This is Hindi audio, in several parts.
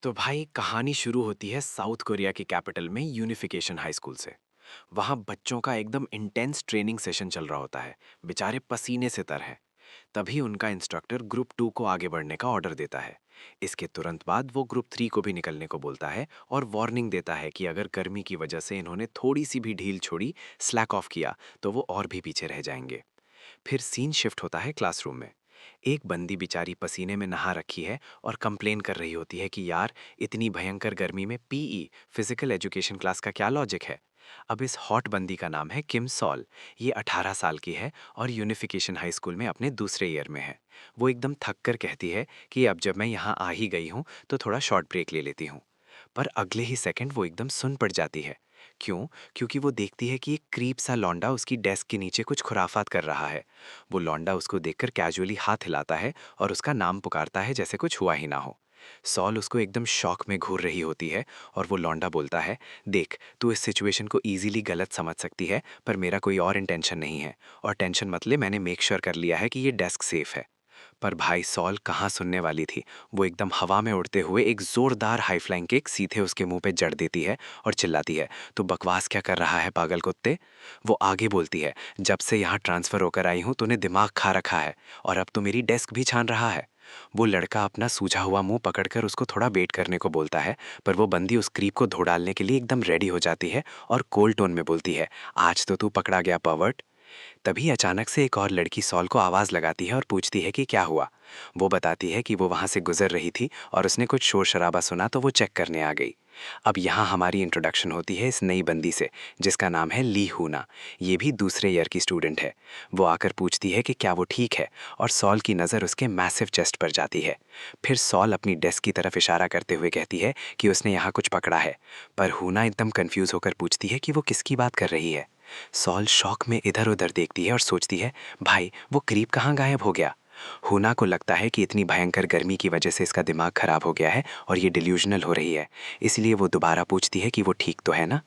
तो भाई कहानी शुरू होती है साउथ कोरिया की कैपिटल में यूनिफिकेशन हाई स्कूल से। वहाँ बच्चों का एकदम इंटेंस ट्रेनिंग सेशन चल रहा होता है। बेचारे पसीने से तर हैं। तभी उनका इंस्ट्रक्टर ग्रुप 2 को आगे बढ़ने का ऑर्डर देता है। इसके तुरंत बाद वो ग्रुप 3 को भी निकलने को बोलता है और वार्निंग देता है कि अगर गर्मी की वजह से इन्होंने थोड़ी सी भी ढील छोड़ी, स्लैक ऑफ किया, तो वो और भी पीछे रह जाएंगे। फिर सीन शिफ्ट होता है क्लासरूम में। एक बंदी बेचारी पसीने में नहा रखी है और कंप्लेन कर रही होती है कि यार, इतनी भयंकर गर्मी में पीई फिजिकल एजुकेशन क्लास का क्या लॉजिक है। अब इस हॉट बंदी का नाम है किम सॉल। ये 18 साल की है और यूनिफिकेशन हाई स्कूल में अपने दूसरे ईयर में है। वो एकदम थक कर कहती है कि अब जब मैं यहाँ आ ही गई हूँ तो थोड़ा शॉर्ट ब्रेक ले लेती हूँ। पर अगले ही सेकंड वो एकदम सुन पड़ जाती है। क्यों? क्योंकि वो देखती है कि एक क्रीप सा लौंडा उसकी डेस्क के नीचे कुछ खुराफात कर रहा है। वो लौंडा उसको देखकर कैजुअली हाथ हिलाता है और उसका नाम पुकारता है जैसे कुछ हुआ ही ना हो। सॉल उसको एकदम शॉक में घूर रही होती है और वो लौंडा बोलता है, देख, तू इस सिचुएशन को इजीली गलत समझ सकती है, पर मेरा कोई और इंटेंशन नहीं है। और टेंशन मत ले, मैंने मेक श्योर कर लिया है कि ये डेस्क सेफ है। पर भाई सॉल कहाँ सुनने वाली थी। वो एकदम हवा में उड़ते हुए एक जोरदार हाई फ्लाइंग किक सीधे उसके मुंह पे जड़ देती है और चिल्लाती है, तो बकवास क्या कर रहा है पागल कुत्ते। वो आगे बोलती है, जब से यहाँ ट्रांसफर होकर आई हूँ तूने दिमाग खा रखा है और अब तो मेरी डेस्क भी छान रहा है। वो लड़का अपना सूझा हुआ मुंह पकड़कर उसको थोड़ा वेट करने को बोलता है, पर वो बंदी उस क्रीप को धो डालने के लिए एकदम रेडी हो जाती है और कोल्ड टोन में बोलती है, आज तो तू पकड़ा गया पर्वर्ट। तभी अचानक से एक और लड़की सॉल को आवाज़ लगाती है और पूछती है कि क्या हुआ। वो बताती है कि वो वहाँ से गुजर रही थी और उसने कुछ शोर शराबा सुना तो वो चेक करने आ गई। अब यहाँ हमारी इंट्रोडक्शन होती है इस नई बंदी से, जिसका नाम है ली हूना। ये भी दूसरे ईयर की स्टूडेंट है। वो आकर पूछती है कि क्या वो ठीक है, और सॉल की नज़र उसके मैसिव चेस्ट पर जाती है। फिर सॉल अपनी डेस्क की तरफ इशारा करते हुए कहती है कि उसने यहाँ कुछ पकड़ा है। पर हूना एकदम कंफ्यूज होकर पूछती है कि वो किसकी बात कर रही है। सॉल शॉक में इधर उधर देखती है और सोचती है, भाई वो क्रीप कहाँ गायब हो गया। हुना को लगता है कि इतनी भयंकर गर्मी की वजह से इसका दिमाग खराब हो गया है और ये डिल्यूजनल हो रही है। इसलिए वो दोबारा पूछती है कि वो ठीक तो है ना।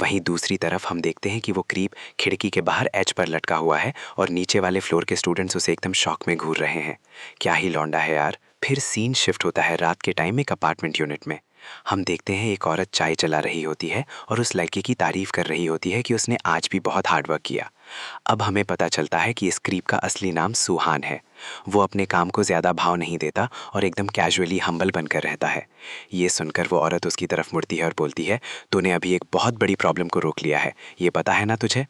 वहीं दूसरी तरफ हम देखते हैं कि वो क्रीप खिड़की के बाहर एज पर लटका हुआ है और नीचे वाले फ्लोर के स्टूडेंट्स उसे एकदम शॉक में घूर रहे हैं। क्या ही लौंडा है यार। फिर सीन शिफ्ट होता है रात के टाइम एक अपार्टमेंट यूनिट में। हम देखते हैं एक औरत चाय चला रही होती है और उस लड़के की तारीफ कर रही होती है कि उसने आज भी बहुत हार्डवर्क किया। अब हमें पता चलता है कि इस क्रीप का असली नाम सुहान है। वो अपने काम को ज़्यादा भाव नहीं देता और एकदम कैजुअली हम्बल बनकर रहता है। ये सुनकर वो औरत उसकी तरफ मुड़ती है और बोलती है, तूने अभी एक बहुत बड़ी प्रॉब्लम को रोक लिया है, ये पता है ना तुझे।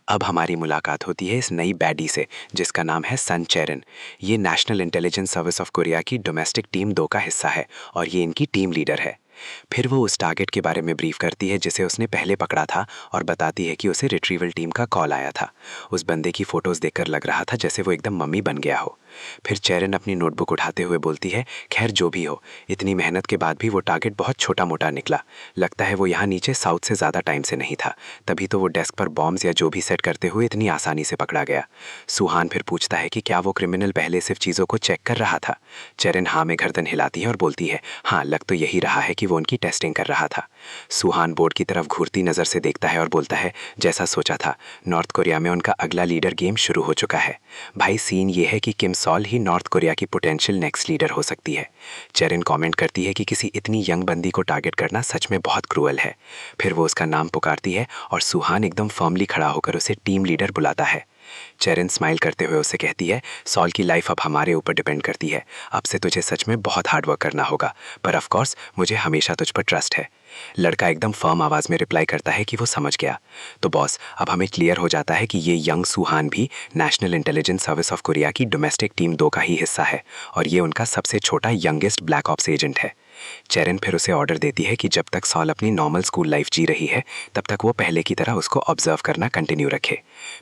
अब हमारी मुलाकात होती है इस नई बैडी से, जिसका नाम है सन चेरन। ये national intelligence service of Korea की डोमेस्टिक टीम 2 का हिस्सा है और ये इनकी टीम लीडर है। फिर वो उस टारगेट के बारे में ब्रीफ करती है जिसे उसने पहले पकड़ा था और बताती है कि उसे रिट्रीवल टीम का कॉल आया था। उस बंदे की फोटोज देखकर लग रहा था जैसे वो एकदम मम्मी बन गया हो। फिर चेरन अपनी नोटबुक उठाते हुए बोलती है, खैर जो भी हो, इतनी मेहनत के बाद भी वो टारगेट बहुत छोटा मोटा निकला। लगता है वो यहाँ नीचे साउथ से ज़्यादा टाइम से नहीं था, तभी तो वो डेस्क पर बॉम्ब्स या जो भी सेट करते हुए इतनी आसानी से पकड़ा गया। सुहान फिर पूछता है कि क्या वो क्रिमिनल पहले सिर्फ चीज़ों को चेक कर रहा था। चेरन हाँ में गर्दन हिलाती है और बोलती है, हाँ लग तो यही रहा है कि वो उनकी टेस्टिंग कर रहा था। सुहान बोर्ड की तरफ घूरती नज़र से देखता है और बोलता है, जैसा सोचा था, नॉर्थ कोरिया में उनका अगला लीडर गेम शुरू हो चुका है। भाई सीन ये है कि किम सॉल ही नॉर्थ कोरिया की पोटेंशियल नेक्स्ट लीडर हो सकती है। चेरिन कमेंट करती है कि किसी इतनी यंग बंदी को टारगेट करना सच में बहुत क्रूअल है। फिर वो उसका नाम पुकारती है और सुहान एकदम फर्मली खड़ा होकर उसे टीम लीडर बुलाता है। चेरिन स्माइल करते हुए उसे कहती है, सॉल की लाइफ अब हमारे ऊपर डिपेंड करती है। अब से तुझे सच में बहुत हार्डवर्क करना होगा, पर ऑफ कोर्स मुझे हमेशा तुझ पर ट्रस्ट है। लड़का एकदम फर्म आवाज़ में रिप्लाई करता है कि वो समझ गया। तो बॉस, अब हमें क्लियर हो जाता है कि ये यंग सुहान भी national intelligence service of Korea की डोमेस्टिक टीम 2 का ही हिस्सा है और ये उनका सबसे छोटा यंगेस्ट ब्लैक ऑप्स एजेंट है। चेरिन फिर उसे ऑर्डर देती है कि जब तक सॉल अपनी नॉर्मल स्कूल लाइफ जी रही है तब तक वो पहले की तरह उसको ऑब्जर्व करना कंटिन्यू रखे।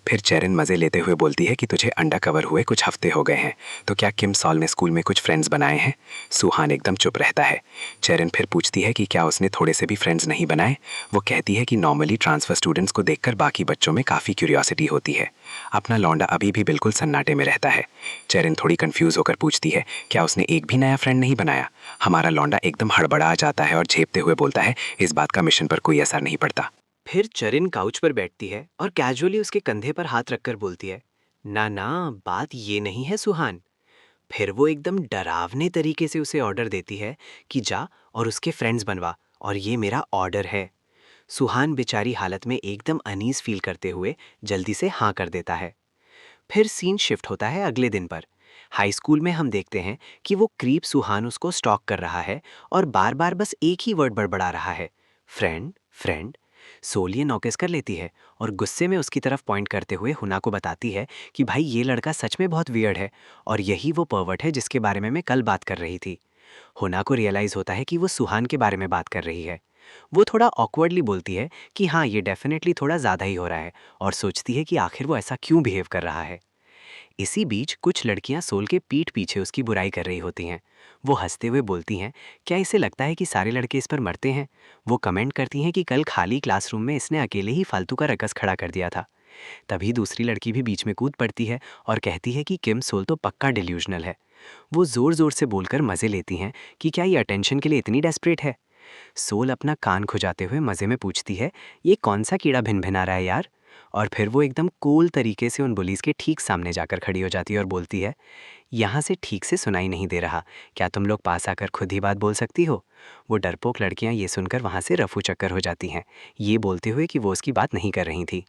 फिर चेरिन मज़े लेते हुए बोलती है कि तुझे अंडर कवर हुए कुछ हफ्ते हो गए हैं, तो क्या किम सॉल ने स्कूल में कुछ फ्रेंड्स बनाए हैं। सुहान एकदम चुप रहता है। चेरिन फिर पूछती है कि क्या उसने थोड़े से भी फ्रेंड्स नहीं बनाए। वो कहती है कि नॉर्मली ट्रांसफ़र स्टूडेंट्स को देखकर बाकी बच्चों में काफ़ी क्यूरियोसिटी होती है। अपना लौंडा अभी भी बिल्कुल सन्नाटे में रहता है। चेरिन थोड़ी कंफ्यूज होकर पूछती है, क्या उसने एक भी नया फ्रेंड नहीं बनाया। हमारा लौंडा एकदम हड़बड़ा जाता है और झेपते हुए बोलता है, इस बात का मिशन पर कोई असर नहीं पड़ता। फिर चरिन काउच पर बैठती है और कैजुअली उसके कंधे पर हाथ रखकर बोलती है, ना ना, बात ये नहीं है सुहान। फिर वो एकदम डरावने तरीके से उसे ऑर्डर देती है कि जा और उसके फ्रेंड्स बनवा, और ये मेरा ऑर्डर है। सुहान बेचारी हालत में एकदम अनीज फील करते हुए जल्दी से हाँ कर देता है। फिर सीन शिफ्ट होता है अगले दिन पर। हाई स्कूल में हम देखते हैं कि वो क्रीप सुहान उसको स्टॉक कर रहा है और बार बार बस एक ही वर्ड बड़बड़ा रहा है, फ्रेंड फ्रेंड। सोल ये नोटिस कर लेती है और गुस्से में उसकी तरफ पॉइंट करते हुए हुना को बताती है कि भाई ये लड़का सच में बहुत वियर्ड है और यही वो पर्वर्ट है जिसके बारे में मैं कल बात कर रही थी। हुना को रियलाइज होता है कि वो सुहान के बारे में बात कर रही है। वो थोड़ा ऑकवर्डली बोलती है कि हाँ ये डेफिनेटली थोड़ा ज़्यादा ही हो रहा है, और सोचती है कि आखिर वो ऐसा क्यों बिहेव कर रहा है। इसी बीच कुछ लड़कियां सोल के पीठ पीछे उसकी बुराई कर रही होती हैं। वो हंसते हुए बोलती हैं, क्या इसे लगता है कि सारे लड़के इस पर मरते हैं? वो कमेंट करती हैं कि कल खाली क्लासरूम में इसने अकेले ही फालतू का रकस खड़ा कर दिया था। तभी दूसरी लड़की भी बीच में कूद पड़ती है और कहती है कि किम सोल तो पक्का डिल्यूजनल है। वो जोर जोर से बोलकर मजे लेती हैं कि क्या ये अटेंशन के लिए इतनी डेस्परेट है। सोल अपना कान खुजाते हुए मजे में पूछती है, ये कौन सा कीड़ा भिन-भिना रहा है यार? और फिर वो एकदम कूल तरीके से उन बुलीज के ठीक सामने जाकर खड़ी हो जाती है और बोलती है, यहाँ से ठीक से सुनाई नहीं दे रहा, क्या तुम लोग पास आकर खुद ही बात बोल सकती हो? वो डरपोक लड़कियां ये सुनकर वहाँ से रफू चक्कर हो जाती हैं, ये बोलते हुए कि वो उसकी बात नहीं कर रही थी।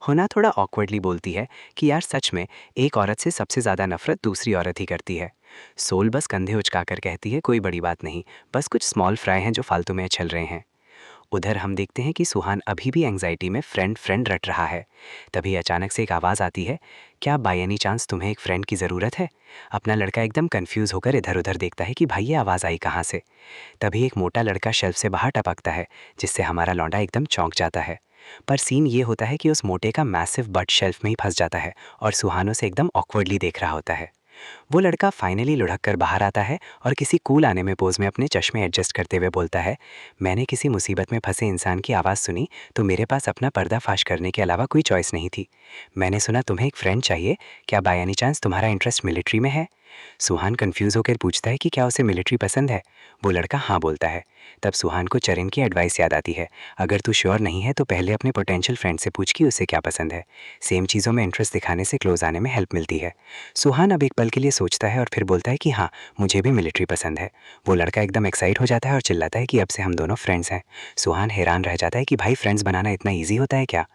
होना थोड़ा ऑकवर्डली बोलती है कि यार सच में एक औरत से सबसे ज़्यादा नफरत दूसरी औरत ही करती है। सोल बस कंधे उचकाकर कहती है, कोई बड़ी बात नहीं, बस कुछ स्मॉल फ्राई हैं जो फालतू में चल रहे हैं। उधर हम देखते हैं कि सुहान अभी भी एंग्जाइटी में फ्रेंड फ्रेंड रट रहा है। तभी अचानक से एक आवाज़ आती है, क्या बाय एनी चांस तुम्हें एक फ्रेंड की ज़रूरत है? अपना लड़का एकदम कंफ्यूज होकर इधर उधर देखता है कि भाई ये आवाज़ आई कहाँ से। तभी एक मोटा लड़का शेल्फ से बाहर टपकता है, जिससे हमारा लौंडा एकदम चौंक जाता है। पर सीन ये होता है कि उस मोटे का मैसिव बट शेल्फ में ही फंस जाता है और सुहानो से एकदम ऑकवर्डली देख रहा होता है। वो लड़का फाइनली लुढ़क कर बाहर आता है और किसी कूल आने में पोज में अपने चश्मे एडजस्ट करते हुए बोलता है, मैंने किसी मुसीबत में फंसे इंसान की आवाज़ सुनी तो मेरे पास अपना पर्दाफाश करने के अलावा कोई चॉइस नहीं थी। मैंने सुना तुम्हें एक फ्रेंड चाहिए, क्या बाय एनी चांस तुम्हारा इंटरेस्ट मिलिट्री में है? सुहान कंफ्यूज होकर पूछता है कि क्या उसे मिलिट्री पसंद है। वो लड़का हाँ बोलता है। तब सुहान को चरण की एडवाइस याद आती है, अगर तू श्योर नहीं है तो पहले अपने पोटेंशियल फ्रेंड से पूछ कि उसे क्या पसंद है। सेम चीज़ों में इंटरेस्ट दिखाने से क्लोज आने में हेल्प मिलती है। सुहान अब एक पल के लिए सोचता है और फिर बोलता है कि हाँ, मुझे भी मिलिट्री पसंद है। वो लड़का एकदम एक्साइट हो जाता है और चिल्लाता है कि अब से हम दोनों फ्रेंड्स हैं। सुहान हैरान रह जाता है कि भाई फ्रेंड्स बनाना इतना ईजी होता है क्या?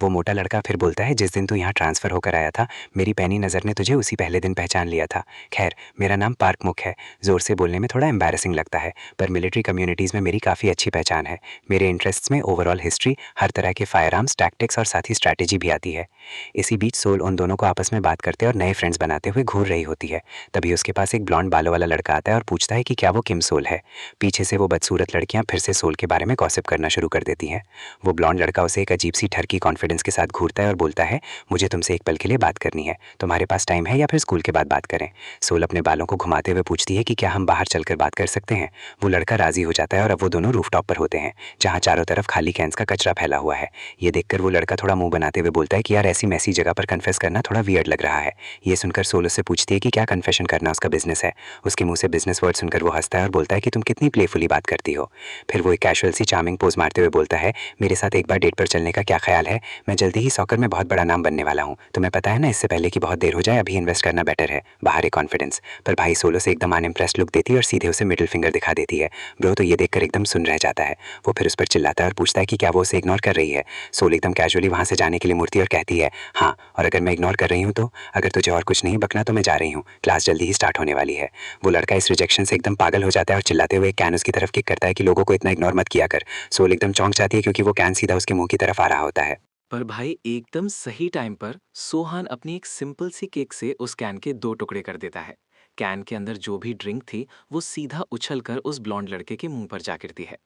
वो मोटा लड़का फिर बोलता है, जिस दिन तू यहाँ ट्रांसफ़र होकर आया था मेरी पैनी नज़र ने तुझे उसी पहले दिन पहचान लिया था। खैर, मेरा नाम पार्क मुख है। ज़ोर से बोलने में थोड़ा एम्बैरेसिंग लगता है, पर मिलिट्री कम्युनिटीज़ में मेरी काफ़ी अच्छी पहचान है। मेरे इंटरेस्ट्स में ओवरऑल हिस्ट्री, हर तरह के फायर आर्म्स, टैक्टिक्स और साथ ही स्ट्रैटेजी भी आती है। इसी बीच सोल उन दोनों को आपस में बात करते और नए फ्रेंड्स बनाते हुए घूर रही होती है। तभी उसके पास एक ब्लॉन्ड बालों वाला लड़का आता है और पूछता है कि क्या वो किम सोल है। पीछे से वो बदसूरत लड़कियां फिर से सोल के बारे में गॉसिप करना शुरू कर देती हैं। वो ब्लॉन्ड लड़का उसे एक अजीब सी ठरकी कॉन्फिडेंस के साथ घूरता है और बोलता है, मुझे तुमसे एक पल के लिए बात करनी है, तुम्हारे पास टाइम है या फिर स्कूल के बाद बात करें? सोल अपने बालों को घुमाते हुए पूछती है कि क्या हम बाहर चलकर बात कर सकते हैं? वो लड़का राजी हो जाता है और अब वो दोनों रूफटॉप पर होते हैं, जहाँ चारों तरफ खाली कैंस का कचरा फैला हुआ है। ये देखकर वो लड़का थोड़ा मुंह बनाते हुए बोलता है कि यार ऐसी मैसी जगह पर कन्फेस करना थोड़ा वियर्ड लग रहा है। ये सुनकर सोल उससे पूछती है कि क्या कन्फेशन करना उसका बिजनेस है। उसके मुंह से बिजनेस वर्ड सुनकर वो हंसता है और बोलता है कि तुम कितनी प्लेफुली बात करती हो। फिर वो एक कैजुअल सी चार्मिंग पोज मारते हुए बोलता है, मेरे साथ एक बार डेट पर चलने का क्या ख्याल है? मैं जल्दी ही सॉकर में बहुत बड़ा नाम बनने वाला हूँ, तुम्हें पता है ना, इससे पहले कि बहुत देर हो जाए अभी इन्वेस्ट करना बेटर है। बाहर एक कॉन्फिडेंस। पर भाई सोलो से एकदम अनइम्प्रेस्ड लुक देती है और सीधे उसे मिडिल फिंगर दिखा देती है। ब्रो तो ये देखकर एकदम सुन रह जाता है। वो फिर उस पर चिल्लाता है और पूछता है कि क्या वो उसे इग्नोर कर रही है। सोल एकदम कैजुअली वहाँ से जाने के लिए मुड़ती और कहती है, हाँ, और अगर मैं इग्नोर कर रही हूँ तो? अगर तुझे और कुछ नहीं बकना तो मैं जा रही हूँ, क्लास जल्दी ही स्टार्ट होने वाली है। वो लड़का इस रिजेक्शन से एकदम पागल हो जाता है और चिल्लाते हुए कैन उसकी तरफ किक करता है कि लोगों को इतना इग्नोर मत किया कर। सोल एकदम चौंक जाती है क्योंकि वो कैन सीधा उसके मुंह की तरफ आ रहा होता है। पर भाई एकदम सही टाइम पर सोहान अपनी एक सिंपल सी केक से उस कैन के दो टुकड़े कर देता है। कैन के अंदर जो भी ड्रिंक थी वो सीधा उछलकर उस ब्लॉन्ड लड़के के मुंह पर जा गिरती है।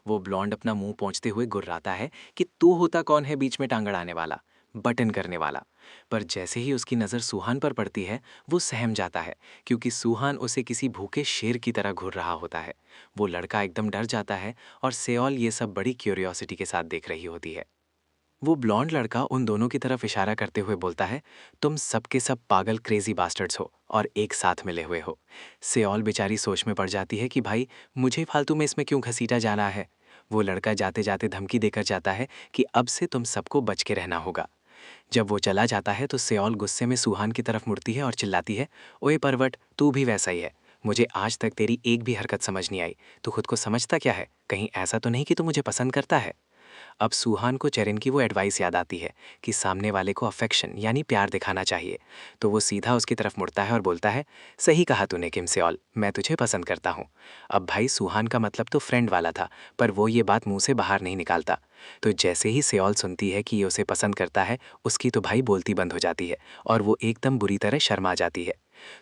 वो ब्लॉन्ड अपना मुंह पहुंचते हुए गुर्राता है कि तू होता कौन है बीच में टांग अड़ाने वाला, बटन करने वाला। पर जैसे ही उसकी नज़र सुहान पर पड़ती है वो सहम जाता है, क्योंकि सुहान उसे किसी भूखे शेर की तरह घूर रहा होता है। वो लड़का एकदम डर जाता है और सेओल ये सब बड़ी क्यूरियोसिटी के साथ देख रही होती है। वो ब्लॉन्ड लड़का उन दोनों की तरफ इशारा करते हुए बोलता है, तुम सब के सब पागल क्रेजी बास्टर्ड्स हो और एक साथ मिले हुए हो। सेओल बेचारी सोच में पड़ जाती है कि भाई मुझे फालतू में इसमें क्यों घसीटा जा रहा है। वो लड़का जाते जाते धमकी देकर जाता है कि अब से तुम सबको बच के रहना होगा। जब वो चला जाता है तो सेओल गुस्से में सुहान की तरफ मुड़ती है और चिल्लाती है, ओए परवट, तू भी वैसा ही है। मुझे आज तक तेरी एक भी हरकत समझ नहीं आई। तू खुद को समझता क्या है? कहीं ऐसा तो नहीं कि तू मुझे पसंद करता है? अब सूहान को चेरिन की वो एडवाइस याद आती है कि सामने वाले को अफेक्शन यानी प्यार दिखाना चाहिए। तो वो सीधा उसकी तरफ मुड़ता है और बोलता है, सही कहा तूने किम सेओल, मैं तुझे पसंद करता हूँ। अब भाई सूहान का मतलब तो फ्रेंड वाला था, पर वो ये बात मुंह से बाहर नहीं निकालता। तो जैसे ही सेओल सुनती है कि ये उसे पसंद करता है, उसकी तो भाई बोलती बंद हो जाती है और वो एकदम बुरी तरह शर्मा जाती है।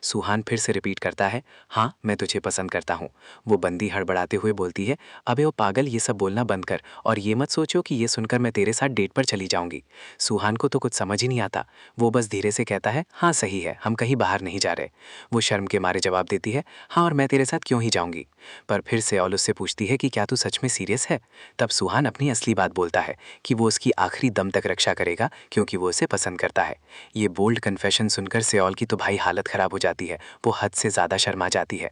सुहान फिर से रिपीट करता है, हाँ मैं तुझे पसंद करता हूँ। वो बंदी हड़बड़ाते हुए बोलती है, अबे ओ पागल, ये सब बोलना बंद कर और ये मत सोचो कि ये सुनकर मैं तेरे साथ डेट पर चली जाऊंगी। सुहान को तो कुछ समझ ही नहीं आता। वो बस धीरे से कहता है, हाँ सही है, हम कहीं बाहर नहीं जा रहे। वो शर्म के मारे जवाब देती है, हाँ और मैं तेरे साथ क्यों ही जाऊंगी। पर फिर सेओल उससे पूछती है कि क्या तू सच में सीरियस है। तब सुहान अपनी असली बात बोलता है कि वो उसकी आखिरी दम तक रक्षा करेगा क्योंकि वो उसे पसंद करता है। ये बोल्ड कन्फेशन सुनकर सेओल की तो भाई हालत खराब हो जाती है। वो हद से ज़्यादा शर्मा जाती है।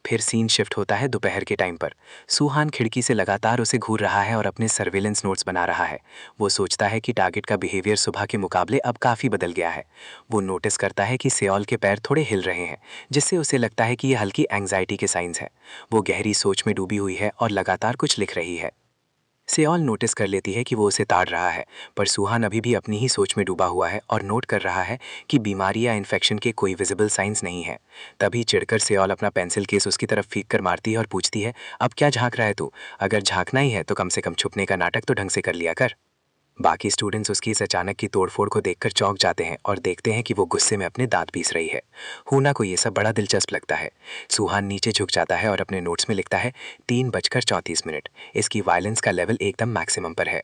फिर सीन शिफ्ट होता है दोपहर के टाइम पर। सुहान खिड़की से लगातार उसे घूर रहा है और अपने सर्वेलेंस नोट्स बना रहा है। वो सोचता है कि टारगेट का बिहेवियर सुबह के मुकाबले अब काफ़ी बदल गया है। वो नोटिस करता है कि सेओल के पैर थोड़े हिल रहे हैं, जिससे उसे लगता है कि ये हल्की एंग्जाइटी के साइंस हैं। वो गहरी सोच में डूबी हुई है और लगातार कुछ लिख रही है। सेओल नोटिस कर लेती है कि वो उसे ताड़ रहा है, पर सुहान अभी भी अपनी ही सोच में डूबा हुआ है और नोट कर रहा है कि बीमारी या इन्फेक्शन के कोई विजिबल साइंस नहीं है। तभी चिढ़कर सेओल अपना पेंसिल केस उसकी तरफ फेंक कर मारती है और पूछती है, अब क्या झांक रहा है तू? अगर झांकना ही है तो कम से कम छुपने का नाटक तो ढंग से कर लिया कर। बाकी स्टूडेंट्स उसकी इस अचानक की तोड़फोड़ को देखकर चौंक जाते हैं और देखते हैं कि वो गुस्से में अपने दांत पीस रही है। हूना को ये सब बड़ा दिलचस्प लगता है। सुहान नीचे झुक जाता है और अपने नोट्स में लिखता है, 3:34। इसकी वायलेंस का लेवल एकदम मैक्सिमम पर है।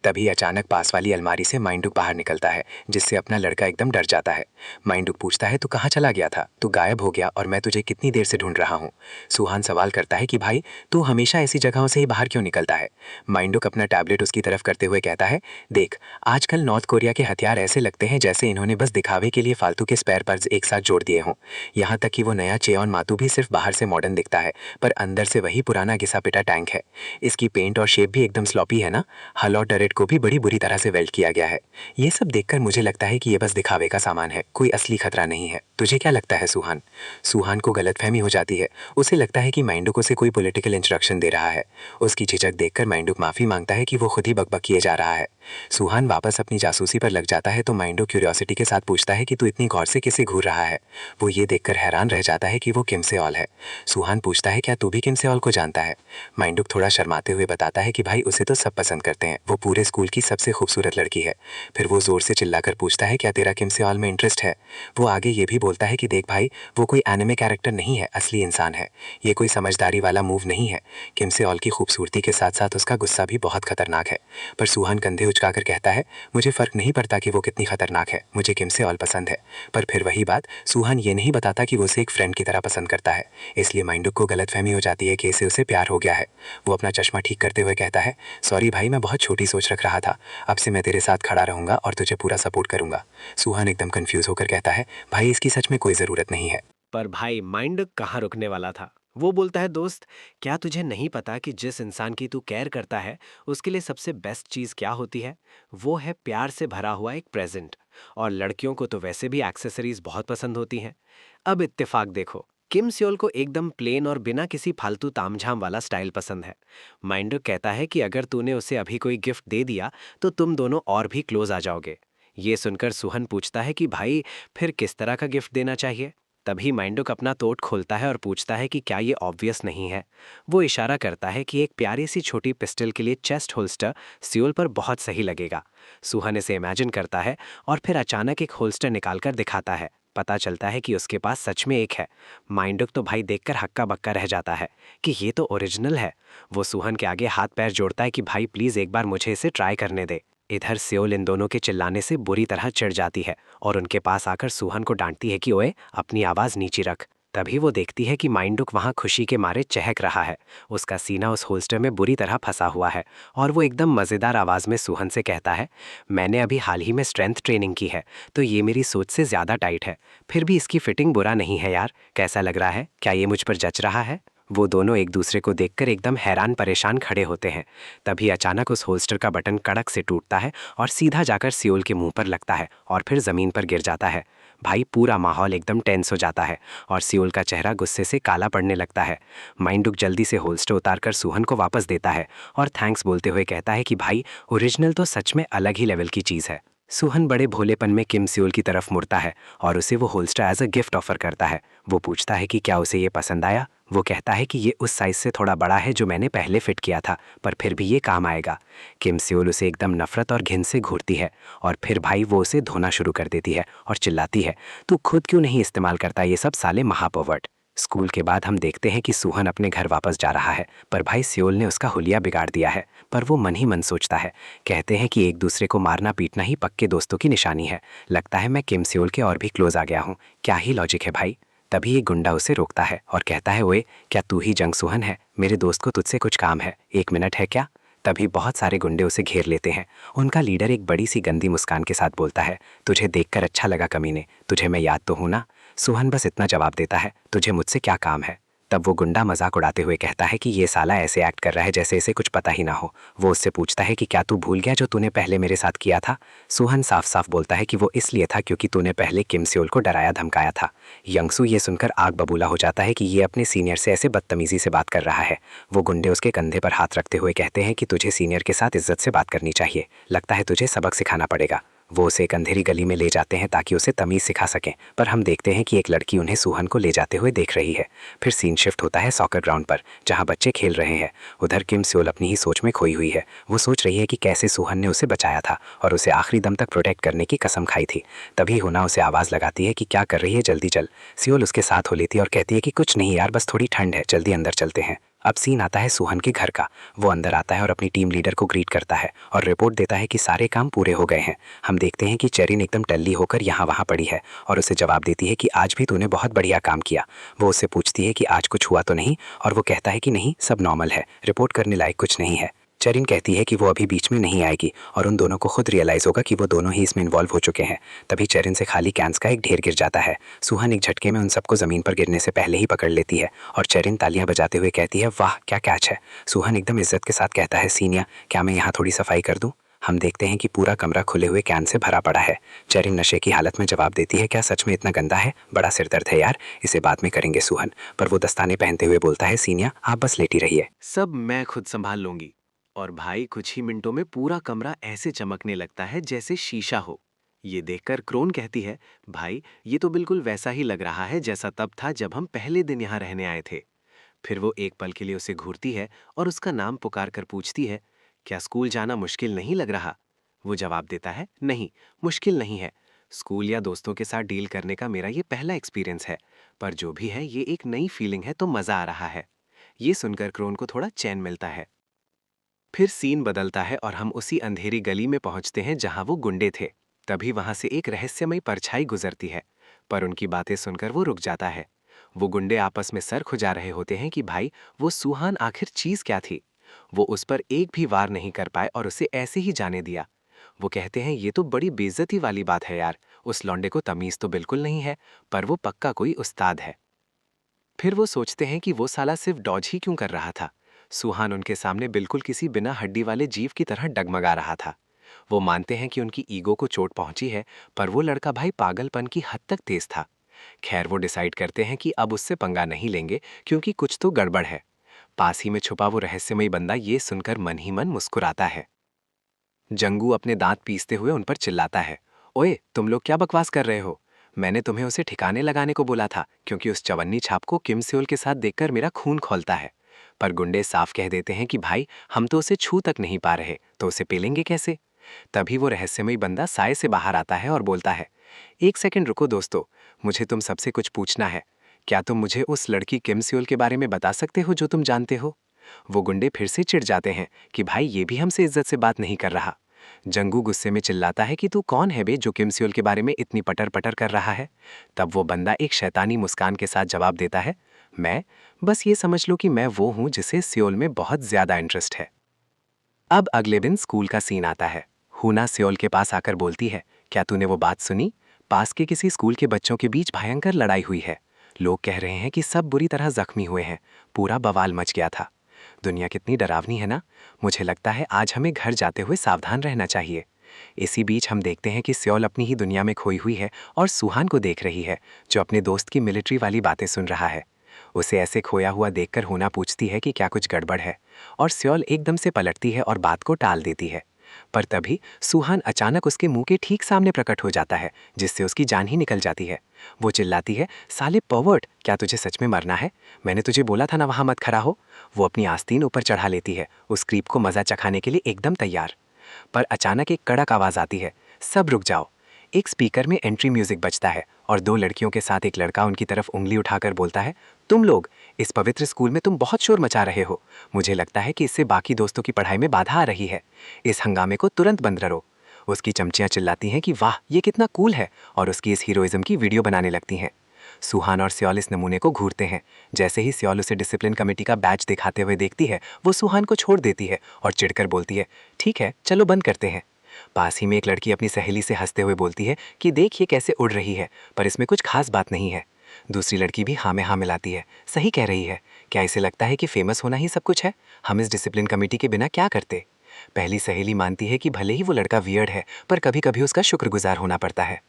तभी अचानक पास वाली अलमारी से माइंडुक बाहर निकलता है, जिससे अपना लड़का एकदम डर जाता है। माइंडुक पूछता है, तू कहाँ चला गया था? तू गायब हो गया और मैं तुझे कितनी देर से ढूंढ रहा हूँ। सुहान सवाल करता है कि भाई तू हमेशा ऐसी जगहों से ही बाहर क्यों निकलता है। माइंडुक अपना टैबलेट उसकी तरफ करते हुए कहता है, देख आजकल नॉर्थ कोरिया के हथियार ऐसे लगते हैं जैसे इन्होंने बस दिखावे के लिए फालतू के स्पेयर पार्ट्स एक साथ जोड़ दिए हों। यहाँ तक कि वो नया चेओन मातू भी सिर्फ बाहर से मॉडर्न दिखता है, पर अंदर से वही पुराना घिसा पिटा टैंक है। इसकी पेंट और शेप भी एकदम स्लॉपी है ना। हल और टरेट को भी बड़ी बुरी तरह से वेल्ड किया गया है। ये सब देखकर मुझे लगता है कि ये बस दिखावे का सामान है, कोई असली खतरा नहीं है। तुझे क्या लगता है सुहान? सुहान को गलतफहमी हो जाती है। उसे लगता है कि माइंडुक उसे कोई पॉलिटिकल इंस्ट्रक्शन दे रहा है। उसकी झिझक देखकर माइंडुक माफी मांगता है कि वो खुद ही बकबक किए जा रहा है। सुहान वापस अपनी जासूसी पर लग जाता है तो माइंडुक क्यूरियोसिटी के साथ पूछता है कि तू इतनी गौर से किसे घूर रहा है। वो ये देखकर हैरान रह जाता है कि वो किम सेओल है। सुहान पूछता है, क्या तू भी किम सेओल को जानता है? माइंडुक थोड़ा शर्माते हुए बताता है कि भाई उसे तो सब पसंद करते हैं, वो पूरे स्कूल की सबसे खूबसूरत लड़की है। फिर वो जोर से चिल्लाकर पूछता है, क्या तेरा किम सेओल में इंटरेस्ट है? वो आगे ये भी बोलता है कि देख भाई, वो कोई एनिमे कैरेक्टर नहीं है, असली इंसान है। ये कोई समझदारी वाला मूव नहीं है। किम सेओल की खूबसूरती के साथ साथ उसका गुस्सा भी बहुत खतरनाक है। पर सुहान कंधे उचकाकर कहता है, मुझे फर्क नहीं पड़ता कि वो कितनी खतरनाक है, मुझे किम सेओल पसंद है। पर फिर वही बात, सुहान ये नहीं बताता कि वो उसे एक फ्रेंड की तरह पसंद करता है। इसलिए माइंडुक को गलतफहमी हो जाती है कि इसे उसे प्यार हो गया है। वो अपना चश्मा ठीक करते हुए कहता है, सॉरी भाई, मैं बहुत छोटी सोच रख रहा था। अब से मैं तेरे साथ खड़ा रहूंगा और तुझे पूरा सपोर्ट करूंगा। सुहान एकदम कंफ्यूज होकर कहता है, भाई इसकी सच में कोई ज़रूरत नहीं है। पर भाई माइंड कहाँ रुकने वाला था। वो बोलता है, दोस्त क्या तुझे नहीं पता कि जिस इंसान की तू केयर करता है उसके लिए सबसे बेस्ट चीज़ क्या होती है? वो है प्यार से भरा हुआ एक प्रेजेंट। और लड़कियों को तो वैसे भी एक्सेसरीज बहुत पसंद होती हैं। अब इत्तेफाक देखो, किम सियोल को एकदम प्लेन और बिना किसी फालतू तामझाम वाला स्टाइल पसंद है। माइंडर कहता है कि अगर तूने उसे अभी कोई गिफ्ट दे दिया तो तुम दोनों और भी क्लोज आ जाओगे। ये सुनकर सुहन पूछता है कि भाई फिर किस तरह का गिफ्ट देना चाहिए। तभी माइंडुक अपना तोट खोलता है और पूछता है कि क्या ये ऑब्वियस नहीं है। वो इशारा करता है कि एक प्यारी सी छोटी पिस्टल के लिए चेस्ट होल्स्टर सियोल पर बहुत सही लगेगा। सुहन इसे इमेजिन करता है और फिर अचानक एक होल्स्टर निकालकर दिखाता है। पता चलता है कि उसके पास सच में एक है। माइंडुक तो भाई देखकर हक्का बक्का रह जाता है कि ये तो ओरिजिनल है। वो सुहन के आगे हाथ पैर जोड़ता है कि भाई प्लीज़ एक बार मुझे इसे ट्राई करने दे। इधर सियोल इन दोनों के चिल्लाने से बुरी तरह चिढ़ जाती है और उनके पास आकर सुहन को डांटती है कि ओए अपनी आवाज़ नीचे रख। तभी वो देखती है कि माइंडुक वहाँ खुशी के मारे चहक रहा है। उसका सीना उस होल्स्टर में बुरी तरह फंसा हुआ है और वो एकदम मज़ेदार आवाज़ में सुहन से कहता है, मैंने अभी हाल ही में स्ट्रेंथ ट्रेनिंग की है तो ये मेरी सोच से ज़्यादा टाइट है। फिर भी इसकी फिटिंग बुरा नहीं है यार, कैसा लग रहा है? क्या ये मुझ पर जच रहा है? वो दोनों एक दूसरे को देखकर एकदम हैरान परेशान खड़े होते हैं। तभी अचानक उस होल्स्टर का बटन कड़क से टूटता है और सीधा जाकर सियोल के मुंह पर लगता है और फिर ज़मीन पर गिर जाता है। भाई पूरा माहौल एकदम टेंस हो जाता है और सियोल का चेहरा गुस्से से काला पड़ने लगता है। माइंडुक जल्दी से होल्स्टर उतारकर सुहन को वापस देता है और थैंक्स बोलते हुए कहता है कि भाई ओरिजिनल तो सच में अलग ही लेवल की चीज़ है। सुहन बड़े भोलेपन में किम सियोल की तरफ मुड़ता है और उसे वो holster as a gift offer करता है। वो पूछता है कि क्या उसे ये पसंद आया। वो कहता है कि ये उस साइज से थोड़ा बड़ा है जो मैंने पहले फिट किया था, पर फिर भी ये काम आएगा। किम सियोल उसे एकदम नफरत और घिन से घूरती है और फिर भाई वो उसे धोना शुरू कर देती है और चिल्लाती है, तू खुद क्यों नहीं इस्तेमाल करता ये सब साले महापवर्ट। स्कूल के बाद हम देखते हैं कि सुहन अपने घर वापस जा रहा है, पर भाई सियोल ने उसका हुलिया बिगाड़ दिया है। पर वो मन ही मन सोचता है। कहते हैं कि एक दूसरे को मारना पीटना ही पक्के दोस्तों की निशानी है। लगता है मैं किम सियोल के और भी क्लोज आ गया हूँ। क्या ही लॉजिक है भाई। तभी एक गुंडा उसे रोकता है और कहता है, ओए क्या तू ही जंग सुहन है? मेरे दोस्त को तुझसे कुछ काम है, 1 मिनट है क्या? तभी बहुत सारे गुंडे उसे घेर लेते हैं। उनका लीडर एक बड़ी सी गंदी मुस्कान के साथ बोलता है, तुझे देखकर अच्छा लगा कमीने, तुझे मैं याद तो हूं ना? सुहन बस इतना जवाब देता है, तुझे मुझसे क्या काम है? तब वो गुंडा मजाक उड़ाते हुए कहता है कि ये साला ऐसे एक्ट कर रहा है जैसे इसे कुछ पता ही ना हो। वो उससे पूछता है कि क्या तू भूल गया जो तूने पहले मेरे साथ किया था? सुहन साफ साफ बोलता है कि वो इसलिए था क्योंकि तूने पहले किम सियोल को डराया धमकाया था। यंगसू ये सुनकर आग बबूला हो जाता है कि ये अपने सीनियर से ऐसे बदतमीजी से बात कर रहा है। वो गुंडे उसके कंधे पर हाथ रखते हुए कहते हैं कि तुझे सीनियर के साथ इज्जत से बात करनी चाहिए, लगता है तुझे सबक सिखाना पड़ेगा। वो उसे एक अंधेरी गली में ले जाते हैं ताकि उसे तमीज सिखा सकें, पर हम देखते हैं कि एक लड़की उन्हें सुहन को ले जाते हुए देख रही है। फिर सीन शिफ्ट होता है सॉकर ग्राउंड पर, जहां बच्चे खेल रहे हैं। उधर किम सियोल अपनी ही सोच में खोई हुई है। वो सोच रही है कि कैसे सुहन ने उसे बचाया था और उसे आखिरी दम तक प्रोटेक्ट करने की कसम खाई थी। तभी होना उसे आवाज़ लगाती है कि क्या कर रही है, जल्दी चल। सियोल उसके साथ हो लेती है और कहती है कि कुछ नहीं यार, बस थोड़ी ठंड है, जल्दी अंदर चलते हैं। अब सीन आता है सुहन के घर का। वो अंदर आता है और अपनी टीम लीडर को ग्रीट करता है और रिपोर्ट देता है कि सारे काम पूरे हो गए हैं। हम देखते हैं कि चेरिन एकदम टल्ली होकर यहाँ वहाँ पड़ी है और उसे जवाब देती है कि आज भी तूने बहुत बढ़िया काम किया। वो उससे पूछती है कि आज कुछ हुआ तो नहीं, और वो कहता है कि नहीं, सब नॉर्मल है, रिपोर्ट करने लायक कुछ नहीं है। चेरिन कहती है कि वो अभी बीच में नहीं आएगी और उन दोनों को खुद रियलाइज़ होगा कि वो दोनों ही इसमें इन्वॉल्व हो चुके हैं। तभी चेरिन से खाली कैंस का एक ढेर गिर जाता है। सुहन एक झटके में उन सबको ज़मीन पर गिरने से पहले ही पकड़ लेती है और चेरिन तालियां बजाते हुए कहती है, वाह क्या कैच है। सुहन एकदम इज्जत के साथ कहता है, सीनिया क्या मैं यहाँ थोड़ी सफाई कर दूँ? हम देखते हैं कि पूरा कमरा खुले हुए कैन से भरा पड़ा है। चेरिन नशे की हालत में जवाब देती है, क्या सच में इतना गंदा है? बड़ा सिरदर्द है यार, इसे बाद में करेंगे सुहन। पर वो दस्ताने पहनते हुए बोलता है, सीनिया आप बस लेटी रहिए, सब मैं खुद संभाल लूंगी। और भाई कुछ ही मिनटों में पूरा कमरा ऐसे चमकने लगता है जैसे शीशा हो। ये देखकर क्रोन कहती है, भाई ये तो बिल्कुल वैसा ही लग रहा है जैसा तब था जब हम पहले दिन यहाँ रहने आए थे। फिर वो एक पल के लिए उसे घूरती है और उसका नाम पुकार कर पूछती है, क्या स्कूल जाना मुश्किल नहीं लग रहा? वो जवाब देता है, नहीं, मुश्किल नहीं है। स्कूल या दोस्तों के साथ डील करने का मेरा ये पहला एक्सपीरियंस है, पर जो भी है ये एक नई फीलिंग है तो मजा आ रहा है। ये सुनकर क्रोन को थोड़ा चैन मिलता है। फिर सीन बदलता है और हम उसी अंधेरी गली में पहुंचते हैं जहां वो गुंडे थे। तभी वहां से एक रहस्यमयी परछाई गुजरती है, पर उनकी बातें सुनकर वो रुक जाता है। वो गुंडे आपस में सर खुजा रहे होते हैं कि भाई वो सुहान आखिर चीज क्या थी। वो उस पर एक भी वार नहीं कर पाए और उसे ऐसे ही जाने दिया। वो कहते हैं, ये तो बड़ी बेइज्जती वाली बात है यार, उस लौंडे को तमीज तो बिल्कुल नहीं है, पर वो पक्का कोई उस्ताद है। फिर वो सोचते हैं कि वो साला सिर्फ डॉज ही क्यों कर रहा था। सुहान उनके सामने बिल्कुल किसी बिना हड्डी वाले जीव की तरह डगमगा रहा था। वो मानते हैं कि उनकी ईगो को चोट पहुंची है, पर वो लड़का भाई पागलपन की हद तक तेज था। खैर वो डिसाइड करते हैं कि अब उससे पंगा नहीं लेंगे क्योंकि कुछ तो गड़बड़ है। पास ही में छुपा वो रहस्यमयी बंदा ये सुनकर मन ही मन मुस्कुराता है। जंगू अपने दांत पीसते हुए उन पर चिल्लाता है, ओए तुम लोग क्या बकवास कर रहे हो? मैंने तुम्हें उसे ठिकाने लगाने को बोला था क्योंकि उस चवन्नी छाप को किम सियोल के साथ देखकर मेरा खून खौलता है। पर गुंडे साफ कह देते हैं कि भाई हम तो उसे छू तक नहीं पा रहे, तो उसे पेलेंगे कैसे? तभी वो रहस्यमयी बंदा साए से बाहर आता है और बोलता है, एक सेकंड रुको दोस्तों, मुझे तुम सबसे कुछ पूछना है। क्या तुम मुझे उस लड़की किम सियोल के बारे में बता सकते हो जो तुम जानते हो? वो गुंडे फिर से चिढ़ जाते हैं कि भाई ये भी हमसे इज्जत से बात नहीं कर रहा। जंगू गुस्से में चिल्लाता है कि तू कौन है बे जो किम सियोल के बारे में इतनी पटर पटर कर रहा है? तब वो बंदा एक शैतानी मुस्कान के साथ जवाब देता है, मैं, बस ये समझ लो कि मैं वो हूं जिसे सियोल में बहुत ज्यादा इंटरेस्ट है। अब अगले दिन स्कूल का सीन आता है। हुना सियोल के पास आकर बोलती है, क्या तूने वो बात सुनी? पास के किसी स्कूल के बच्चों के बीच भयंकर लड़ाई हुई है। लोग कह रहे हैं कि सब बुरी तरह जख्मी हुए हैं, पूरा बवाल मच गया था। दुनिया कितनी डरावनी है ना। मुझे लगता है आज हमें घर जाते हुए सावधान रहना चाहिए। इसी बीच हम देखते हैं कि स्योल अपनी ही दुनिया में खोई हुई है और सुहान को देख रही है, जो अपने दोस्त की मिलिट्री वाली बातें सुन रहा है। उसे ऐसे खोया हुआ देखकर होना पूछती है कि क्या कुछ गड़बड़ है, और स्योल एकदम से पलटती है और बात को टाल देती है। पर तभी सुहान अचानक उसके मुंह के ठीक सामने प्रकट हो जाता है, जिससे उसकी जान ही निकल जाती है। वो चिल्लाती है, साले पर्वर्ट, क्या तुझे सच में मरना है? मैंने तुझे बोला था ना वहां मत खड़ा हो। वो अपनी आस्तीन ऊपर चढ़ा लेती है, उस क्रीप को मजा चखाने के लिए एकदम तैयार। पर अचानक एक कड़क आवाज आती है, सब रुक जाओ। एक स्पीकर में एंट्री म्यूजिक बजता है और दो लड़कियों के साथ एक लड़का उनकी तरफ उंगली उठाकर बोलता है, तुम लोग इस पवित्र स्कूल में तुम बहुत शोर मचा रहे हो। मुझे लगता है कि इससे बाकी दोस्तों की पढ़ाई में बाधा आ रही है। इस हंगामे को तुरंत बंद करो। उसकी चमचियां चिल्लाती हैं कि वाह ये कितना कूल है, और उसकी इस हीरोइज्म की वीडियो बनाने लगती हैं। सुहान और स्योल इस नमूने को घूरते हैं। जैसे ही स्योल उसे डिसिप्लिन कमेटी का बैच दिखाते हुए देखती है, वो सुहान को छोड़ देती है और चिढ़कर बोलती है, ठीक है चलो बंद करते हैं। पास ही में एक लड़की अपनी सहेली से हंसते हुए बोलती है कि देख ये कैसे उड़ रही है, पर इसमें कुछ खास बात नहीं है। दूसरी लड़की भी हाँ में हाँ मिलाती है, सही कह रही है। क्या इसे लगता है कि फेमस होना ही सब कुछ है? हम इस डिसिप्लिन कमेटी के बिना क्या करते? पहली सहेली मानती है कि भले ही वो लड़का वियर्ड है, पर कभी कभी उसका शुक्रगुजार होना पड़ता है।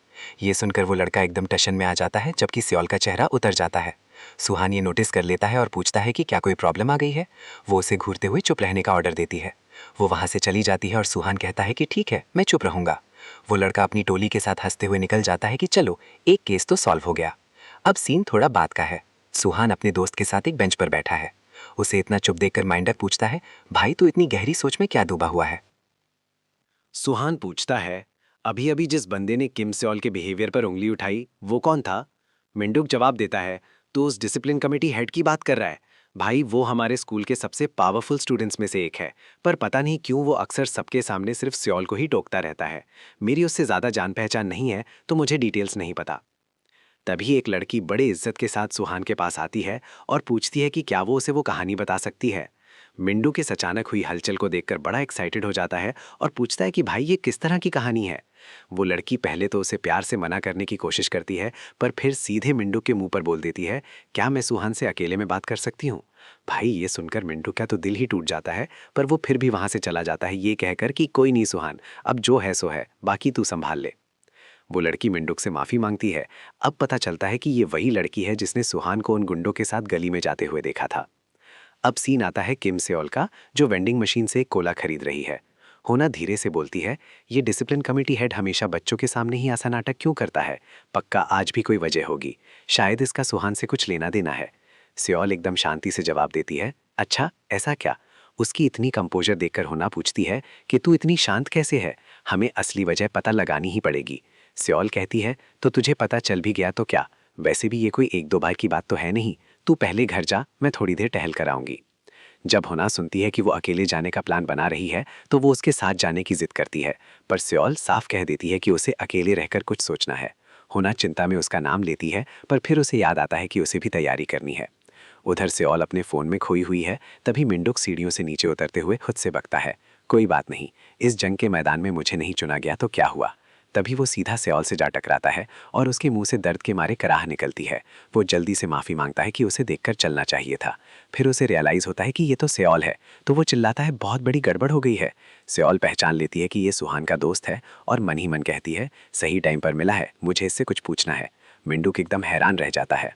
ये सुनकर वो लड़का एकदम टशन में आ जाता है, जबकि स्योल का चेहरा उतर जाता है। सुहान ये नोटिस कर लेता है और पूछता है कि क्या कोई प्रॉब्लम आ गई है। वो उसे घूरते हुए चुप रहने का ऑर्डर देती है। वो वहां से चली जाती है और सुहान कहता है कि ठीक है मैं चुप रहूंगा। वो लड़का अपनी टोली के साथ हंसते हुए निकल जाता है कि चलो एक केस तो सॉल्व हो गया। अब सीन थोड़ा बात का है। सुहान अपने दोस्त के साथ एक बेंच पर बैठा है। उसे इतना चुप देखकर माइंडर पूछता है, भाई तू इतनी गहरी सोच में क्या डूबा हुआ है? सुहान पूछता है, अभी अभी जिस बंदे ने किम सेओल के बिहेवियर पर उंगली उठाई वो कौन था? मिंडुक जवाब देता है, तो उस डिसिप्लिन कमेटी हेड की बात कर रहा है। भाई वो हमारे स्कूल के सबसे पावरफुल स्टूडेंट्स में से एक है, पर पता नहीं क्यों वो अक्सर सबके सामने सिर्फ सेओल को ही टोकता रहता है। मेरी उससे ज्यादा जान पहचान नहीं है, तो मुझे डिटेल्स नहीं पता। तभी एक लड़की बड़े इज्जत के साथ सुहान के पास आती है और पूछती है कि क्या वो उसे वो कहानी बता सकती है। मिंडू के अचानक हुई हलचल को देखकर बड़ा एक्साइटेड हो जाता है और पूछता है कि भाई ये किस तरह की कहानी है। वो लड़की पहले तो उसे प्यार से मना करने की कोशिश करती है, पर फिर सीधे मिंडू के मुंह पर बोल देती है, क्या मैं सुहान से अकेले में बात कर सकती हूँ? भाई ये सुनकर मिंटू का तो दिल ही टूट जाता है, पर वो फिर भी वहां से चला जाता है ये कहकर कि कोई नहीं सुहान, अब जो है सो है, बाकी तू संभाल ले। वो लड़की मिंडुक से माफी मांगती है। अब पता चलता है कि ये वही लड़की है जिसने सुहान को उन गुंडों के साथ गली में जाते हुए देखा था। अब सीन आता है किम सेओल का, जो वेंडिंग मशीन से एक कोला खरीद रही है। होना धीरे से बोलती है, ये डिसिप्लिन कमेटी हेड हमेशा बच्चों के सामने ही ऐसा नाटक क्यों करता है? पक्का आज भी कोई वजह होगी, शायद इसका सुहान से कुछ लेना देना है। सेओल एकदम शांति से जवाब देती है, अच्छा ऐसा क्या? उसकी इतनी कंपोजर देखकर होना पूछती है कि तू इतनी शांत कैसे है, हमें असली वजह पता लगानी ही पड़ेगी। सेओल कहती है, तो तुझे पता चल भी गया तो क्या, वैसे भी ये कोई एक दो बार की बात तो है नहीं, तू पहले घर जा, मैं थोड़ी देर टहल कर आऊंगी। जब होना सुनती है कि वो अकेले जाने का प्लान बना रही है, तो वो उसके साथ जाने की जिद करती है, पर सेओल साफ कह देती है कि उसे अकेले रहकर कुछ सोचना है। होना चिंता में उसका नाम लेती है, पर फिर उसे याद आता है कि उसे भी तैयारी करनी है। उधर सेओल अपने फोन में खोई हुई है। तभी मिंडुक सीढ़ियों से नीचे उतरते हुए खुद से बकता है, कोई बात नहीं, इस जंग के मैदान में मुझे नहीं चुना गया तो क्या हुआ। तभी वो सीधा सेओल से जा टकराता है और उसके मुंह से दर्द के मारे कराह निकलती है। वो जल्दी से माफी मांगता है कि उसे देखकर चलना चाहिए था। फिर उसे रियलाइज होता है कि ये तो सेओल है, तो वो चिल्लाता है, बहुत बड़ी गड़बड़ हो गई है। सेओल पहचान लेती है कि ये सुहान का दोस्त है और मन ही मन कहती है, सही टाइम पर मिला है, मुझे इससे कुछ पूछना है। मिंडुक एकदम हैरान रह जाता है।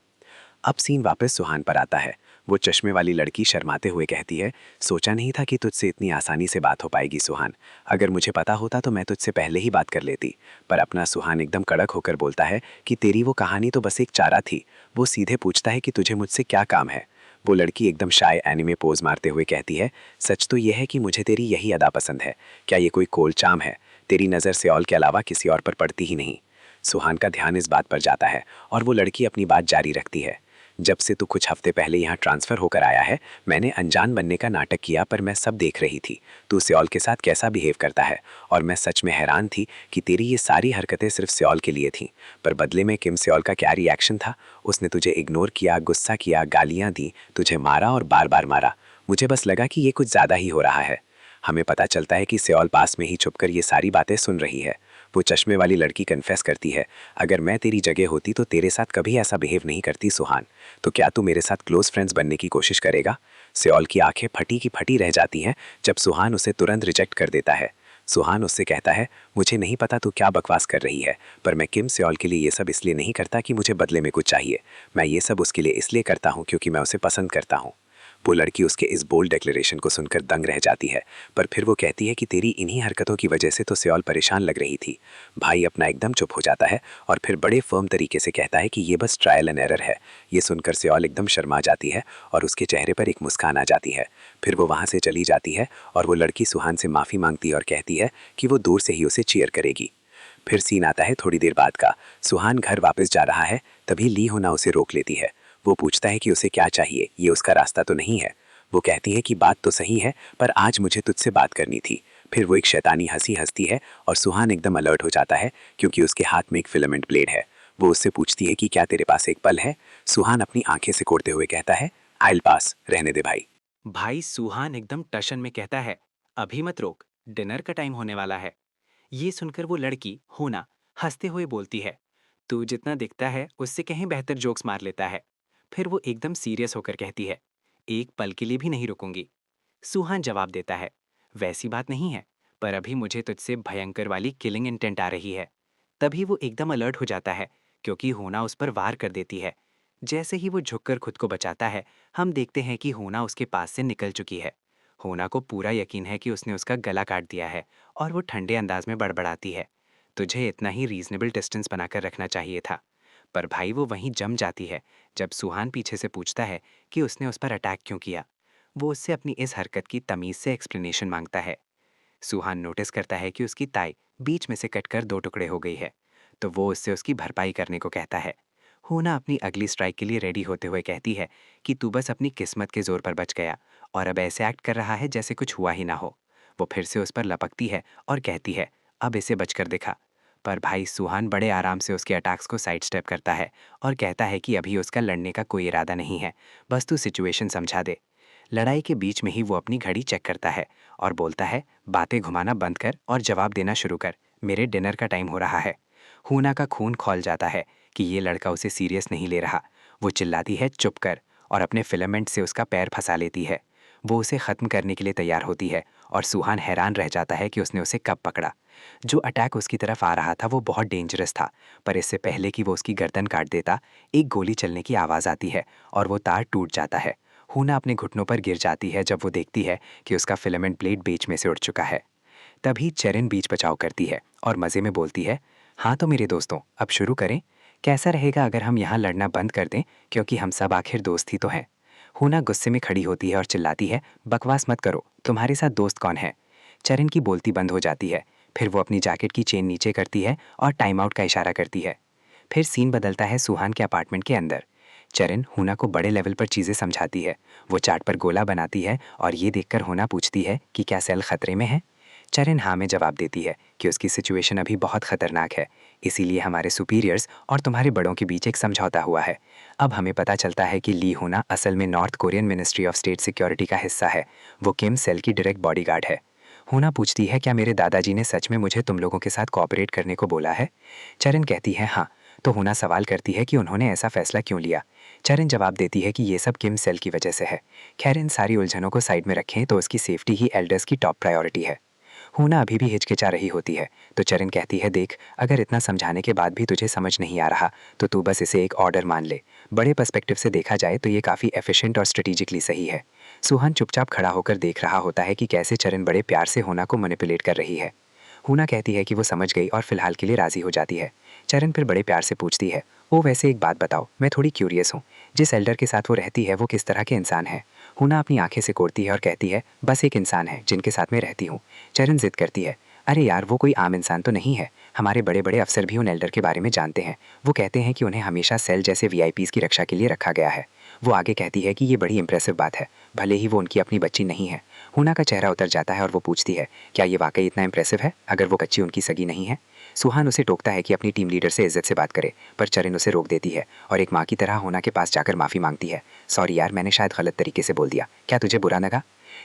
अब सीन वापस सुहान पर आता है। वो चश्मे वाली लड़की शर्माते हुए कहती है, सोचा नहीं था कि तुझसे इतनी आसानी से बात हो पाएगी सुहान। अगर मुझे पता होता तो मैं तुझसे पहले ही बात कर लेती। पर अपना सुहान एकदम कड़क होकर बोलता है कि तेरी वो कहानी तो बस एक चारा थी। वो सीधे पूछता है कि तुझे मुझसे क्या काम है। वो लड़की एकदम शाय एनिमे पोज मारते हुए कहती है, सच तो यह है कि मुझे तेरी यही अदा पसंद है। क्या ये कोई कोल चाम है? तेरी नज़र सेओल के अलावा किसी और पर पड़ती ही नहीं। सुहान का ध्यान इस बात पर जाता है और वो लड़की अपनी बात जारी रखती है, जब से तू कुछ हफ्ते पहले यहाँ ट्रांसफ़र होकर आया है, मैंने अनजान बनने का नाटक किया, पर मैं सब देख रही थी। तू सेओल के साथ कैसा बिहेव करता है, और मैं सच में हैरान थी कि तेरी ये सारी हरकतें सिर्फ सेओल के लिए थीं। पर बदले में किम सेओल का क्या रिएक्शन था? उसने तुझे इग्नोर किया, गुस्सा किया, गालियाँ दी, तुझे मारा और बार बार मारा। मुझे बस लगा कि ये कुछ ज़्यादा ही हो रहा है। हमें पता चलता है कि सेओल पास में ही छुपकर ये सारी बातें सुन रही है। वो चश्मे वाली लड़की कन्फेस करती है, अगर मैं तेरी जगह होती तो तेरे साथ कभी ऐसा बिहेव नहीं करती सुहान। तो क्या तू मेरे साथ क्लोज फ्रेंड्स बनने की कोशिश करेगा? सियोल की आंखें फटी की फटी रह जाती हैं जब सुहान उसे तुरंत रिजेक्ट कर देता है। सुहान उससे कहता है, मुझे नहीं पता तू क्या बकवास कर रही है, पर मैं किम सियोल के लिए ये सब इसलिए नहीं करता कि मुझे बदले में कुछ चाहिए। मैं ये सब उसके लिए इसलिए करता हूँ क्योंकि मैं उसे पसंद करता हूँ। वो लड़की उसके इस बोल्ड डिक्लेरेशन को सुनकर दंग रह जाती है, पर फिर वो कहती है कि तेरी इन्हीं हरकतों की वजह से तो सियोल परेशान लग रही थी। भाई अपना एकदम चुप हो जाता है और फिर बड़े फर्म तरीके से कहता है कि ये बस ट्रायल एंड एरर है। ये सुनकर सियोल एकदम शर्मा जाती है और उसके चेहरे पर एक मुस्कान आ जाती है। फिर वो वहाँ से चली जाती है और वो लड़की सुहान से माफ़ी मांगती है और कहती है कि वो दूर से ही उसे चीयर करेगी। फिर सीन आता है थोड़ी देर बाद का। सुहान घर वापस जा रहा है, तभी ली होना उसे रोक लेती है। वो पूछता है कि उसे क्या चाहिए, ये उसका रास्ता तो नहीं है। वो कहती है कि बात तो सही है, पर आज मुझे तुझसे बात करनी थी। फिर वो एक शैतानी हंसी हंसती है और सुहान एकदम अलर्ट हो जाता है क्योंकि उसके हाथ में एक फिलामेंट ब्लेड है। वो उससे पूछती है कि क्या तेरे पास एक पल है? सुहान अपनी आंखें सिकोड़ते हुए कहता है, आइल पास, रहने दे भाई। भाई सुहान एकदम टशन में कहता है, अभी मत रोक, डिनर का टाइम होने वाला है। ये सुनकर वो लड़की होना हंसते हुए बोलती है, तू जितना दिखता है उससे कहीं बेहतर जोक्स मार लेता है। फिर वो एकदम सीरियस होकर कहती है, एक पल के लिए भी नहीं रुकूंगी। सुहान जवाब देता है, वैसी बात नहीं है, पर अभी मुझे तुझसे भयंकर वाली किलिंग इंटेंट आ रही है। तभी वो एकदम अलर्ट हो जाता है क्योंकि होना उस पर वार कर देती है। जैसे ही वो झुककर खुद को बचाता है, हम देखते हैं कि होना उसके पास से निकल चुकी है। होना को पूरा यकीन है कि उसने उसका गला काट दिया है और वो ठंडे अंदाज में बड़बड़ाती है, तुझे इतना ही रीजनेबल डिस्टेंस बनाकर रखना चाहिए था। पर भाई वो वहीं जम जाती है जब सुहान पीछे से पूछता है कि उसने उस पर अटैक क्यों किया। वो उससे अपनी इस हरकत की तमीज से एक्सप्लेनेशन मांगता है। सुहान नोटिस करता है कि उसकी ताई बीच में से कटकर दो टुकड़े हो गई है, तो वो उससे उसकी भरपाई करने को कहता है। होना अपनी अगली स्ट्राइक के लिए रेडी होते हुए कहती है कि तू बस अपनी किस्मत के जोर पर बच गया और अब ऐसे एक्ट कर रहा है जैसे कुछ हुआ ही ना हो। वो फिर से उस पर लपकती है और कहती है, अब इसे बचकर दिखा। पर भाई सुहान बड़े आराम से उसके अटैक्स को साइड स्टेप करता है और कहता है कि अभी उसका लड़ने का कोई इरादा नहीं है, बस तू सिचुएशन समझा दे। लड़ाई के बीच में ही वो अपनी घड़ी चेक करता है और बोलता है, बातें घुमाना बंद कर और जवाब देना शुरू कर, मेरे डिनर का टाइम हो रहा है। हूना का खून खौल जाता है कि ये लड़का उसे सीरियस नहीं ले रहा। वो चिल्लाती है, चुप कर, और अपने फिलामेंट से उसका पैर फंसा लेती है। वो उसे ख़त्म करने के लिए तैयार होती है और सुहान हैरान रह जाता है कि उसने उसे कब पकड़ा। जो अटैक उसकी तरफ आ रहा था वो बहुत डेंजरस था, पर इससे पहले कि वो उसकी गर्दन काट देता, एक गोली चलने की आवाज़ आती है और वो तार टूट जाता है। हूना अपने घुटनों पर गिर जाती है जब वो देखती है कि उसका फिलामेंट ब्लेड बीच में से उड़ चुका है। तभी चेरिन बीच बचाव करती है और मज़े में बोलती है, हाँ तो मेरे दोस्तों, अब शुरू करें। कैसा रहेगा अगर हम यहाँ लड़ना बंद कर दें, क्योंकि हम सब आखिर दोस्त ही तो हैं। हूना गुस्से में खड़ी होती है और चिल्लाती है, बकवास मत करो, तुम्हारे साथ दोस्त कौन है? चेरिन की बोलती बंद हो जाती है। फिर वो अपनी जैकेट की चेन नीचे करती है और टाइम आउट का इशारा करती है। फिर सीन बदलता है सुहान के अपार्टमेंट के अंदर। चरण हूना को बड़े लेवल पर चीज़ें समझाती है। वो चार्ट पर गोला बनाती है और ये देखकर होना पूछती है कि क्या सेल खतरे में है। चरण हाँ में जवाब देती है कि उसकी सिचुएशन अभी बहुत खतरनाक है, इसीलिए हमारे सुपीरियर्स और तुम्हारे बड़ों के बीच एक समझौता हुआ है। अब हमें पता चलता है कि ली होना असल में north Korean ministry of state security का हिस्सा है। वो किम सेल की डायरेक्ट बॉडीगार्ड है। होना पूछती है, क्या मेरे दादाजी ने सच में मुझे तुम लोगों के साथ कोऑपरेट करने को बोला है? चरण कहती है हाँ। तो होना सवाल करती है कि उन्होंने ऐसा फैसला क्यों लिया। चरण जवाब देती है कि ये सब किम सेल की वजह से है। खैर, इन सारी उलझनों को साइड में रखें तो उसकी सेफ्टी ही एल्डर्स की टॉप प्रायोरिटी है। हूना अभी भी हिचकिचा रही होती है, तो चरण कहती है, देख, अगर इतना समझाने के बाद भी तुझे समझ नहीं आ रहा तो तू बस इसे एक ऑर्डर मान ले। बड़े पर्सपेक्टिव से देखा जाए तो ये काफ़ी एफिशिएंट और स्ट्रेटेजिकली सही है। सुहान चुपचाप खड़ा होकर देख रहा होता है कि कैसे चरण बड़े प्यार से होना को मैनिपुलेट कर रही है। हूना कहती है कि वो समझ गई और फिलहाल के लिए राज़ी हो जाती है। चरण फिर बड़े प्यार से पूछती है, ओ वैसे एक बात बताओ, मैं थोड़ी क्यूरियस हूँ, जिस एल्डर के साथ वो रहती है वो किस तरह के इंसान है? हूना अपनी आंखें सिकोड़ती है और कहती है, बस एक इंसान है जिनके साथ मैं रहती हूँ। चरण जिद करती है, अरे यार, वो कोई आम इंसान तो नहीं है, हमारे बड़े बड़े अफसर भी उन एल्डर के बारे में जानते हैं। वो कहते हैं कि उन्हें हमेशा सेल जैसे वीआईपीज़ की रक्षा के लिए रखा गया है। वो आगे कहती है कि ये बड़ी इंप्रेसिव बात है, भले ही वो उनकी अपनी बच्ची नहीं है। हूना का चेहरा उतर जाता है और वो पूछती है, क्या ये वाकई इतना इंप्रेसिव है अगर वो बच्ची उनकी सगी नहीं है? सुहान उसे टोकता है कि अपनी टीम लीडर से इज्जत से बात करे, पर चरण उसे रोक देती है और एक माँ की तरह होना के पास जाकर माफ़ी मांगती है। सॉरी यार, मैंने शायद गलत तरीके से बोल दिया, क्या तुझे बुरा लगा?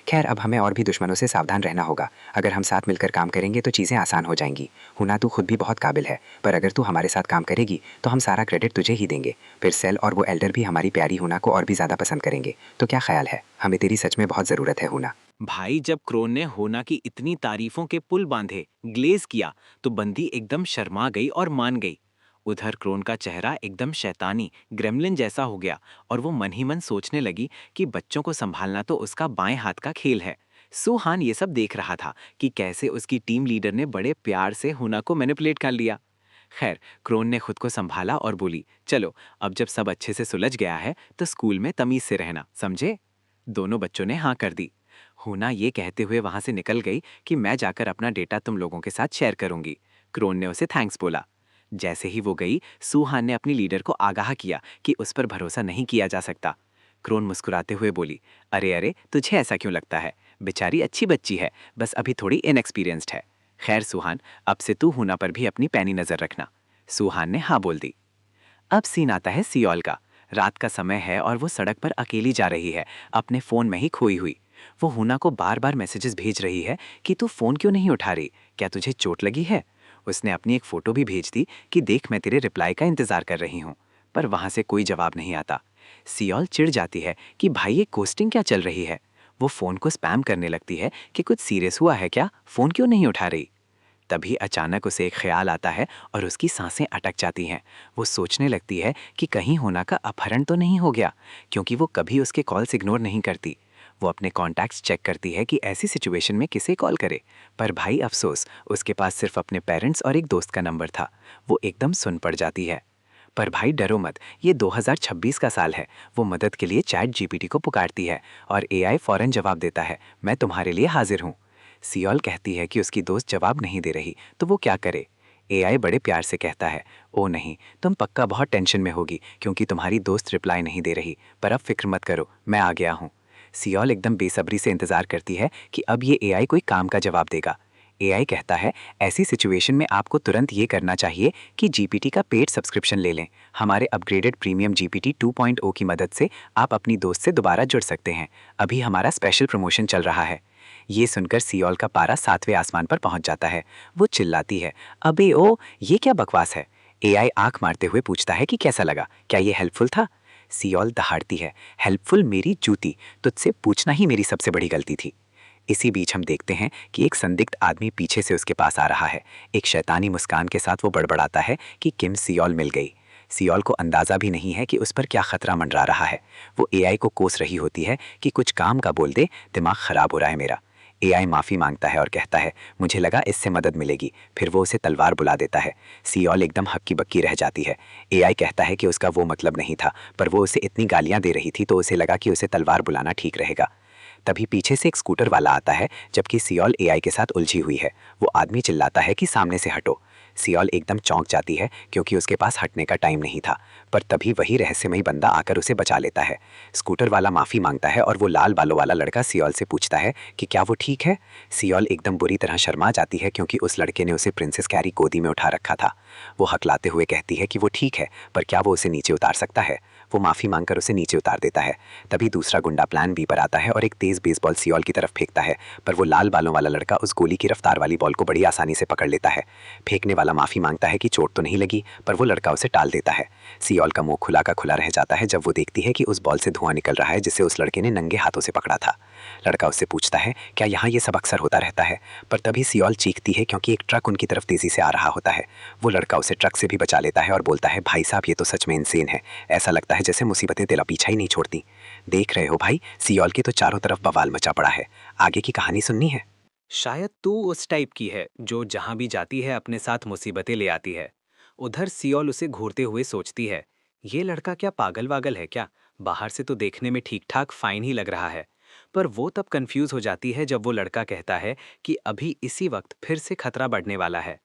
खैर अब हमें और भी दुश्मनों से सावधान रहना होगा। अगर हम साथ मिलकर काम करेंगे तो चीज़ें आसान हो जाएंगी। हुना तू खुद भी बहुत काबिल है, पर अगर तू हमारे साथ काम करेगी तो हम सारा क्रेडिट तुझे ही देंगे। फिर सेल और वो एल्डर भी हमारी प्यारी हुना को और भी ज़्यादा पसंद करेंगे। तो क्या ख्याल है? हमें तेरी सच में बहुत ज़रूरत है हुना। भाई जब क्रोन ने होना की इतनी तारीफों के पुल बांधे, ग्लेज किया, तो बंदी एकदम शर्मा गई और मान गई। उधर क्रोन का चेहरा एकदम शैतानी ग्रेमलिन जैसा हो गया और वो मन ही मन सोचने लगी कि बच्चों को संभालना तो उसका बाएं हाथ का खेल है। सुहान ये सब देख रहा था कि कैसे उसकी टीम लीडर ने बड़े प्यार से हुना को मैनिपुलेट कर लिया। खैर, क्रोन ने खुद को संभाला और बोली, चलो अब जब सब अच्छे से सुलझ गया है तो स्कूल में तमीज से रहना, समझे? दोनों बच्चों ने हाँ कर दी। हुना ये कहते हुए वहां से निकल गई कि मैं जाकर अपना डेटा तुम लोगों के साथ शेयर करूंगी। क्रोन ने उसे थैंक्स बोला। जैसे ही वो गई, सुहान ने अपनी लीडर को आगाह किया कि उस पर भरोसा नहीं किया जा सकता। क्रोन मुस्कुराते हुए बोली, अरे अरे, तुझे ऐसा क्यों लगता है? बेचारी अच्छी बच्ची है, बस अभी थोड़ी इनएक्सपीरियंस्ड है। खैर सुहान, अब से तू हुना पर भी अपनी पैनी नजर रखना। सुहान ने हाँ बोल दी। अब सीन आता है सियोल का। रात का समय है और वो सड़क पर अकेली जा रही है, अपने फोन में ही खोई हुई। वो हुना को बार बार मैसेजेस भेज रही है कि तू फोन क्यों नहीं उठा रही, क्या तुझे चोट लगी है? उसने अपनी एक फोटो भी भेज दी कि देख मैं तेरे रिप्लाई का इंतजार कर रही हूँ, पर वहां से कोई जवाब नहीं आता। सियोल चिढ़ जाती है कि भाई ये कोस्टिंग क्या चल रही है। वो फोन को स्पैम करने लगती है कि कुछ सीरियस हुआ है क्या, फोन क्यों नहीं उठा रही? तभी अचानक उसे एक ख्याल आता है और उसकी सांसें अटक जाती हैं। वो सोचने लगती है कि कहीं होना का अपहरण तो नहीं हो गया, क्योंकि वो कभी उसके कॉल्स इग्नोर नहीं करती। वो अपने कॉन्टैक्ट्स चेक करती है कि ऐसी सिचुएशन में किसे कॉल करे, पर भाई अफसोस, उसके पास सिर्फ अपने पेरेंट्स और एक दोस्त का नंबर था। वो एकदम सुन पड़ जाती है। पर भाई डरो मत, ये 2026 का साल है। वो मदद के लिए चैट जीपीटी को पुकारती है और एआई फौरन जवाब देता है, मैं तुम्हारे लिए हाजिर हूँ। सियोल कहती है कि उसकी दोस्त जवाब नहीं दे रही तो वो क्या करे। एआई बड़े प्यार से कहता है, ओ नहीं, तुम पक्का बहुत टेंशन में होगी क्योंकि तुम्हारी दोस्त रिप्लाई नहीं दे रही, पर अब फिक्र मत करो, मैं आ गया हूँ। सियोल एकदम बेसब्री से इंतजार करती है कि अब ये एआई कोई काम का जवाब देगा। एआई कहता है, ऐसी सिचुएशन में आपको तुरंत ये करना चाहिए कि जीपीटी का पेड सब्सक्रिप्शन ले लें। हमारे अपग्रेडेड प्रीमियम जीपीटी 2.0 की मदद से आप अपनी दोस्त से दोबारा जुड़ सकते हैं। अभी हमारा स्पेशल प्रमोशन चल रहा है। ये सुनकर सियोल का पारा 7वें आसमान पर पहुंच जाता है। वो चिल्लाती है, अबे ओ, ये क्या बकवास है? एआई आंख मारते हुए पूछता है कि कैसा लगा, क्या ये हेल्पफुल था? सियोल दहाड़ती है, हेल्पफुल मेरी जूती, तुझसे पूछना ही मेरी सबसे बड़ी गलती थी। इसी बीच हम देखते हैं कि एक संदिग्ध आदमी पीछे से उसके पास आ रहा है। एक शैतानी मुस्कान के साथ वो बड़बड़ाता है कि किम सियोल मिल गई। सियोल को अंदाजा भी नहीं है कि उस पर क्या खतरा मंडरा रहा है। वो एआई को कोस रही होती है कि कुछ काम का बोल दे, दिमाग खराब हो रहा है मेरा। एआई माफी मांगता है और कहता है, मुझे लगा इससे मदद मिलेगी। फिर वो उसे तलवार बुला देता है। सियोल एकदम हक्की बक्की रह जाती है। एआई कहता है कि उसका वो मतलब नहीं था, पर वो उसे इतनी गालियां दे रही थी तो उसे लगा कि उसे तलवार बुलाना ठीक रहेगा। तभी पीछे से एक स्कूटर वाला आता है, जबकि सियोल एआई के साथ उलझी हुई है। वो आदमी चिल्लाता है कि सामने से हटो। सियोल एकदम चौंक जाती है क्योंकि उसके पास हटने का टाइम नहीं था, पर तभी वही रहस्यमयी बंदा आकर उसे बचा लेता है। स्कूटर वाला माफी मांगता है और वो लाल बालों वाला लड़का सियोल से पूछता है कि क्या वो ठीक है। सियोल एकदम बुरी तरह शर्मा जाती है क्योंकि उस लड़के ने उसे प्रिंसेस कैरी गोदी में उठा रखा था। वो हकलाते हुए कहती है कि वो ठीक है, पर क्या वो उसे नीचे उतार सकता है। वो माफी मांगकर उसे नीचे उतार देता है। तभी दूसरा गुंडा प्लान बी पर आता है और एक तेज बेसबॉल सियोल की तरफ फेंकता है, पर वो लाल बालों वाला लड़का उस गोली की रफ्तार वाली बॉल को बड़ी आसानी से पकड़ लेता है। फेंकने वाला माफी मांगता है कि चोट तो नहीं लगी, पर वो लड़का उसे टाल देता है। सियोल का मुंह खुला का खुला रह जाता है जब वो देखती है कि उस बॉल से धुआं निकल रहा है जिसे उस लड़के ने नंगे हाथों से पकड़ा था। लड़का उससे पूछता है, क्या यहाँ ये सब अक्सर होता रहता है? पर तभी सियोल चीखती है क्योंकि एक ट्रक उनकी तरफ तेजी से आ रहा होता है। वो लड़का उसे ट्रक से भी बचा लेता है और बोलता है, भाई साहब ये तो सच में इंसेन है, ऐसा लगता है जैसे मुसीबतें तेरा पीछा ही नहीं छोड़ती। देख रहे हो भाई, सियोल की तो चारों तरफ बवाल मचा पड़ा है। आगे की कहानी सुननी है? शायद तू उस टाइप की है जो जहां भी जाती है अपने साथ मुसीबतें ले आती है। उधर सियोल उसे घूरते हुए सोचती है, ये लड़का क्या पागल वागल है क्या? बाहर से तो देखने में ठीक ठाक फाइन ही लग रहा है। पर वो तब कंफ्यूज हो जाती है जब वो लड़का कहता है कि अभी इसी वक्त फिर से खतरा बढ़ने वाला है।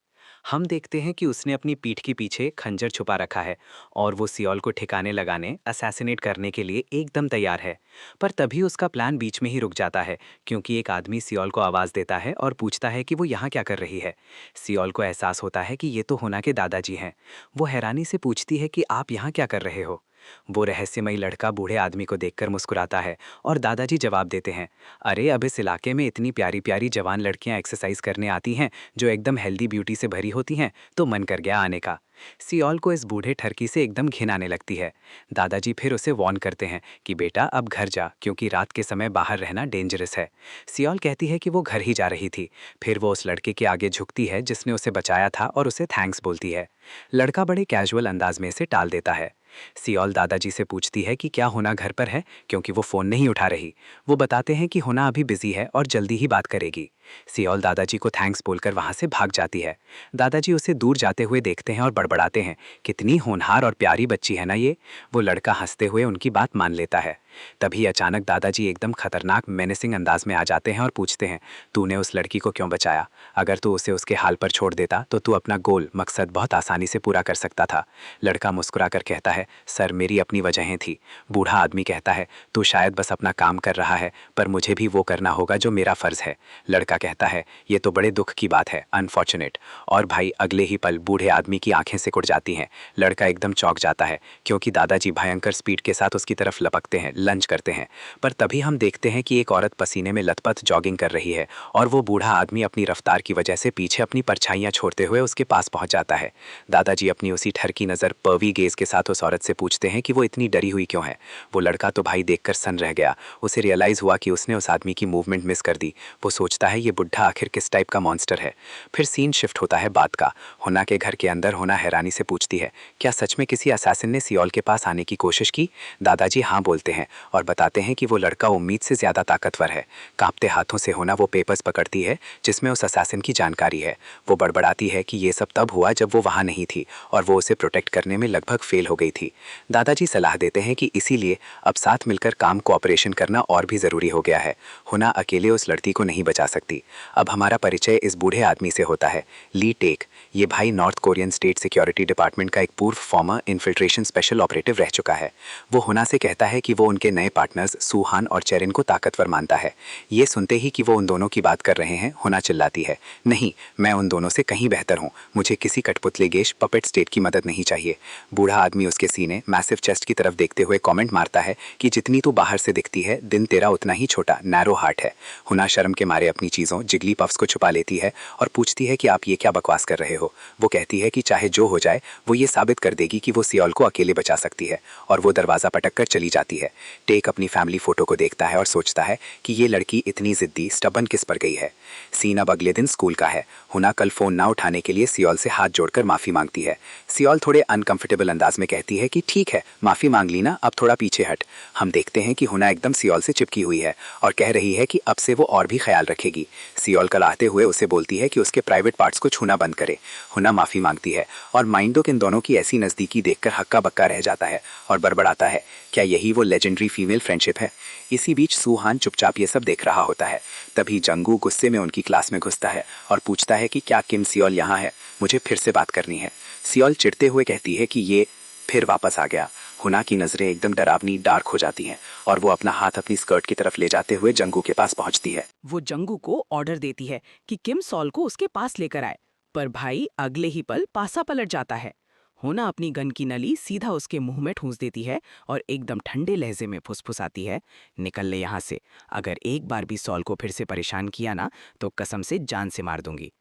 हम देखते हैं कि उसने अपनी पीठ के पीछे खंजर छुपा रखा है और वो सियोल को ठिकाने लगाने, असैसिनेट करने के लिए एकदम तैयार है। पर तभी उसका प्लान बीच में ही रुक जाता है क्योंकि एक आदमी सियोल को आवाज देता है और पूछता है कि वो यहाँ क्या कर रही है। सियोल को एहसास होता है कि ये तो होना के दादाजी हैं। वो हैरानी से पूछती है कि आप यहाँ क्या कर रहे हो। वो रहस्यमयी लड़का बूढ़े आदमी को देखकर मुस्कुराता है और दादाजी जवाब देते हैं, अरे अब इस इलाके में इतनी प्यारी प्यारी जवान लड़कियां एक्सरसाइज करने आती हैं जो एकदम हेल्दी ब्यूटी से भरी होती हैं, तो मन कर गया आने का। सियोल को इस बूढ़े ठरकी से एकदम घिन आने लगती है। दादाजी फिर उसे वार्न करते हैं कि बेटा अब घर जा, क्योंकि रात के समय बाहर रहना डेंजरस है। सियोल कहती है कि वो घर ही जा रही थी। फिर वो उस लड़के के आगे झुकती है जिसने उसे बचाया था और उसे थैंक्स बोलती है। लड़का बड़े कैजुअल अंदाज में इसे टाल देता है। सियोल दादाजी से पूछती है कि क्या होना घर पर है, क्योंकि वो फ़ोन नहीं उठा रही। वो बताते हैं कि होना अभी बिजी है और जल्दी ही बात करेगी। सियोल दादाजी को थैंक्स बोलकर वहाँ से भाग जाती है। दादाजी उसे दूर जाते हुए देखते हैं और बड़बड़ाते हैं, कितनी होनहार और प्यारी बच्ची है ना ये। वो लड़का हंसते हुए उनकी बात मान लेता है। तभी अचानक दादाजी एकदम खतरनाक मेनेसिंग अंदाज में आ जाते हैं और पूछते हैं, तूने उस लड़की को क्यों बचाया? अगर तू उसे उसके हाल पर छोड़ देता तो तू अपना गोल मकसद बहुत आसानी से पूरा कर सकता था। लड़का मुस्कुरा कर कहता है, सर मेरी अपनी वजहें थी। बूढ़ा आदमी कहता है, तू शायद बस अपना काम कर रहा है, पर मुझे भी वो करना होगा जो मेरा फर्ज है। लड़का कहता है, ये तो बड़े दुख की बात है, अनफॉर्चुनेट। और भाई अगले ही पल बूढ़े आदमी की आंखें सिकुड़ जाती हैं। लड़का एकदम चौंक जाता है, क्योंकि दादाजी भयंकर स्पीड के साथ उसकी तरफ लपकते हैं, लंच करते हैं। पर तभी हम देखते हैं कि एक औरत पसीने में लथपथ जॉगिंग कर रही है और वो बूढ़ा आदमी अपनी रफ्तार की वजह से पीछे अपनी परछाइयां छोड़ते हुए उसके पास पहुंच जाता है। दादाजी अपनी उसी ठरकी नज़र पर्वी गेज के साथ उस औरत से पूछते हैं कि वो इतनी डरी हुई क्यों है। वो लड़का तो भाई देखकर सन रह गया। उसे रियलाइज़ हुआ कि उसने उस आदमी की मूवमेंट मिस कर दी। वो सोचता है ये बुढ़ा आखिर किस टाइप का मॉन्स्टर है। फिर सीन शिफ्ट होता है बात का। होना के घर के अंदर होना हैरानी से पूछती है, क्या सच में किसी असैसिन ने सियोल के पास आने की कोशिश की? दादाजी हाँ बोलते हैं और बताते हैं कि वो लड़का उम्मीद से ज़्यादा ताकतवर है। कांपते हाथों से होना वो पेपर्स पकड़ती है जिसमें उस असैसिन की जानकारी है। वो बड़बड़ाती है कि ये सब तब हुआ जब वो वहाँ नहीं थी और वो उसे प्रोटेक्ट करने में लगभग फेल हो गई थी। दादाजी सलाह देते हैं कि इसीलिए अब साथ मिलकर काम कोऑपरेशन करना और भी ज़रूरी हो गया है। होना अकेले उस लड़की को नहीं बचा सकती। अब हमारा परिचय इस बूढ़े आदमी से होता है, ली टेक। ये भाई north Korean state security department का एक पूर्व फॉर्मर इन्फिल्ट्रेशन स्पेशल ऑपरेटिव रह चुका है। वो होना से कहता है कि वो उनके नए पार्टनर्स सुहान और चेरिन को ताकतवर मानता है। ये सुनते ही कि वो उन दोनों की बात कर रहे हैं, होना चिल्लाती है, नहीं मैं उन दोनों से कहीं बेहतर हूँ, मुझे किसी कठपुतली गेश पपेट स्टेट की मदद नहीं चाहिए। बूढ़ा आदमी उसके सीने मैसिव चेस्ट की तरफ देखते हुए कमेंट मारता है कि जितनी तू बाहर से दिखती है दिन तेरा उतना ही छोटा नैरो हार्ट है। होना शर्म के मारे अपनी चीज़ों जिगली पफ्स को छुपा लेती है और पूछती है कि आप ये क्या बकवास कर रहे हो। वो कहती है कि चाहे जो हो जाए वो ये साबित कर देगी कि वो सियोल को अकेले बचा सकती है, और वो दरवाज़ा पटक कर चली जाती है। टेक अपनी फैमिली फोटो को देखता है और सोचता है कि ये लड़की इतनी जिद्दी स्टबन किस पर गई है। सीन अब अगले दिन स्कूल का है। हुना कल फ़ोन ना उठाने के लिए सियोल से हाथ जोड़कर माफ़ी मांगती है। सियोल थोड़े अनकंफर्टेबल अंदाज में कहती है कि ठीक है माफ़ी मांग ली ना, अब थोड़ा पीछे हट। हम देखते हैं कि हुना एकदम सियोल से चिपकी हुई है और कह रही है कि अब से वो और भी ख्याल रखेगी। सियोल कलाते हुए उसे बोलती है कि उसके प्राइवेट पार्ट्स को छूना बंद करे। हुना माफ़ी मांगती है और माइंडो इन दोनों की ऐसी नज़दीकी देखकर हक्का बक्का रह जाता है और बड़बड़ाता है, क्या यही वो लेजेंडरी फीमेल फ्रेंडशिप है? इसी बीच सुहान चुपचाप ये सब देख रहा होता है। तभी जंगू गुस्से में उनकी क्लास में घुसता है और पूछता है कि क्या किम सियोल यहाँ है, मुझे फिर से बात करनी है। सियोल चिढ़ते हुए कहती है कि ये फिर वापस आ गया। हुना की नज़रें एकदम डरावनी डार्क हो जाती हैं और वो अपना हाथ अपनी स्कर्ट की तरफ ले जाते हुए जंगू के पास पहुंचती है। वो जंगू को ऑर्डर देती है कि किम सॉल को उसके पास लेकर आए, पर भाई अगले ही पल पासा पलट जाता है। होना अपनी गन की नली सीधा उसके मुंह में ठूंस देती है और एकदम ठंडे लहजे में फुसफुसाती है, निकल ले यहाँ से, अगर एक बार भी सॉल को फिर से परेशान किया ना तो कसम से जान से मार दूंगी।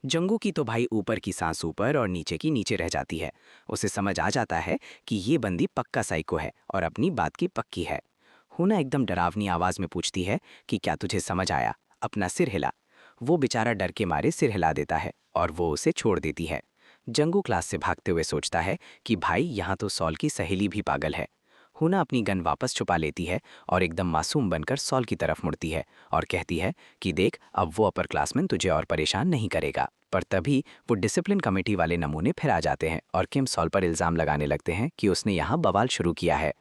जंगू की तो भाई ऊपर की सांस ऊपर और नीचे की नीचे रह जाती है। उसे समझ आ जाता है कि ये बंदी पक्का साइको है और अपनी बात की पक्की है। हुना एकदम डरावनी आवाज में पूछती है कि क्या तुझे समझ आया? अपना सिर हिला। वो बेचारा डर के मारे सिर हिला देता है और वो उसे छोड़ देती है। जंगू क्लास से भागते हुए सोचता है कि भाई यहाँ तो सॉल की सहेली भी पागल है। हुना अपनी गन वापस छुपा लेती है और एकदम मासूम बनकर सॉल की तरफ मुड़ती है और कहती है कि देख अब वो अपर क्लासमैन तुझे और परेशान नहीं करेगा। पर तभी वो डिसिप्लिन कमेटी वाले नमूने फिर आ जाते हैं और किम सॉल पर इल्ज़ाम लगाने लगते हैं कि उसने यहाँ बवाल शुरू किया है।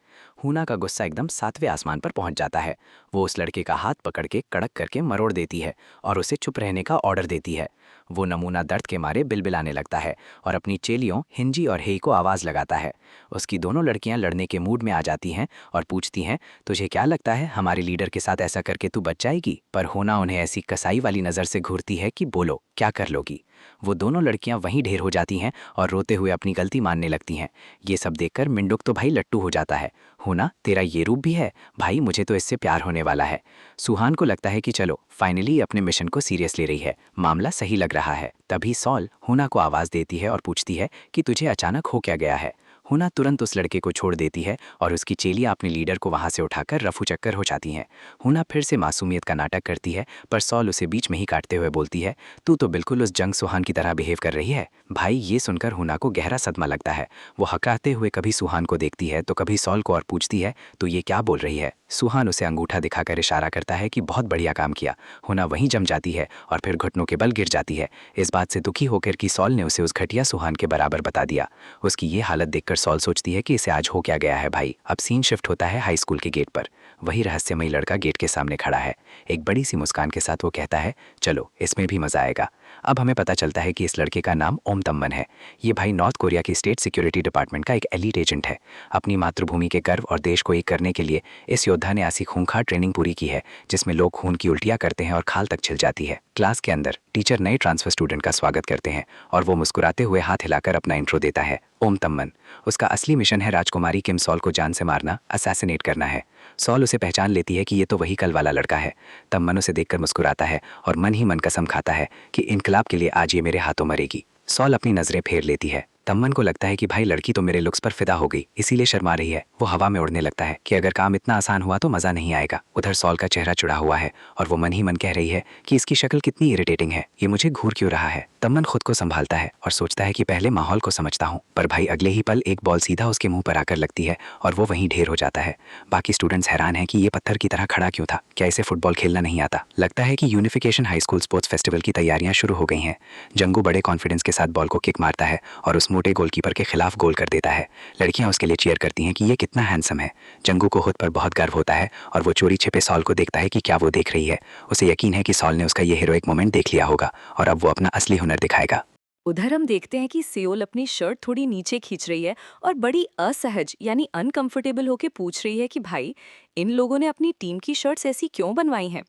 हुना का गुस्सा एकदम 7वें आसमान पर पहुंच जाता है। वो उस लड़के का हाथ पकड़ के कड़क करके मरोड़ देती है और उसे चुप रहने का ऑर्डर देती है। वो नमूना दर्द के मारे बिलबिलाने लगता है और अपनी चेलियों हिंजी और हेई को आवाज़ लगाता है। उसकी दोनों लड़कियां लड़ने के मूड में आ जाती हैं और पूछती हैं, तुझे क्या लगता है हमारे लीडर के साथ ऐसा करके तू बच जाएगी? पर होना उन्हें ऐसी कसाई वाली नज़र से घूरती है कि बोलो क्या कर लोगी। वो दोनों लड़कियां वहीं ढेर हो जाती हैं और रोते हुए अपनी गलती मानने लगती हैं। ये सब देखकर मिंडुक तो भाई लट्टू हो जाता है। होना, तेरा ये रूप भी है? भाई मुझे तो इससे प्यार होने वाला है। सुहान को लगता है कि चलो फाइनली अपने मिशन को सीरियस ले रही है, मामला सही लग रहा है। तभी सॉल होना को आवाज़ देती है और पूछती है कि तुझे अचानक हो क्या गया है। होना तुरंत उस लड़के को छोड़ देती है और उसकी चेलियां अपने लीडर को वहां से उठाकर रफू चक्कर हो जाती हैं। होना फिर से मासूमियत का नाटक करती है, पर सॉल उसे बीच में ही काटते हुए बोलती है, तू तो बिल्कुल उस जंग सुहान की तरह बिहेव कर रही है। भाई ये सुनकर होना को गहरा सदमा लगता है। वो हकलाते हुए कभी सुहान को देखती है तो कभी सॉल को और पूछती है, तू ये क्या बोल रही है? सुहान उसे अंगूठा दिखाकर इशारा करता है कि बहुत बढ़िया काम किया। होना वहीं जम जाती है और फिर घुटनों के बल गिर जाती है, इस बात से दुखी होकर कि सॉल ने उसे उस घटिया सुहान के बराबर बता दिया। उसकी ये हालत देखकर सॉल सोचती है कि इसे आज हो क्या गया है भाई। अब सीन शिफ्ट होता है हाई स्कूल के गेट पर। वही रहस्यमयी लड़का गेट के सामने खड़ा है। एक बड़ी सी मुस्कान के साथ वो कहता है, चलो इसमें भी मजा आएगा। अब हमें पता चलता है कि इस लड़के का नाम ओम तम्मन है। ये भाई नॉर्थ कोरिया की स्टेट सिक्योरिटी डिपार्टमेंट का एक एलीट एजेंट है। अपनी मातृभूमि के गर्व और देश को एक करने के लिए इस योद्धा ने ऐसी खूंखार ट्रेनिंग पूरी की है जिसमें लोग खून की उल्टियां करते हैं और खाल तक छिल जाती है। क्लास के अंदर टीचर नए ट्रांसफर स्टूडेंट का स्वागत करते हैं और वो मुस्कुराते हुए हाथ हिलाकर अपना इंट्रो देता है, ओम तम्मन। उसका असली मिशन है राजकुमारी किम सॉल को जान से मारना, असैसिनेट करना है। सॉल उसे पहचान लेती है कि ये तो वही कल वाला लड़का है। तम्मन उसे देखकर मुस्कुराता है और मन ही मन कसम खाता है कि इनकलाब के लिए आज ये मेरे हाथों मरेगी। सॉल अपनी नजरें फेर लेती है। तम्मन को लगता है कि भाई लड़की तो मेरे लुक्स पर फिदा हो गई, इसीलिए शर्मा रही है। वो हवा में उड़ने लगता है कि अगर काम इतना आसान हुआ तो मजा नहीं आएगा। उधर सॉल का चेहरा चुड़ा हुआ है और वो मन ही मन कह रही है कि इसकी शक्ल कितनी इरिटेटिंग है, ये मुझे घूर क्यों रहा है। तम्मन खुद को संभालता है और सोचता है कि पहले माहौल को समझता हूँ, पर भाई अगले ही पल एक बॉल सीधा उसके मुंह पर आकर लगती है और वो वहीं ढेर हो जाता है। बाकी स्टूडेंट्स हैरान हैं कि ये पत्थर की तरह खड़ा क्यों था, क्या इसे फुटबॉल खेलना नहीं आता। लगता है कि unification high school sports festival की तैयारियां शुरू हो गई हैं। जंगू बड़े कॉन्फिडेंस के साथ बॉल को किक मारता है और उस मोटे गोलकीपर के खिलाफ गोल कर देता है। लड़कियां उसके लिए चीयर करती हैं कि ये कितना हैंडसम है। जंगू को खुद पर बहुत गर्व होता है और वो चोरी छिपे सॉल को देखता है कि क्या वो देख रही है। उसे यकीन है कि सॉल ने उसका ये हीरोइक मोमेंट देख लिया होगा और अब वो अपना असली हुनर दिखाएगा। उधर हम देखते हैं कि सेओल अपनी शर्ट थोड़ी नीचे खींच रही है और बड़ी असहज यानी अनकंफर्टेबल होके पूछ रही है कि भाई इन लोगों ने अपनी टीम की शर्ट्स ऐसी क्यों बनवाई हैं।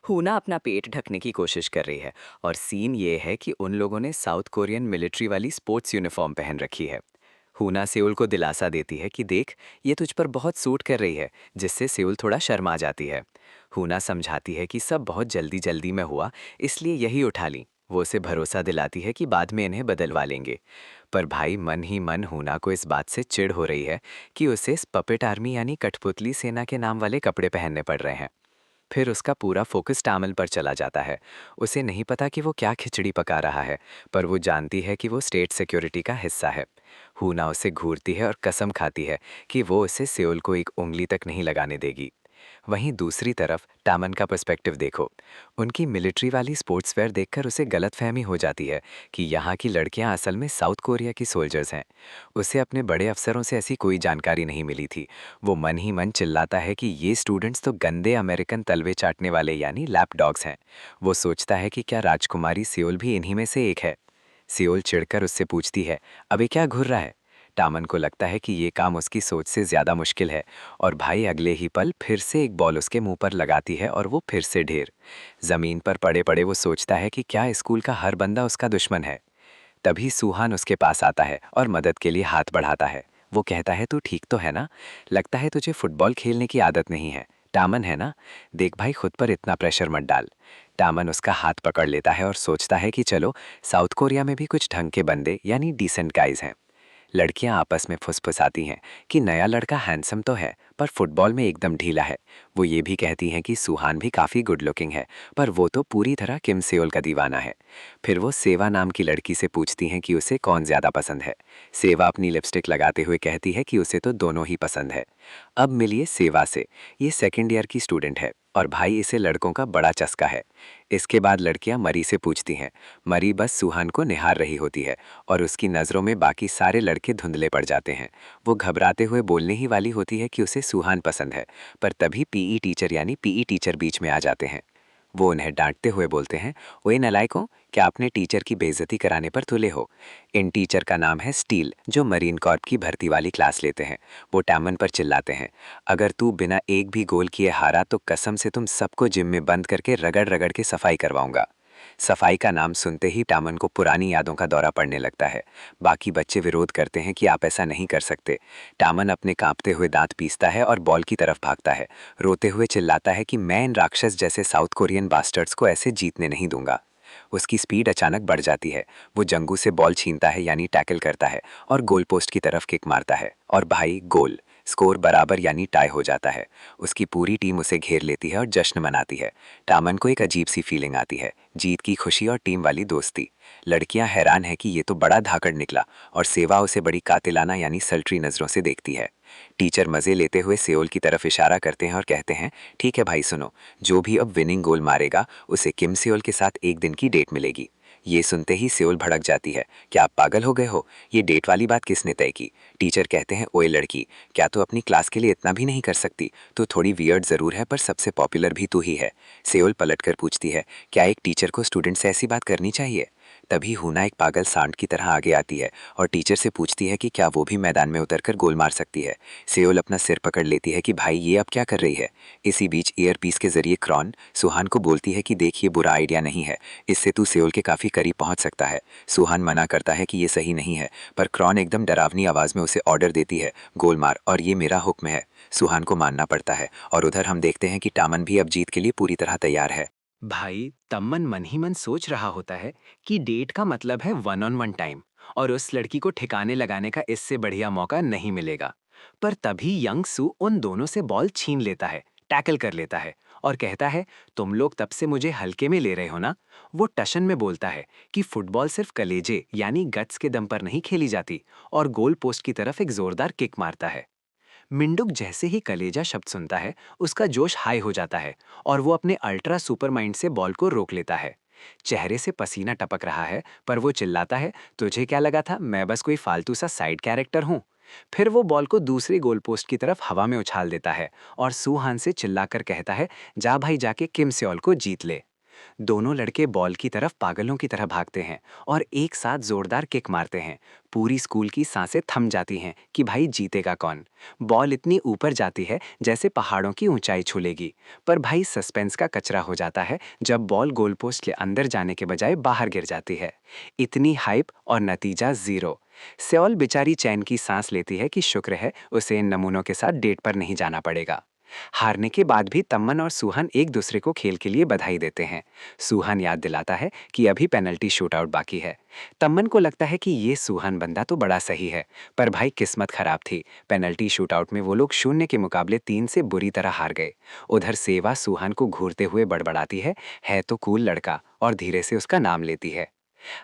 हूना अपना पेट ढकने की कोशिश कर रही है और सीन ये है कि उन लोगों ने साउथ कोरियन मिलिट्री वाली स्पोर्ट्स यूनिफॉर्म पहन रखी है। हूना सेउल को दिलासा देती है कि देख ये तुझ पर बहुत सूट कर रही है, जिससे सेउल थोड़ा शर्मा जाती है। हूना समझाती है कि सब बहुत जल्दी जल्दी में हुआ, इसलिए यही उठा ली। वो उसे भरोसा दिलाती है कि बाद में इन्हें बदलवा लेंगे। पर भाई मन ही मन हूना को इस बात से चिढ़ हो रही है कि उसे इस पपेट आर्मी यानी कठपुतली सेना के नाम वाले कपड़े पहनने पड़ रहे हैं। फिर उसका पूरा फोकस टामल पर चला जाता है। उसे नहीं पता कि वो क्या खिचड़ी पका रहा है, पर वो जानती है कि वो स्टेट सिक्योरिटी का हिस्सा है। हूना उसे घूरती है और कसम खाती है कि वो उसे सेउल को एक उंगली तक नहीं लगाने देगी। वहीं दूसरी तरफ टामन का पर्सपेक्टिव देखो। उनकी मिलिट्री वाली स्पोर्ट्स वेयर देखकर उसे गलतफहमी हो जाती है कि यहाँ की लड़कियाँ असल में साउथ कोरिया की सोल्जर्स हैं। उसे अपने बड़े अफसरों से ऐसी कोई जानकारी नहीं मिली थी। वो मन ही मन चिल्लाता है कि ये स्टूडेंट्स तो गंदे अमेरिकन तलवे चाटने वाले यानी लैप डॉग्स हैं। वो सोचता है कि क्या राजकुमारी सेउल भी इन्हीं में से एक है। सेउल चिढ़कर उससे पूछती है, अबे क्या घुर रहा है? टामन को लगता है कि ये काम उसकी सोच से ज़्यादा मुश्किल है और भाई अगले ही पल फिर से एक बॉल उसके मुंह पर लगाती है और वो फिर से ढेर। ज़मीन पर पड़े पड़े वो सोचता है कि क्या स्कूल का हर बंदा उसका दुश्मन है। तभी सुहान उसके पास आता है और मदद के लिए हाथ बढ़ाता है। वो कहता है, तू ठीक तो है ना? लगता है तुझे फुटबॉल खेलने की आदत नहीं है। टामन है ना? देख भाई खुद पर इतना प्रेशर मत डाल। टामन उसका हाथ पकड़ लेता है और सोचता है कि चलो साउथ कोरिया में भी कुछ ढंग के बंदे यानी डिसेंट गाइज हैं। लड़कियां आपस में फुसफुसाती हैं कि नया लड़का हैंडसम तो है पर फुटबॉल में एकदम ढीला है। वो ये भी कहती हैं कि सुहान भी काफ़ी गुड लुकिंग है, पर वो तो पूरी तरह किम सेओल का दीवाना है। फिर वो सेवा नाम की लड़की से पूछती हैं कि उसे कौन ज़्यादा पसंद है। सेवा अपनी लिपस्टिक लगाते हुए कहती है कि उसे तो दोनों ही पसंद है। अब मिलिए सेवा से। ये सेकेंड ईयर की स्टूडेंट है और भाई इसे लड़कों का बड़ा चस्का है। इसके बाद लड़कियां मरी से पूछती हैं। मरी बस सुहान को निहार रही होती है और उसकी नज़रों में बाकी सारे लड़के धुंधले पड़ जाते हैं। वो घबराते हुए बोलने ही वाली होती है कि उसे सुहान पसंद है, पर तभी पीई टीचर यानी पीई टीचर बीच में आ जाते हैं। वो उन्हें डांटते हुए बोलते हैं, ओए नालायकों, क्या आपने टीचर की बेइज्जती कराने पर तुले हो? इन टीचर का नाम है स्टील, जो मरीन कॉर्प की भर्ती वाली क्लास लेते हैं। वो टामन पर चिल्लाते हैं, अगर तू बिना एक भी गोल किए हारा तो कसम से तुम सबको जिम में बंद करके रगड़ रगड़ के सफाई करवाऊंगा। सफाई का नाम सुनते ही टामन को पुरानी यादों का दौरा पड़ने लगता है। बाकी बच्चे विरोध करते हैं कि आप ऐसा नहीं कर सकते। टामन अपने कांपते हुए दांत पीसता है और बॉल की तरफ भागता है, रोते हुए चिल्लाता है कि मैं इन राक्षस जैसे साउथ कोरियन बास्टर्ड्स को ऐसे जीतने नहीं दूंगा। उसकी स्पीड अचानक बढ़ जाती है। वो जंगू से बॉल छीनता है यानी टैकल करता है और गोल पोस्ट की तरफ किक मारता है और भाई गोल। स्कोर बराबर यानी टाई हो जाता है। उसकी पूरी टीम उसे घेर लेती है और जश्न मनाती है। टामन को एक अजीब सी फीलिंग आती है, जीत की खुशी और टीम वाली दोस्ती। लड़कियां हैरान है कि ये तो बड़ा धाकड़ निकला और सेवा उसे बड़ी कातिलाना यानी सल्ट्री नजरों से देखती है। टीचर मजे लेते हुए सेओल की तरफ इशारा करते हैं और कहते हैं, ठीक है भाई सुनो, जो भी अब विनिंग गोल मारेगा उसे किम सेओल के साथ एक दिन की डेट मिलेगी। ये सुनते ही सेओल भड़क जाती है, क्या आप पागल हो गए हो? ये डेट वाली बात किसने तय की? टीचर कहते हैं, ओए लड़की, क्या तू अपनी क्लास के लिए इतना भी नहीं कर सकती? तो थोड़ी वियर्ड जरूर है पर सबसे पॉपुलर भी तू ही है। सेओल पलटकर पूछती है, क्या एक टीचर को स्टूडेंट से ऐसी बात करनी चाहिए? तभी हुना एक पागल सांड की तरह आगे आती है और टीचर से पूछती है कि क्या वो भी मैदान में उतरकर गोल मार सकती है। सेओल अपना सिर पकड़ लेती है कि भाई ये अब क्या कर रही है। इसी बीच ईयरपीस के जरिए क्रॉन सुहान को बोलती है कि देख ये बुरा आइडिया नहीं है, इससे तू सेओल के काफी करीब पहुंच सकता है। सुहान मना करता है कि ये सही नहीं है, पर क्रॉन एकदम डरावनी आवाज में उसे ऑर्डर देती है, गोल मार और ये मेरा हुक्म है। सुहान को मानना पड़ता है और उधर हम देखते हैं कि टामन भी अब जीत के लिए पूरी तरह तैयार है। भाई तमन मन ही मन सोच रहा होता है कि डेट का मतलब है वन ऑन वन टाइम और उस लड़की को ठिकाने लगाने का इससे बढ़िया मौका नहीं मिलेगा। पर तभी यंग सू उन दोनों से बॉल छीन लेता है, टैकल कर लेता है और कहता है, तुम लोग तब से मुझे हल्के में ले रहे हो ना। वो टशन में बोलता है कि फुटबॉल सिर्फ कलेजे यानी गट्स के दम पर नहीं खेली जाती और गोल पोस्ट की तरफ एक जोरदार किक मारता है। मिंडुक जैसे ही कलेजा शब्द सुनता है, उसका जोश हाई हो जाता है और वो अपने अल्ट्रा सुपर माइंड से बॉल को रोक लेता है। चेहरे से पसीना टपक रहा है, पर वो चिल्लाता है, तुझे क्या लगा था मैं बस कोई फालतू सा साइड कैरेक्टर हूँ? फिर वो बॉल को दूसरी गोल पोस्ट की तरफ हवा में उछाल देता है और सूहान से चिल्लाकर कहता है, जा भाई जाके किम सेओल को जीत ले। दोनों लड़के बॉल की तरफ पागलों की तरह भागते हैं और एक साथ जोरदार किक मारते हैं। पूरी स्कूल की सांसें थम जाती हैं कि भाई जीतेगा कौन। बॉल इतनी ऊपर जाती है जैसे पहाड़ों की ऊंचाई छू लेगी, पर भाई सस्पेंस का कचरा हो जाता है जब बॉल गोल पोस्ट के अंदर जाने के बजाय बाहर गिर जाती है। इतनी हाइप और नतीजा जीरो। सेओल बेचारी चैन की सांस लेती है कि शुक्र है उसे इन नमूनों के साथ डेट पर नहीं जाना पड़ेगा। हारने के बाद भी तमन और सुहान एक दूसरे को खेल के लिए बधाई देते हैं। सुहान याद दिलाता है कि अभी पेनल्टी शूटआउट बाकी है। तमन को लगता है कि ये सुहान बंदा तो बड़ा सही है, पर भाई किस्मत खराब थी। पेनल्टी शूटआउट में वो लोग 0 के मुकाबले 3 से बुरी तरह हार गए। उधर सेवा सुहान को घूरते हुए बड़बड़ाती है तो कूल लड़का, और धीरे से उसका नाम लेती है।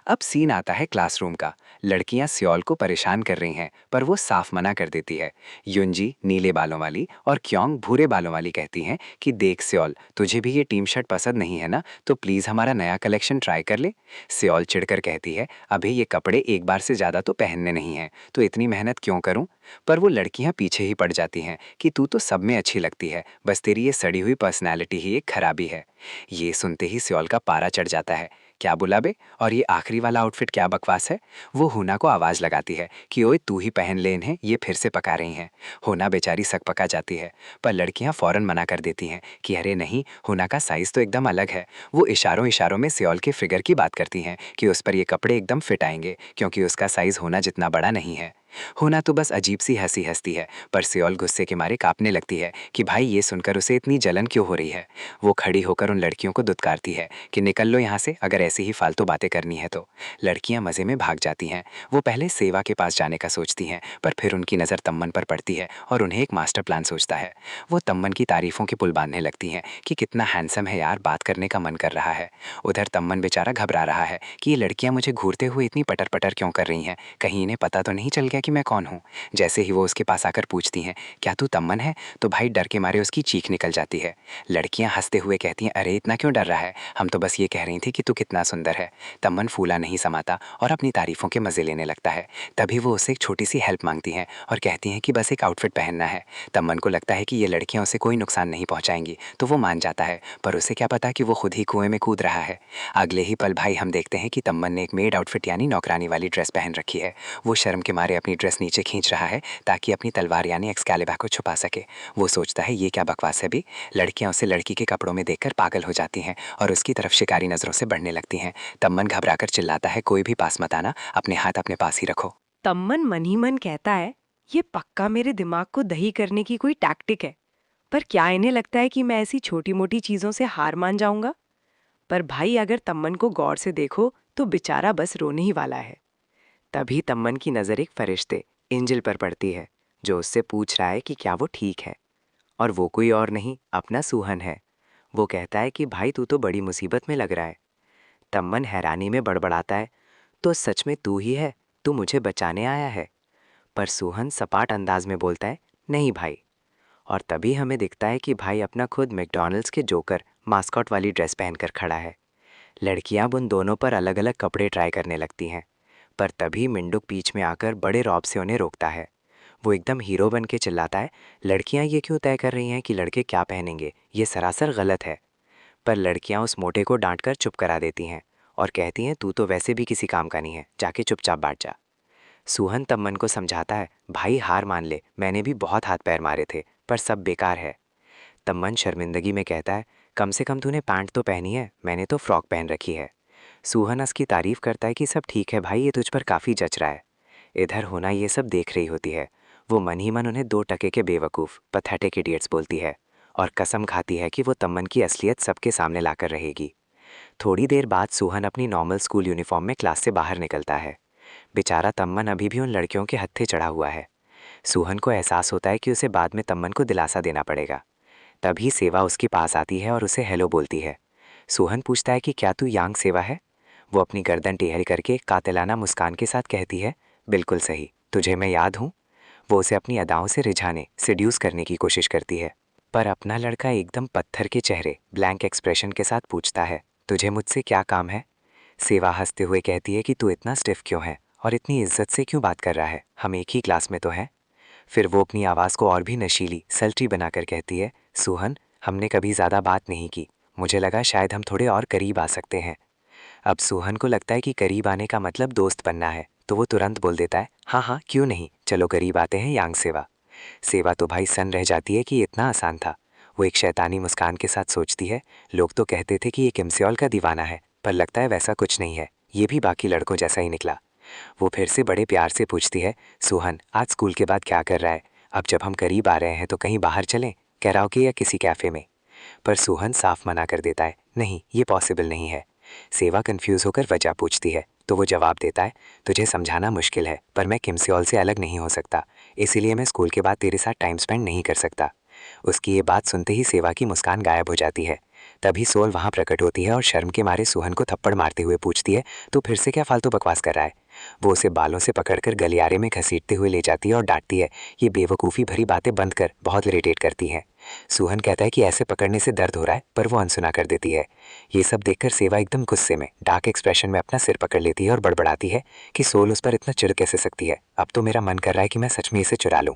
अब सीन आता है क्लासरूम का। लड़कियां सियोल को परेशान कर रही हैं, पर वो साफ मना कर देती है। युंजी नीले बालों वाली और क्योंग भूरे बालों वाली कहती हैं कि देख सियोल, तुझे भी ये टीम शर्ट पसंद नहीं है ना, तो प्लीज हमारा नया कलेक्शन ट्राई कर ले। सियोल चिढ़कर कहती है, अभी ये कपड़े एक बार से ज्यादा तो पहनने नहीं हैं, तो इतनी मेहनत क्यों करूं? पर वो लड़कियां पीछे ही पड़ जाती हैं कि तू तो सब में अच्छी लगती है, बस तेरी ये सड़ी हुई पर्सनैलिटी ही एक खराबी है। ये सुनते ही सियोल का पारा चढ़ जाता है। क्या बोला बे? और ये आखिरी वाला आउटफिट क्या बकवास है? वो हुना को आवाज लगाती है कि ओए तू ही पहन ले इन्हें, ये फिर से पका रही हैं। हुना बेचारी सक पका जाती है, पर लड़कियां फौरन मना कर देती हैं कि अरे नहीं, हुना का साइज तो एकदम अलग है। वो इशारों इशारों में सियोल के फिगर की बात करती हैं कि उस पर ये कपड़े एकदम फिट आएंगे, क्योंकि उसका साइज होना जितना बड़ा नहीं है। होना तो बस अजीब सी हंसी हंसती है, पर सियोल गुस्से के मारे कांपने लगती है कि भाई ये सुनकर उसे इतनी जलन क्यों हो रही है। वो खड़ी होकर उन लड़कियों को दुत्कारती है कि निकल लो यहाँ से, अगर ऐसी ही फालतू बातें करनी है तो। लड़कियां मजे में भाग जाती हैं। वो पहले सेवा के पास जाने का सोचती हैं, पर फिर उनकी नज़र तम्मन पर पड़ती है और उन्हें एक मास्टर प्लान सोचता है। वो तम्मन की तारीफों के पुल बांधने लगती हैं कि कितना हैंडसम है यार, बात करने का मन कर रहा है। उधर तम्मन बेचारा घबरा रहा है कि ये लड़कियां मुझे घूरते हुए इतनी पटर पटर क्यों कर रही हैं, कहीं इन्हें पता तो नहीं चल गया कि मैं कौन हूँ। जैसे ही वो उसके पास आकर पूछती हैं, क्या तू तम्मन है, तो भाई डर के मारे उसकी चीख निकल जाती है। लड़कियां हंसते हुए कहती हैं, अरे इतना क्यों डर रहा है, हम तो बस ये कह रही थी कि तू कितना सुंदर है। तम्मन फूला नहीं समाता और अपनी तारीफों के मजे लेने लगता है। तभी वो उससे एक छोटी सी हेल्प मांगती हैं और कहती हैं कि बस एक आउटफिट पहनना है। तम्मन को लगता है कि ये लड़कियां उसे कोई नुकसान नहीं पहुंचाएंगी, तो वो मान जाता है, पर उसे क्या पता कि वो खुद ही कुएं में कूद रहा है। अगले ही पल भाई हम देखते हैं कि तम्मन ने एक मेड आउटफिट यानी नौकरानी वाली ड्रेस पहन रखी है। वो शर्म के मारे अपनी अपनी ड्रेस नीचे खींच रहा है ताकि अपनी तलवार यानी एक्सकैलिबर को छुपा सके। वो सोचता है ये क्या बकवास है भी। लड़कियां उसे लड़की के कपड़ों में देखकर पागल हो जाती हैं और उसकी तरफ शिकारी नजरों से बढ़ने लगती हैं। तम्मन घबराकर चिल्लाता है, कोई भी पास मत आना, अपने हाथ अपने पास ही रखो। तम्मन मन ही मन कहता है, ये पक्का मेरे दिमाग को दही करने की कोई टैक्टिक है। पर क्या इन्हें लगता है कि मैं ऐसी छोटी मोटी चीजों से हार मान जाऊंगा? पर भाई अगर तम्मन को गौर से देखो तो बेचारा बस रोने ही वाला है। तभी तम्मन की नज़र एक फरिश्ते एंजल पर पड़ती है, जो उससे पूछ रहा है कि क्या वो ठीक है। और वो कोई और नहीं, अपना सूहन है। वो कहता है कि भाई तू तो बड़ी मुसीबत में लग रहा है। तम्मन हैरानी में बड़बड़ाता है, तो सच में तू ही है, तू मुझे बचाने आया है? पर सूहन सपाट अंदाज में बोलता है, नहीं भाई। और तभी हमें दिखता है कि भाई अपना खुद मैकडॉनल्ड्स के जोकर मास्कॉट वाली ड्रेस पहनकर खड़ा है। लड़कियां उन दोनों पर अलग अलग कपड़े ट्राई करने लगती हैं, पर तभी मिंडुक बीच में आकर बड़े रौब से उन्हें रोकता है। वो एकदम हीरो बन के चिल्लाता है, लड़कियां ये क्यों तय कर रही हैं कि लड़के क्या पहनेंगे, ये सरासर गलत है। पर लड़कियां उस मोटे को डांटकर चुप करा देती हैं और कहती हैं, तू तो वैसे भी किसी काम का नहीं है, जाके चुपचाप बैठ जा। सूहन तम्मन को समझाता है, भाई हार मान ले, मैंने भी बहुत हाथ पैर मारे थे, पर सब बेकार है। तम्मन शर्मिंदगी में कहता है, कम से कम तूने पैंट तो पहनी है, मैंने तो फ्रॉक पहन रखी है। सूहन उसकी तारीफ करता है कि सब ठीक है भाई, ये तुझ पर काफ़ी जच रहा है। इधर होना ये सब देख रही होती है। वो मन ही मन उन्हें 2 टके के बेवकूफ़ पैथेटिक इडियट्स बोलती है और कसम खाती है कि वो तम्मन की असलियत सबके सामने लाकर रहेगी। थोड़ी देर बाद सूहन अपनी नॉर्मल स्कूल यूनिफॉर्म में क्लास से बाहर निकलता है। बेचारा तम्मन अभी भी उन लड़कियों के हत्थे चढ़ा हुआ है। सूहन को एहसास होता है कि उसे बाद में तम्मन को दिलासा देना पड़ेगा। तभी सेवा उसके पास आती है और उसे हेलो बोलती है। सूहन पूछता है कि क्या तू यांग सेवा है? वो अपनी गर्दन टेढ़ी करके कातिलाना मुस्कान के साथ कहती है, बिल्कुल सही, तुझे मैं याद हूँ। वो उसे अपनी अदाओं से रिझाने सिड्यूस करने की कोशिश करती है, पर अपना लड़का एकदम पत्थर के चेहरे ब्लैंक एक्सप्रेशन के साथ पूछता है, तुझे मुझसे क्या काम है? सेवा हंसते हुए कहती है कि तू इतना स्टिफ क्यों है और इतनी इज्जत से क्यों बात कर रहा है, हम एक ही क्लास में तो हैं। फिर वो अपनी आवाज़ को और भी नशीली सल्टी बनाकर कहती है, सूहन, हमने कभी ज़्यादा बात नहीं की, मुझे लगा शायद हम थोड़े और करीब आ सकते हैं। अब सूहन को लगता है कि करीब आने का मतलब दोस्त बनना है, तो वो तुरंत बोल देता है, हाँ हाँ क्यों नहीं, चलो करीब आते हैं यांग सेवा। सेवा तो भाई सन रह जाती है कि इतना आसान था। वो एक शैतानी मुस्कान के साथ सोचती है, लोग तो कहते थे कि ये किमस्योल का दीवाना है, पर लगता है वैसा कुछ नहीं है, ये भी बाकी लड़कों जैसा ही निकला। वो फिर से बड़े प्यार से पूछती है, सूहन आज स्कूल के बाद क्या कर रहा है? अब जब हम करीब आ रहे हैं तो कहीं बाहर चलें, कैराओके या किसी कैफ़े में? पर सूहन साफ मना कर देता है, नहीं ये पॉसिबल नहीं है। सेवा कंफ्यूज होकर वजह पूछती है, तो वो जवाब देता है, तुझे समझाना मुश्किल है, पर मैं किमस्योल से अलग नहीं हो सकता, इसीलिए मैं स्कूल के बाद तेरे साथ टाइम स्पेंड नहीं कर सकता। उसकी ये बात सुनते ही सेवा की मुस्कान गायब हो जाती है। तभी सोल वहाँ प्रकट होती है और शर्म के मारे सूहन को थप्पड़ मारते हुए पूछती है, तू फिर से क्या फालतू बकवास कर रहा है? वो उसे बालों से पकड़कर गलियारे में घसीटते हुए ले जाती है और डांटती है, ये बेवकूफ़ी भरी बातें बंद कर, बहुत इरिटेट करती हैं। सूहन कहता है कि ऐसे पकड़ने से दर्द हो रहा है, पर वो अनसुना कर देती है। ये सब देखकर सेवा एकदम गुस्से में डार्क एक्सप्रेशन में अपना सिर पकड़ लेती है और बड़बड़ाती है कि सोल उस पर इतना चिढ़ कैसे सकती है, अब तो मेरा मन कर रहा है कि मैं सच में इसे चुरा लूँ।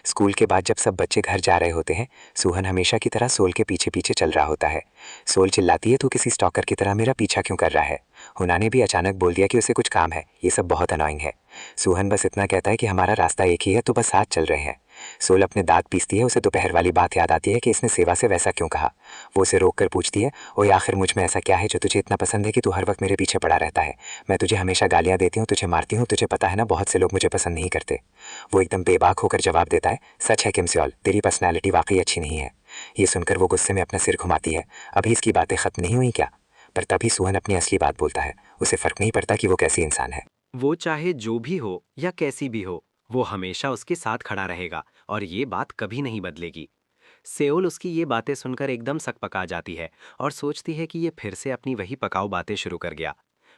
स्कूल के बाद जब सब बच्चे घर जा रहे होते हैं, सूहन हमेशा की तरह सोल के पीछे पीछे चल रहा होता है। सोल चिल्लाती है, तू किसी स्टॉकर की तरह मेरा पीछा क्यों कर रहा है? हुना ने भी अचानक बोल दिया कि उसे कुछ काम है, ये सब बहुत अनोइंग है। सूहन बस इतना कहता है कि हमारा रास्ता एक ही है, तो बस साथ चल रहे हैं। सोल अपने दांत पीसती है, उसे दोपहर वाली बात याद आती है कि इसने सेवा से वैसा क्यों कहा। वो उसे रोक कर पूछती है, ओए आखिर मुझ में ऐसा क्या है जो तुझे इतना पसंद है कि तू हर वक्त मेरे पीछे पड़ा रहता है? मैं तुझे हमेशा गालियाँ देती हूँ, तुझे मारती हूँ, तुझे पता है ना बहुत से लोग मुझे पसंद नहीं करते। वो एकदम बेबाक होकर जवाब देता है, सच है किमस्योल, तेरी पर्सनैलिटी वाकई अच्छी नहीं है। ये सुनकर वो गुस्से में अपना सिर घुमाती है, अभी इसकी बातें खत्म नहीं हुई क्या? पर तभी सूहन अपनी असली बात बोलता है, उसे फर्क नहीं पड़ता कि वो कैसी इंसान है। वो चाहे जो भी हो या कैसी भी हो, वो हमेशा उसके साथ खड़ा रहेगा और ये बात कभी नहीं बदलेगी। सेओल उसकी ये बातें सुनकर एकदम सकपका जाती है और सोचती है कि ये फिर से अपनी वही पकाऊ बातें शुरू कर गया।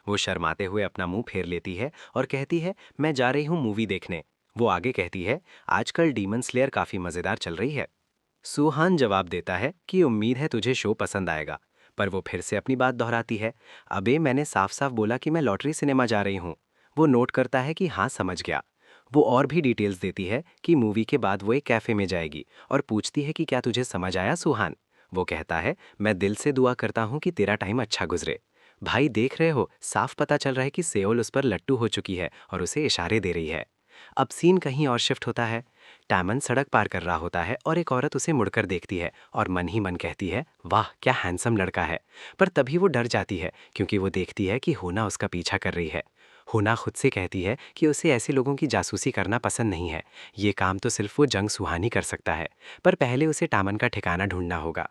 वो शर्माते हुए अपना मुंह फेर लेती है और कहती है, मैं जा रही हूँ मूवी देखने। वो आगे कहती है, आजकल डीमन स्लेयर काफ़ी मज़ेदार चल रही है। सुहान जवाब देता है कि उम्मीद है तुझे शो पसंद आएगा, पर वो फिर से अपनी बात दोहराती है, अबे मैंने साफ साफ बोला कि मैं लॉटरी सिनेमा जा रही हूँ। वो नोट करता है कि हाँ समझ गया। वो और भी डिटेल्स देती है कि मूवी के बाद वो एक कैफ़े में जाएगी और पूछती है कि क्या तुझे समझ आया सुहान? वो कहता है, मैं दिल से दुआ करता हूँ कि तेरा टाइम अच्छा गुजरे। भाई देख रहे हो, साफ पता चल रहा है कि सेओल उस पर लट्टू हो चुकी है और उसे इशारे दे रही है। अब सीन कहीं और शिफ्ट होता है। टैमन सड़क पार कर रहा होता है और एक औरत उसे मुड़कर देखती है और मन ही मन कहती है, वाह क्या हैंडसम लड़का है। पर तभी वो डर जाती है क्योंकि वो देखती है कि होना उसका पीछा कर रही है। होना खुद से कहती है कि उसे ऐसे लोगों की जासूसी करना पसंद नहीं है। ये काम तो सिर्फ वो जंग सुहानी कर सकता है। पर पहले उसे टैमन का ठिकाना ढूंढना होगा।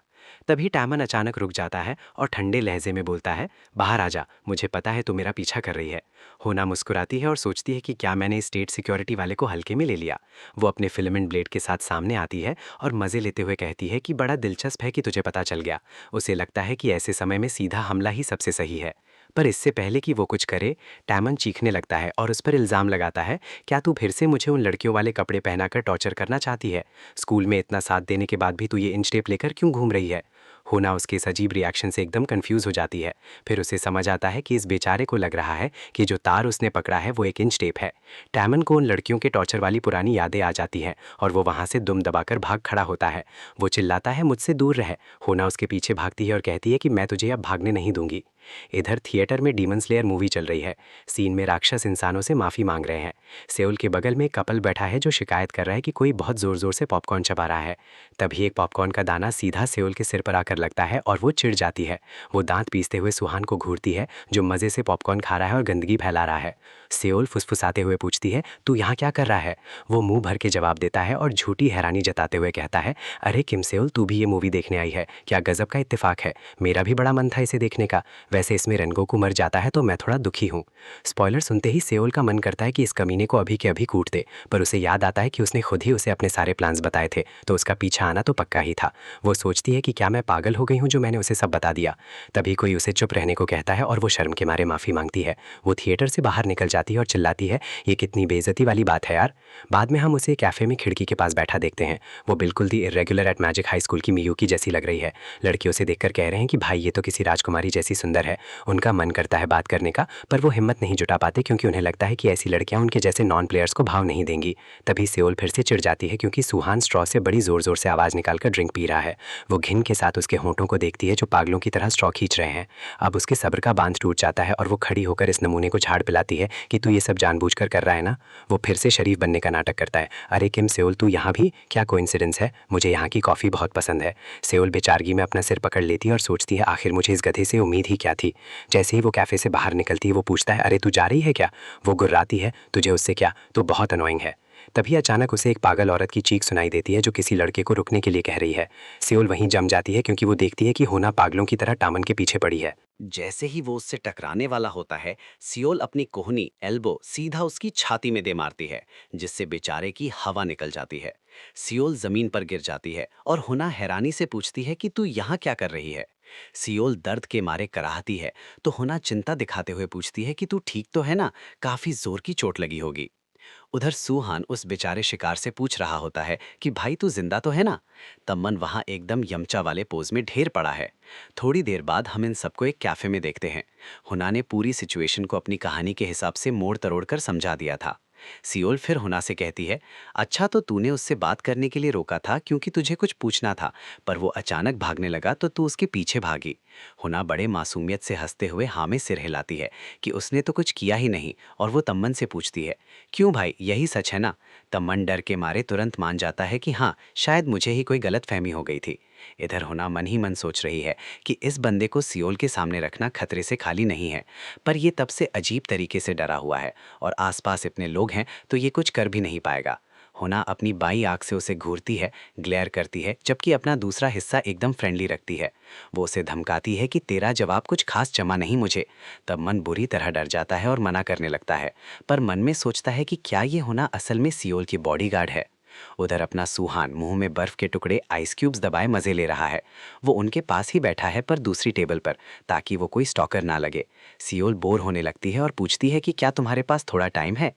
तभी टैमन अचानक रुक जाता है और ठंडे लहजे में बोलता है, बाहर आ जा, मुझे पता है तू मेरा पीछा कर रही है। होना मुस्कुराती है और सोचती है कि क्या मैंने स्टेट सिक्योरिटी वाले को हल्के में ले लिया। वो अपने फिलामेंट ब्लेड के साथ सामने आती है और मज़े लेते हुए कहती है कि बड़ा दिलचस्प है कि तुझे पता चल गया। उसे लगता है कि ऐसे समय में सीधा हमला ही सबसे सही है। पर इससे पहले कि वो कुछ करे, टैमन चीखने लगता है और उस पर इल्ज़ाम लगाता है, क्या तू फिर से मुझे उन लड़कियों वाले कपड़े पहनाकर टॉर्चर करना चाहती है? स्कूल में इतना साथ देने के बाद भी तू ये इंच टेप लेकर क्यों घूम रही है? होना उसके इस अजीब रिएक्शन से एकदम कंफ्यूज हो जाती है। फिर उसे समझ आता है कि इस बेचारे को लग रहा है कि जो तार उसने पकड़ा है वो एक इंच टेप है। टैमन को उन लड़कियों के टॉर्चर वाली पुरानी यादें आ जाती हैं और वो वहाँ से दुम दबाकर भाग खड़ा होता है। वो चिल्लाता है, मुझसे दूर रह। होना उसके पीछे भागती है और कहती है कि मैं तुझे अब भागने नहीं दूंगी। इधर थिएटर में डीमन स्लेयर मूवी चल रही है। सीन में राक्षस इंसानों से माफ़ी मांग रहे हैं। सेउल के बगल में एक कपल बैठा है जो शिकायत कर रहा है कि कोई बहुत ज़ोर ज़ोर से पॉपकॉर्न चबा रहा है। तभी एक पॉपकॉर्न का दाना सीधा सेउल के सिर पर आकर लगता है और वो चिढ़ जाती है। वो दांत पीसते हुए सुहान को घूरती है जो मज़े से पॉपकॉर्न खा रहा है और गंदगी फैला रहा है। सेउल फुसफुसाते हुए पूछती है, तू यहाँ क्या कर रहा है? वो मुंह भर के जवाब देता है और झूठी हैरानी जताते हुए कहता है, अरे किम सेउल, तू भी ये मूवी देखने आई है? क्या गजब का इत्तेफाक है। मेरा भी बड़ा मन था इसे देखने का। वैसे इसमें रनगोकू मर जाता है तो मैं थोड़ा दुखी हूँ। स्पॉइलर सुनते ही सेउल का मन करता है कि इस कमीने को अभी के अभी कूट दे, पर उसे याद आता है कि उसने खुद ही उसे अपने सारे प्लान्स बताए थे, तो उसका पीछा आना तो पक्का ही था। वो सोचती है कि क्या मैं पागल हो गई हूँ जो मैंने उसे सब बता दिया। तभी कोई उसे चुप रहने को कहता है और वो शर्म के मारे माफ़ी मांगती है। वो थिएटर से बाहर निकल जाती है और चिल्लाती है, ये कितनी बेइज्जती वाली बात है यार। बाद में हम उसे कैफ़े में खिड़की के पास बैठा देखते हैं। वो बिल्कुल the irregular at magic high school की मियूकी जैसी लग रही है। लड़कियों से देखकर कह रहे हैं कि भाई ये तो किसी राजकुमारी जैसी सुंदर है। उनका मन करता है बात करने का, पर वो हिम्मत नहीं जुटा पाते क्योंकि उन्हें लगता है कि ऐसी लड़कियां उनके जैसे नॉन प्लेयर्स को भाव नहीं देंगी। तभी सेउल फिर से चिढ़ जाती है क्योंकि सुहान स्ट्रॉ से बड़ी ज़ोर ज़ोर से आवाज़ निकालकर ड्रिंक पी रहा है। वो घिन के साथ उसके होंठों को देखती है जो पागलों की तरह स्ट्रॉ खींच रहे हैं। अब उसके सब्र का बांध टूट जाता है और वो खड़ी होकर इस नमूने को झाड़ पिलाती है कि तू ये सब जानबूझकर कर रहा है ना। वो फिर से शरीफ बनने का नाटक करता है, अरे किम सेउल, तू यहाँ भी? क्या कोइंसिडेंस है, मुझे यहाँ की कॉफ़ी बहुत पसंद है। सेउल बेचारगी में अपना सिर पकड़ लेती है और सोचती है आखिर मुझे इस गधे से उम्मीद ही क्या थी। जैसे ही वो कैफ़े से बाहर निकलती है वो पूछता है, अरे तू जा रही है क्या? वो गुर्राती है, तुझे उससे क्या, तू बहुत अनोइंग है। तभी अचानक उसे एक पागल औरत की चीख सुनाई देती है जो किसी लड़के को रुकने के लिए कह रही है। सेउल वहीं जम जाती है क्योंकि वो देखती है कि होना पागलों की तरह टामन के पीछे पड़ी है। जैसे ही वो उससे टकराने वाला होता है, सियोल अपनी कोहनी एल्बो सीधा उसकी छाती में दे मारती है, जिससे बेचारे की हवा निकल जाती है। सियोल जमीन पर गिर जाती है और हुना हैरानी से पूछती है कि तू यहाँ क्या कर रही है। सियोल दर्द के मारे कराहती है तो हुना चिंता दिखाते हुए पूछती है कि तू ठीक तो है ना, काफी जोर की चोट लगी होगी। उधर सुहान उस बेचारे शिकार से पूछ रहा होता है कि भाई तू जिंदा तो है ना। तमन वहां एकदम यमचा वाले पोज में ढेर पड़ा है। थोड़ी देर बाद हम इन सबको एक कैफे में देखते हैं। हुना ने पूरी सिचुएशन को अपनी कहानी के हिसाब से मोड़ तरोड़ कर समझा दिया था। सियोल फिर हुना से कहती है, अच्छा तो तूने उससे बात करने के लिए रोका था क्योंकि तुझे कुछ पूछना था, पर वो अचानक भागने लगा तो तू उसके पीछे भागी। हुना बड़े मासूमियत से हंसते हुए हाँ में सिर हिलाती है कि उसने तो कुछ किया ही नहीं और वो तम्मन से पूछती है, क्यों भाई, यही सच है ना? तम्मन डर के मारे तुरंत मान जाता है कि हाँ, शायद मुझे ही कोई गलतफहमी हो गई थी। इधर हुना मन ही मन सोच रही है कि इस बंदे को सियोल के सामने रखना खतरे से खाली नहीं है, पर ये तब से अजीब तरीके से डरा हुआ है और आसपास इतने लोग हैं तो ये कुछ कर भी नहीं पाएगा। हुना अपनी बाई आंख से उसे घूरती है, ग्लेयर करती है, जबकि अपना दूसरा हिस्सा एकदम फ्रेंडली रखती है। वो उसे धमकाती है कि तेरा जवाब कुछ खास जमा नहीं मुझे। तब मन बुरी तरह डर जाता है और मना करने लगता है, पर मन में सोचता है कि क्या ये हुना असल में सियोल की बॉडीगार्ड है। उधर अपना सुहान मुंह में बर्फ के टुकड़े आइस क्यूब्स दबाए मजे ले रहा है। वो उनके पास ही बैठा है पर दूसरी टेबल पर, ताकि वो कोई स्टॉकर ना लगे। सियोल बोर होने लगती है और पूछती है कि क्या तुम्हारे पास थोड़ा टाइम है।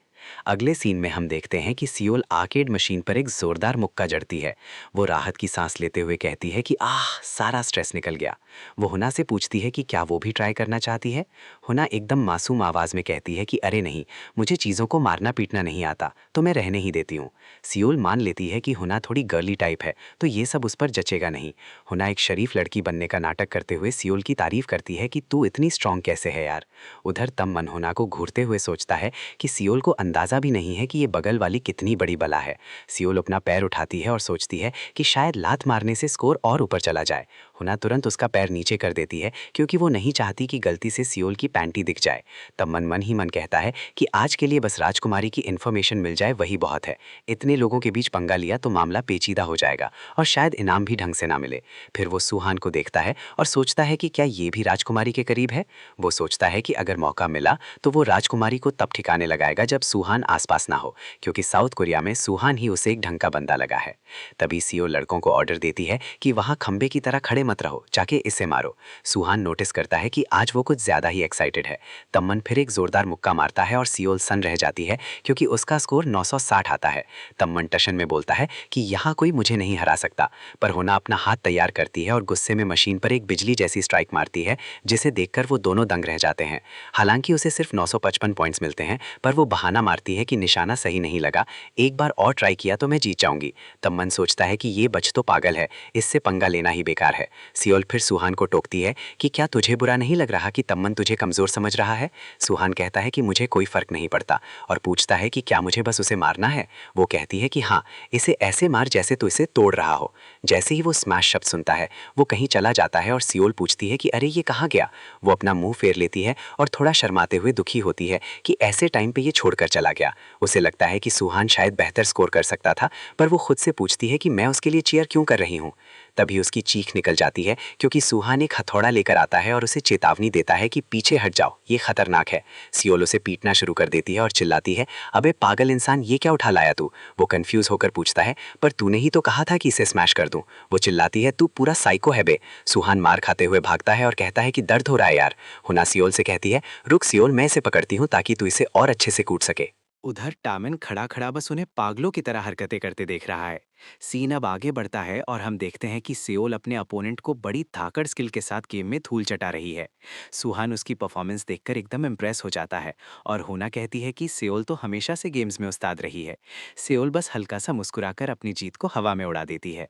अगले सीन में हम देखते हैं कि सियोल आर्केड मशीन पर एक जोरदार मुक्का जड़ती है। वो राहत की सांस लेते हुए कहती है कि आह, सारा स्ट्रेस निकल गया। वो हुना से पूछती है कि क्या वो भी ट्राई करना चाहती है। हुना एकदम मासूम आवाज में कहती है कि अरे नहीं, मुझे चीज़ों को मारना पीटना नहीं आता, तो मैं रहने ही देती हूँ। सियोल मान लेती है कि हुना थोड़ी गर्ली टाइप है तो ये सब उस पर जचेगा नहीं। हुना एक शरीफ लड़की बनने का नाटक करते हुए सियोल की तारीफ करती है कि तू इतनी स्ट्रांग कैसे है यार। उधर तम मन हुना को घूरते हुए सोचता है कि सियोल को अंदाज़ा भी नहीं है कि ये बगल वाली कितनी बड़ी बला है। सियोल अपना पैर उठाती है और सोचती है कि शायद लात मारने से स्कोर और ऊपर चला जाए। हुना तुरंत उसका पैर नीचे कर देती है क्योंकि वो नहीं चाहती कि गलती से सियोल की पैंटी दिख जाए। तब मन मन ही मन कहता है कि आज के लिए बस राजकुमारी की इन्फॉर्मेशन मिल जाए वही बहुत है। इतने लोगों के बीच पंगा लिया तो मामला पेचीदा हो जाएगा और शायद इनाम भी ढंग से ना मिले। फिर वो सुहान को देखता है और सोचता है कि क्या ये भी राजकुमारी के करीब है। वो सोचता है कि अगर मौका मिला तो वो राजकुमारी को तब ठिकाने लगाएगा जब सुहान आसपास ना हो, क्योंकि साउथ कोरिया में सुहान ही उसे एक ढंग का बंदा लगा है। तभी सियोल लड़कों को ऑर्डर देती है कि वहां खंबे की तरह खड़े मत रहो, जाके इसे मारो। सुहान नोटिस करता है कि आज वो कुछ ज्यादा ही एक्साइटेड है। तमन फिर एक जोरदार मुक्का मारता है और सियोल सन रह जाती है क्योंकि उसका स्कोर 960 आता है। तमन टशन में बोलता है कि यहाँ कोई मुझे नहीं हरा सकता, पर होना अपना हाथ तैयार करती है और गुस्से में मशीन पर एक बिजली जैसी स्ट्राइक मारती है, जिसे देखकर वो दोनों दंग रह जाते हैं। हालांकि उसे सिर्फ 955 पॉइंट्स मिलते हैं, पर वो बहाना मारती है कि निशाना सही नहीं लगा, एक बार और ट्राई किया तो मैं जीत जाऊंगी। तब मन सोचता है कि ये बच तो पागल है, इससे पंगा लेना ही बेकार है। सियोल फिर सुहान को टोकती है कि क्या तुझे बुरा नहीं लग रहा कि तमन तुझे कमजोर समझ रहा है। सुहान कहता है कि मुझे कोई फर्क नहीं पड़ता और पूछता है कि क्या मुझे बस उसे मारना है। वो कहती है कि हाँ, इसे ऐसे मार जैसे तू इसे तोड़ रहा हो। जैसे ही वो स्मैश शब्द सुनता है वो कहीं चला जाता है और सियोल पूछती है कि अरे ये कहाँ गया। वो अपना मुंह फेर लेती है और थोड़ा शर्माते हुए दुखी होती है कि ऐसे टाइम पे ये छोड़कर चला गया। उसे लगता है कि सुहान शायद बेहतर स्कोर कर सकता था, पर वो खुद से पूछती है कि मैं उसके लिए चीयर क्यों कर रही हूँ। तभी उसकी चीख निकल जाती है क्योंकि सुहान एक हथौड़ा लेकर आता है और उसे चेतावनी देता है कि पीछे हट जाओ, ये खतरनाक है। सियोल उसे पीटना शुरू कर देती है और चिल्लाती है, अबे पागल इंसान, ये क्या उठा लाया तू। वो कंफ्यूज होकर पूछता है, पर तूने ही तो कहा था कि इसे स्मैश कर दूं। वो चिल्लाती है, तू पूरा साइको है बे। सुहान मार खाते हुए भागता है और कहता है कि दर्द हो रहा है यार। हुना सियोल से कहती है, रुक सियोल, मैं इसे पकड़ती हूँ ताकि तू इसे और अच्छे से कूट सके। उधर टामिन खड़ा खड़ा बस उन्हें पागलों की तरह हरकतें करते देख रहा है। सीन अब आगे बढ़ता है और हम देखते हैं कि सियोल अपने अपोनेंट को बड़ी धाकड़ स्किल के साथ गेम में धूल चटा रही है। सुहान उसकी परफॉर्मेंस देखकर एकदम इम्प्रेस हो जाता है और होना कहती है कि सियोल तो हमेशा से गेम्स में उस्ताद रही है। सियोल बस हल्का सा मुस्कुराकर अपनी जीत को हवा में उड़ा देती है।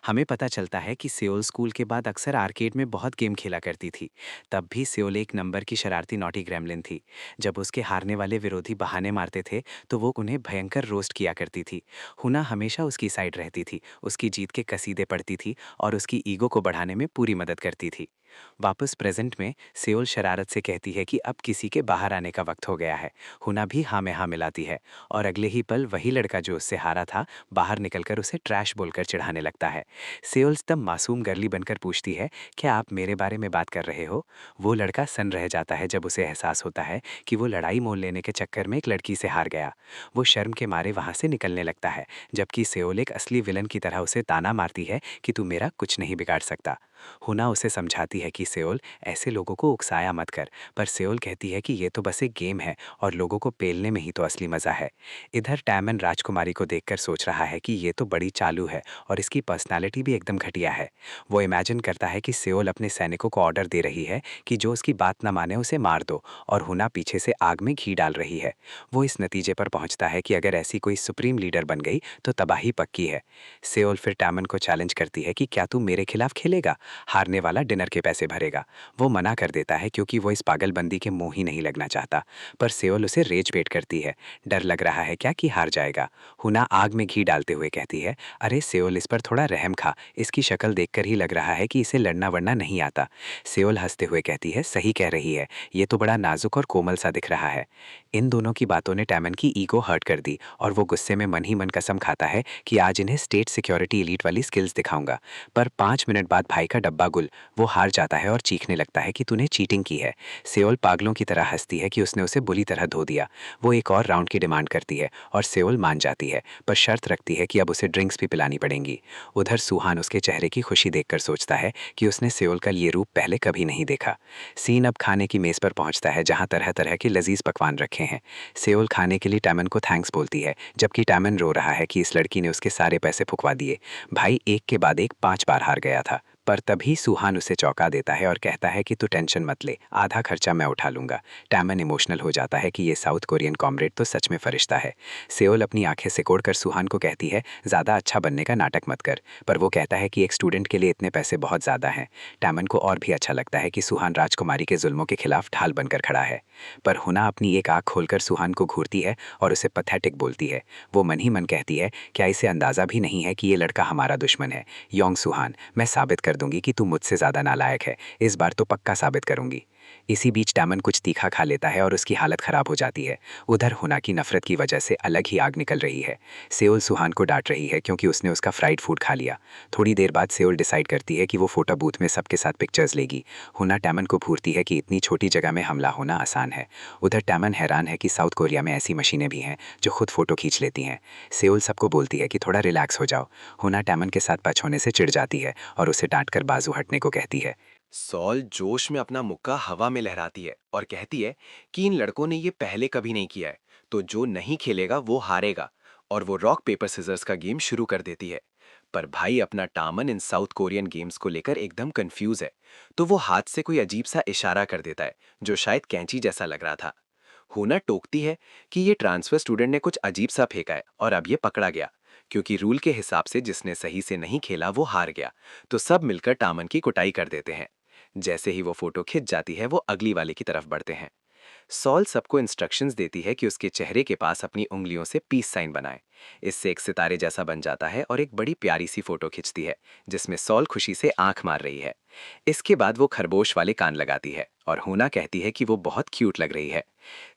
हमें पता चलता है कि सियोल स्कूल के बाद अक्सर आर्केड में बहुत गेम खेला करती थी। तब भी सियोल एक नंबर की शरारती नॉटी ग्रेमलिन थी। जब उसके हारने वाले विरोधी बहाने मारते थे तो वो उन्हें भयंकर रोस्ट किया करती थी। हुना हमेशा उसकी साइड रहती थी, उसकी जीत के कसीदे पढ़ती थी और उसकी ईगो को बढ़ाने में पूरी मदद करती थी। वापस प्रेजेंट में सियोल शरारत से कहती है कि अब किसी के बाहर आने का वक्त हो गया है। हुना भी हाँ में हाँ मिलाती है और अगले ही पल वही लड़का जो उससे हारा था बाहर निकलकर उसे ट्रैश बोलकर चिढ़ाने लगता है। सियोल तब मासूम गर्ली बनकर पूछती है, क्या आप मेरे बारे में बात कर रहे हो। वो लड़का सन रह जाता है जब उसे एहसास होता है कि वो लड़ाई मोल लेने के चक्कर में एक लड़की से हार गया। वो शर्म के मारे वहां से निकलने लगता है, जबकि सियोल एक असली विलन की तरह उसे ताना मारती है कि तू मेरा कुछ नहीं बिगाड़ सकता। हुना उसे समझाती है कि सियोल, ऐसे लोगों को उकसाया मत कर, पर सियोल कहती है कि ये तो बस एक गेम है और लोगों को पेलने में ही तो असली मजा है। इधर टैमन राजकुमारी को देखकर सोच रहा है कि ये तो बड़ी चालू है और इसकी पर्सनालिटी भी एकदम घटिया है। वो इमेजिन करता है कि सियोल अपने सैनिकों को ऑर्डर दे रही है कि जो उसकी बात न माने उसे मार दो, और हुना पीछे से आग में घी डाल रही है। वो इस नतीजे पर पहुंचता है कि अगर ऐसी कोई सुप्रीम लीडर बन गई तो तबाही पक्की है। सियोल फिर टैमन को चैलेंज करती है कि क्या तू मेरे खिलाफ खेलेगा, हारने वाला डिनर के पैसे भरेगा। वो मना कर देता है क्योंकि वो इस पागलबंदी के मुंह ही नहीं लगना चाहता, पर सियोल उसे रेज बेट करती है। डर लग रहा है क्या कि हार जाएगा। हुना आग में घी डालते हुए कहती है, अरे सियोल, इस पर थोड़ा रहम खा, इसकी शक्ल देखकर ही लग रहा है कि इसे लड़ना वड़ना नहीं आता। सियोल हंसते हुए कहती है, सही कह रही है, ये तो बड़ा नाजुक और कोमल सा दिख रहा है। इन दोनों की बातों ने टैमन की ईगो हर्ट कर दी और वो गुस्से में मन ही मन कसम खाता है कि आज इन्हें स्टेट सिक्योरिटी एलीट वाली स्किल्स दिखाऊंगा। पर 5 मिनट बाद भाई का डब्बा गुल वो हार जाता है और चीखने लगता है कि तूने चीटिंग की है। सियोल पागलों की तरह हंसती है कि उसने उसे बुरी तरह धो दिया। वो एक और राउंड की डिमांड करती है और सियोल मान जाती है, पर शर्त रखती है कि अब उसे ड्रिंक्स भी पिलानी पड़ेंगी। उधर सुहान उसके चेहरे की खुशी देखकर सोचता है कि उसने सियोल का ये रूप पहले कभी नहीं देखा। सीन अब खाने की मेज पर पहुंचता है जहां तरह तरह के लजीज पकवान रखे हैं। सियोल खाने के लिए टैमन को थैंक्स बोलती है, जबकि टैमन रो रहा है कि इस लड़की ने उसके सारे पैसे फुकवा दिए। भाई एक के बाद एक 5 बार हार गया था, पर तभी सुहान उसे चौंका देता है और कहता है कि तू टेंशन मत ले, आधा खर्चा मैं उठा लूंगा। टैमन इमोशनल हो जाता है कि ये साउथ कोरियन कॉमरेड तो सच में फरिश्ता है। सेओल अपनी आंखें सिकोड़कर सुहान को कहती है, ज़्यादा अच्छा बनने का नाटक मत कर, पर वो कहता है कि एक स्टूडेंट के लिए इतने पैसे बहुत ज़्यादा हैं। टैमन को और भी अच्छा लगता है कि सुहान राजकुमारी के जुल्मों के खिलाफ ढाल बनकर खड़ा है। पर हुना अपनी एक आंख खोलकर सुहान को घूरती है और उसे पथेटिक बोलती है। वो मन ही मन कहती है, क्या इसे अंदाज़ा भी नहीं है कि ये लड़का हमारा दुश्मन है? योंग सुहान, मैं साबित कर दूंगी कि तू मुझसे ज़्यादा नालायक है, इस बार तो पक्का साबित करूंगी। इसी बीच टैमन कुछ तीखा खा लेता है और उसकी हालत खराब हो जाती है। उधर हुना की नफरत की वजह से अलग ही आग निकल रही है। सेओल सुहान को डांट रही है क्योंकि उसने उसका फ्राइड फूड खा लिया। थोड़ी देर बाद सेओल डिसाइड करती है कि वो फोटो बूथ में सबके साथ पिक्चर्स लेगी। हुना टैमन को घूरती है कि इतनी छोटी जगह में हमला होना आसान है। उधर टैमन हैरान है कि साउथ कोरिया में ऐसी मशीनें भी हैं जो खुद फोटो खींच लेती हैं। सेओल सबको बोलती है कि थोड़ा रिलैक्स हो जाओ। हुना टैमन के साथ पच होने से चिढ़ जाती है और उसे डांटकर बाजू हटने को कहती है। सॉल जोश में अपना मुक्का हवा में लहराती है और कहती है कि इन लड़कों ने ये पहले कभी नहीं किया है, तो जो नहीं खेलेगा वो हारेगा। और वो रॉक पेपर सिजर्स का गेम शुरू कर देती है। पर भाई अपना टामन इन साउथ कोरियन गेम्स को लेकर एकदम कंफ्यूज है, तो वो हाथ से कोई अजीब सा इशारा कर देता है जो शायद कैंची जैसा लग रहा था। होना टोकती है कि ये ट्रांसफर स्टूडेंट ने कुछ अजीब सा फेंका है और अब ये पकड़ा गया, क्योंकि रूल के हिसाब से जिसने सही से नहीं खेला वो हार गया। तो सब मिलकर टामन की कुटाई कर देते हैं। जैसे ही वो फोटो खिंच जाती है वो अगली वाले की तरफ बढ़ते हैं। सॉल सबको इंस्ट्रक्शंस देती है कि उसके चेहरे के पास अपनी उंगलियों से पीस साइन बनाए। इससे एक सितारे जैसा बन जाता है और एक बड़ी प्यारी सी फोटो खिंचती है जिसमें सॉल खुशी से आंख मार रही है। इसके बाद वो खरगोश वाले कान लगाती है और हुना कहती है कि वो बहुत क्यूट लग रही है।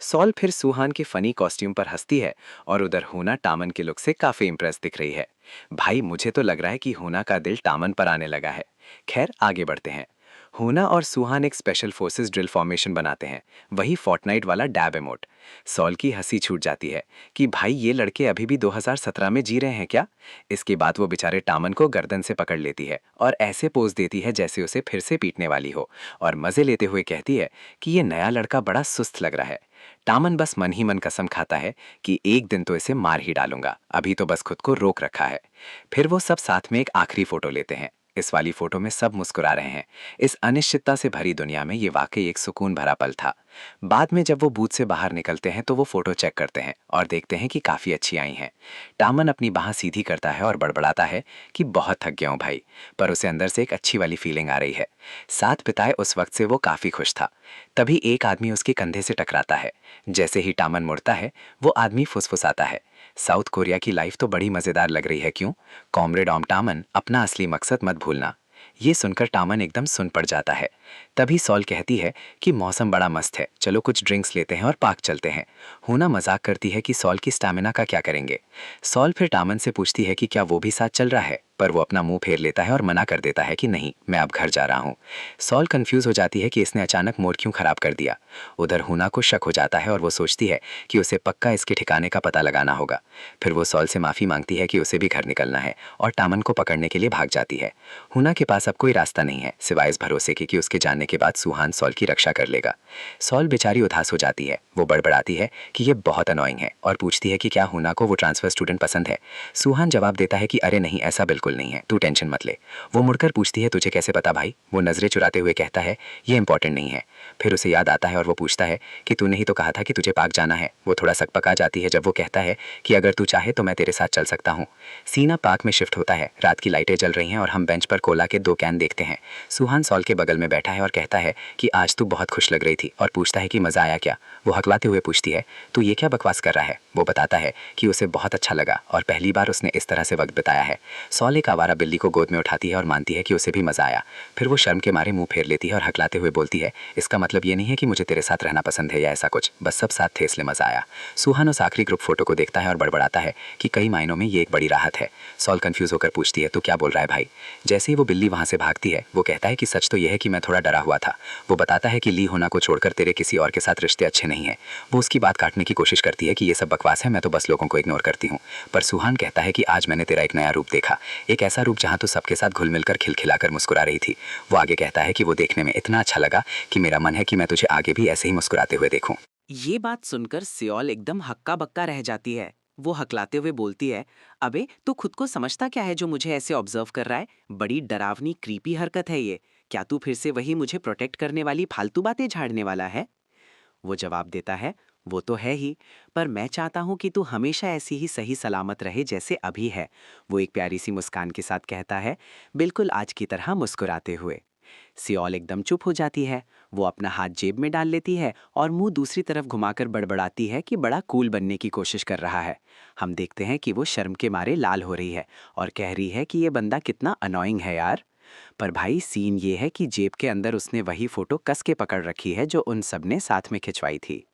सॉल फिर सुहान के फनी कॉस्ट्यूम पर हंसती है और उधर हुना टामन के लुक से काफी इंप्रेस दिख रही है। भाई मुझे तो लग रहा है कि हुना का दिल टामन पर आने लगा है। खैर आगे बढ़ते हैं। हुना और सुहान एक स्पेशल फोर्सेस ड्रिल फॉर्मेशन बनाते हैं, वही फोर्टनाइट वाला डैब इमोट। सॉल की हंसी छूट जाती है कि भाई ये लड़के अभी भी 2017 में जी रहे हैं क्या। इसके बाद वो बेचारे टामन को गर्दन से पकड़ लेती है और ऐसे पोज देती है जैसे उसे फिर से पीटने वाली हो, और मजे लेते हुए कहती है कि ये नया लड़का बड़ा सुस्त लग रहा है। टामन बस मन ही मन कसम खाता है कि एक दिन तो इसे मार ही डालूंगा, अभी तो बस खुद को रोक रखा है। फिर वो सब साथ में एक आखिरी फोटो लेते हैं। इस वाली फोटो में सब मुस्कुरा रहे हैं। इस अनिश्चितता से भरी दुनिया में ये वाकई एक सुकून भरा पल था। बाद में जब वो बूथ से बाहर निकलते हैं तो वो फोटो चेक करते हैं और देखते हैं कि काफी अच्छी आई हैं। टामन अपनी बाह सीधी करता है और बड़बड़ाता है कि बहुत थक गया हूं भाई, पर उसे अंदर से एक अच्छी वाली फीलिंग आ रही है। साथ बिताए उस वक्त से वो काफी खुश था। तभी एक आदमी उसके कंधे से टकराता है। जैसे ही टामन मुड़ता है वो आदमी फुसफुसाता है, साउथ कोरिया की लाइफ तो बड़ी मजेदार लग रही है क्यों? कॉमरेड ओम टामन, अपना असली मकसद मत भूलना। ये सुनकर टामन एकदम सुन पड़ जाता है। तभी सॉल कहती है कि मौसम बड़ा मस्त है, चलो कुछ ड्रिंक्स लेते हैं और पार्क चलते हैं। हुना मजाक करती है कि सॉल की स्टैमिना का क्या करेंगे। सॉल फिर टामन से पूछती है कि क्या वो भी साथ चल रहा है, पर वो अपना मुंह फेर लेता है और मना कर देता है कि नहीं, मैं अब घर जा रहा हूँ। सॉल कंफ्यूज हो जाती है कि इसने अचानक मूड क्यों खराब कर दिया। उधर हुना को शक हो जाता है और वो सोचती है कि उसे पक्का इसके ठिकाने का पता लगाना होगा। फिर वो सॉल से माफी मांगती है कि उसे भी घर निकलना है और टामन को पकड़ने के लिए भाग जाती है। हुना के पास अब कोई रास्ता नहीं है सिवाय इस भरोसे के कि उसके जाने के बाद सुहान सॉल की रक्षा कर लेगा। सॉल बेचारी उदास हो जाती है। वो बड़बड़ाती है कि ये बहुत अनोइंग है और पूछती है कि क्या हुना को वो ट्रांसफर स्टूडेंट पसंद है। सुहान जवाब देता है कि अरे नहीं, ऐसा बिल्कुल नहीं है, तू टेंशन मत ले। वो मुड़कर पूछती है तुझे कैसे पता भाई? वो नजरें चुराते हुए कहता है ये इंपॉर्टेंट नहीं है। फिर उसे याद आता है और वो पूछता है कि तूने ही तो कहा था कि तुझे पार्क जाना है। वो थोड़ा सकपका जाती है जब वो कहता है कि अगर तू चाहे तो मैं तेरे साथ चल सकता हूँ। सीना पार्क में शिफ्ट होता है। रात की लाइटें जल रही हैं और हम बेंच पर कोला के 2 कैन देखते हैं। सुहान सॉल के बगल में बैठा है और कहता है कि आज तू बहुत खुश लग रही थी, और पूछता है कि मजा आया क्या। वो हकलाते हुए पूछती है तू ये क्या बकवास कर रहा है। वो बताता है कि उसे बहुत अच्छा लगा और पहली बार उसने इस तरह से वक्त बिताया है। सॉल एक आवारा बिल्ली को गोद में उठाती है और मानती है कि उसे भी मजा आया। फिर वो शर्म के मारे मुंह फेर लेती है और हकलाते हुए बोलती है इसका मतलब ये नहीं है कि मुझे तेरे साथ रहना पसंद है या ऐसा कुछ, बस सब साथ थे इसलिए मजा आया। सुहान उस आखिरी ग्रुप फोटो को देखता है और बड़बड़ाता है कि कई मायनों में ये एक बड़ी राहत है। सॉल कंफ्यूज होकर पूछती है तू क्या बोल रहा है भाई। जैसे ही वो बिल्ली वहां से भागती है वो कहता है कि सच तो यह है कि मैं थोड़ा डरा हुआ था। वो बताता है कि ली होना को छोड़कर तेरे किसी और के साथ रिश्ते अच्छे नहीं है। वो उसकी बात काटने की कोशिश करती है कि ये सब बकवास है, मैं तो बस लोगों को इग्नोर करती हूँ। पर सुहान कहता है कि आज मैंने तेरा एक नया रूप देखा, एक ऐसा रूप जहाँ तू सबके साथ घुल मिलकर खिलखिलाकर मुस्कुरा रही थी। वो आगे कहता है कि वो देखने में इतना अच्छा लगा कि मेरा मन है कि मैं तुझे आगे भी ऐसे ही मुस्कुराते हुए देखूं। ये बात सुनकर सियोल एकदम हक्का बक्का रह जाती है। वो हकलाते हुए बोलती है, अबे तू खुद को समझता क्या है जो मुझे ऐसे ऑब्जर्व कर रहा है? बड़ी डरावनी क्रीपी हरकत है ये। क्या तू फिर से वही मुझे प्रोटेक्ट करने वाली फालतू बातें झाड़ने वाला है? वो जवाब देता है, वो तो है ही, पर मैं चाहता हूँ कि तू हमेशा ऐसी ही सही सलामत रहे जैसे अभी है। वो एक प्यारी सी मुस्कान के साथ कहता है, बिल्कुल आज की तरह मुस्कुराते हुए। सियोल एकदम चुप हो जाती है। वो अपना हाथ जेब में डाल लेती है और मुंह दूसरी तरफ घुमाकर बड़बड़ाती है कि बड़ा कूल बनने की कोशिश कर रहा है। हम देखते हैं कि वो शर्म के मारे लाल हो रही है और कह रही है कि ये बंदा कितना अनोइंग है यार। पर भाई सीन ये है कि जेब के अंदर उसने वही फोटो कस के पकड़ रखी है जो उन सब ने साथ में खिंचवाई थी।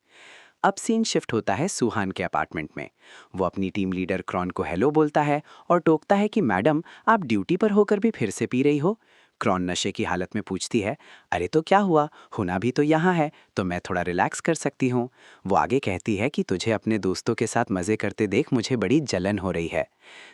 अब सीन शिफ्ट होता है सुहान के अपार्टमेंट में। वो अपनी टीम लीडर क्रॉन को हेलो बोलता है और टोकता है कि मैडम, आप ड्यूटी पर होकर भी फिर से पी रही हो। क्रॉन नशे की हालत में पूछती है, अरे तो क्या हुआ, हुना भी तो यहाँ है, तो मैं थोड़ा रिलैक्स कर सकती हूँ। वो आगे कहती है कि तुझे अपने दोस्तों के साथ मज़े करते देख मुझे बड़ी जलन हो रही है।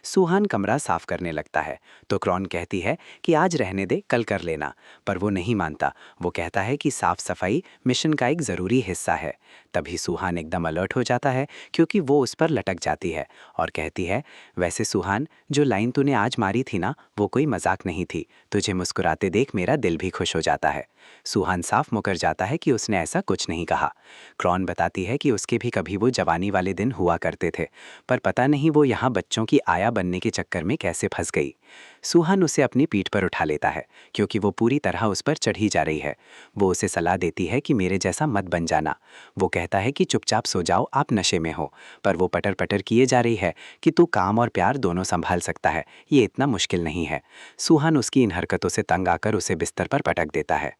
सुहान कमरा साफ करने लगता है तो क्रॉन कहती है कि आज रहने दे, कल कर लेना। पर वो नहीं मानता। वो कहता है कि साफ सफाई मिशन का एक ज़रूरी हिस्सा है। तभी सुहान एकदम अलर्ट हो जाता है क्योंकि वो उस पर लटक जाती है और कहती है, वैसे सुहान, जो लाइन तूने आज मारी थी ना, वो कोई मजाक नहीं थी। तुझे मुस्कुराते देख मेरा दिल भी खुश हो जाता है। सुहान साफ मुकर जाता है कि उसने ऐसा कुछ नहीं कहा। क्रॉन बताती है कि उसके भी कभी वो जवानी वाले दिन हुआ करते थे, पर पता नहीं वो यहाँ बच्चों की आया बनने के चक्कर में कैसे फंस गई। सुहान उसे अपनी पीठ पर उठा लेता है क्योंकि वो पूरी तरह उस पर चढ़ी जा रही है। वो उसे सलाह देती है कि मेरे जैसा मत बन जाना। वो कहता है कि चुपचाप सो जाओ, आप नशे में हो। पर वो पटर पटर किए जा रही है कि तू काम और प्यार दोनों संभाल सकता है, ये इतना मुश्किल नहीं है। सुहान उसकी इन हरकतों से तंग आकर उसे बिस्तर पर पटक देता है।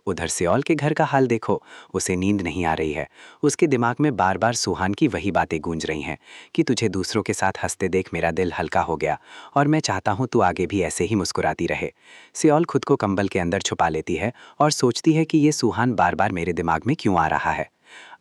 उधर सियोल के घर का हाल देखो, उसे नींद नहीं आ रही है। उसके दिमाग में बार बार सुहान की वही बातें गूंज रही हैं कि तुझे दूसरों के साथ हंसते देख मेरा दिल हल्का हो गया और मैं चाहता हूँ तू आगे भी ऐसे ही मुस्कुराती रहे। सियोल खुद को कंबल के अंदर छुपा लेती है और सोचती है कि ये सुहान बार बार मेरे दिमाग में क्यों आ रहा है।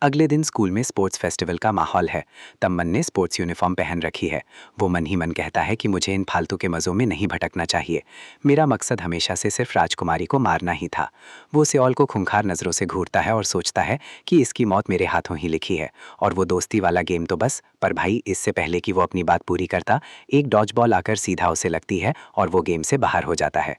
अगले दिन स्कूल में स्पोर्ट्स फेस्टिवल का माहौल है। तमन ने स्पोर्ट्स यूनिफॉर्म पहन रखी है। वो मन ही मन कहता है कि मुझे इन फालतू के मज़ों में नहीं भटकना चाहिए। मेरा मकसद हमेशा से सिर्फ राजकुमारी को मारना ही था। वो सियोल को खूंखार नज़रों से घूरता है और सोचता है कि इसकी मौत मेरे हाथों ही लिखी है और वो दोस्ती वाला गेम तो बस। पर भाई, इससे पहले कि वो अपनी बात पूरी करता, एक डॉज बॉल आकर सीधा उसे लगती है और वो गेम से बाहर हो जाता है।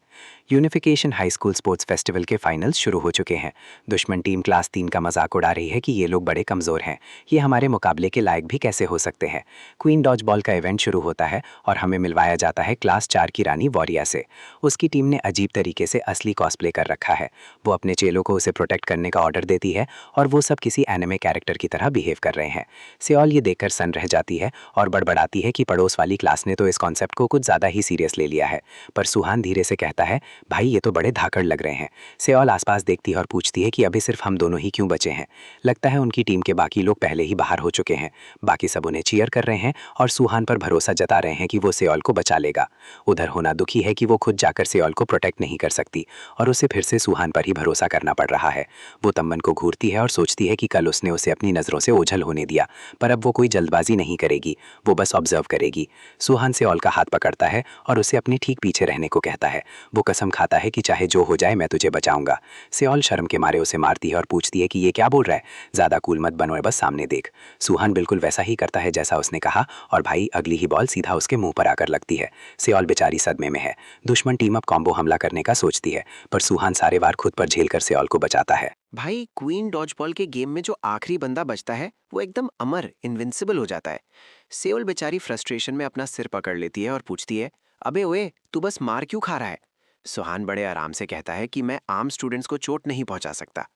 Unification high school sports festival के फाइनल्स शुरू हो चुके हैं। दुश्मन टीम क्लास 3 का मजाक उड़ा रही है कि ये लोग बड़े कमज़ोर हैं, ये हमारे मुकाबले के लायक भी कैसे हो सकते हैं। क्वीन डॉज बॉल का इवेंट शुरू होता है और हमें मिलवाया जाता है क्लास 4 की रानी वॉरिया से। उसकी टीम ने अजीब तरीके से असली कॉस्प्ले कर रखा है। वो अपने चेलों को उसे प्रोटेक्ट करने का ऑर्डर देती है और वो सब किसी एनिमे कैरेक्टर की तरह बिहेव कर रहे हैं। सियोल ये देखकर सन रह जाती है और बड़बड़ाती है कि पड़ोस वाली क्लास ने तो इस कॉन्सेप्ट को कुछ ज़्यादा ही सीरियस ले लिया है। पर सुहान धीरे से कहता है, भाई ये तो बड़े धाकड़ लग रहे हैं। सियोल आसपास देखती है और पूछती है कि अभी सिर्फ हम दोनों ही क्यों बचे हैं। लगता है उनकी टीम के बाकी लोग पहले ही बाहर हो चुके हैं। बाकी सब उन्हें चीयर कर रहे हैं और सुहान पर भरोसा जता रहे हैं कि वो सियोल को बचा लेगा। उधर होना दुखी है कि वो खुद जाकर सियोल को प्रोटेक्ट नहीं कर सकती और उसे फिर से सुहान पर ही भरोसा करना पड़ रहा है। वो तमन को घूरती है और सोचती है कि कल उसने उसे अपनी नज़रों से ओझल होने दिया, पर अब वो कोई जल्दबाजी नहीं करेगी, वो बस ऑब्जर्व करेगी। सुहान सियोल का हाथ पकड़ता है और उसे अपने ठीक पीछे रहने को कहता है। वो कसम खाता है कि चाहे जो हो जाए मैं तुझे बचाऊंगा। सियोल शर्म के मारे उसे मारती है और पूछती है कि ये क्या बोल रहा है, ज़्यादा कूल मत बनो, बस सामने देख। सुहान बिल्कुल वैसा ही करता है जैसा उसने कहा और भाई अगली ही बॉल सीधा उसके मुंह पर आकर लगती है। सियोल बेचारी सदमे में है। दुश्मन टीम अब कॉम्बो हमला करने का सोचती है, पर सुहान सारे वार खुद पर झेलकर सियोल को बचाता है। भाई, क्वीन डॉजबॉल के गेम में जो आखिरी बंदा बचता है वो एकदम अमर, इनविंसिबल हो जाता है। सेओल बेचारी फ्रस्ट्रेशन में अपना सिर पकड़ लेती है और पूछती है, अबे ओए, तू बस मार क्यों खा रहा है? सुहान बड़े आराम से कहता है कि मैं आम स्टूडेंट्स को चोट नहीं पहुंचा सकता।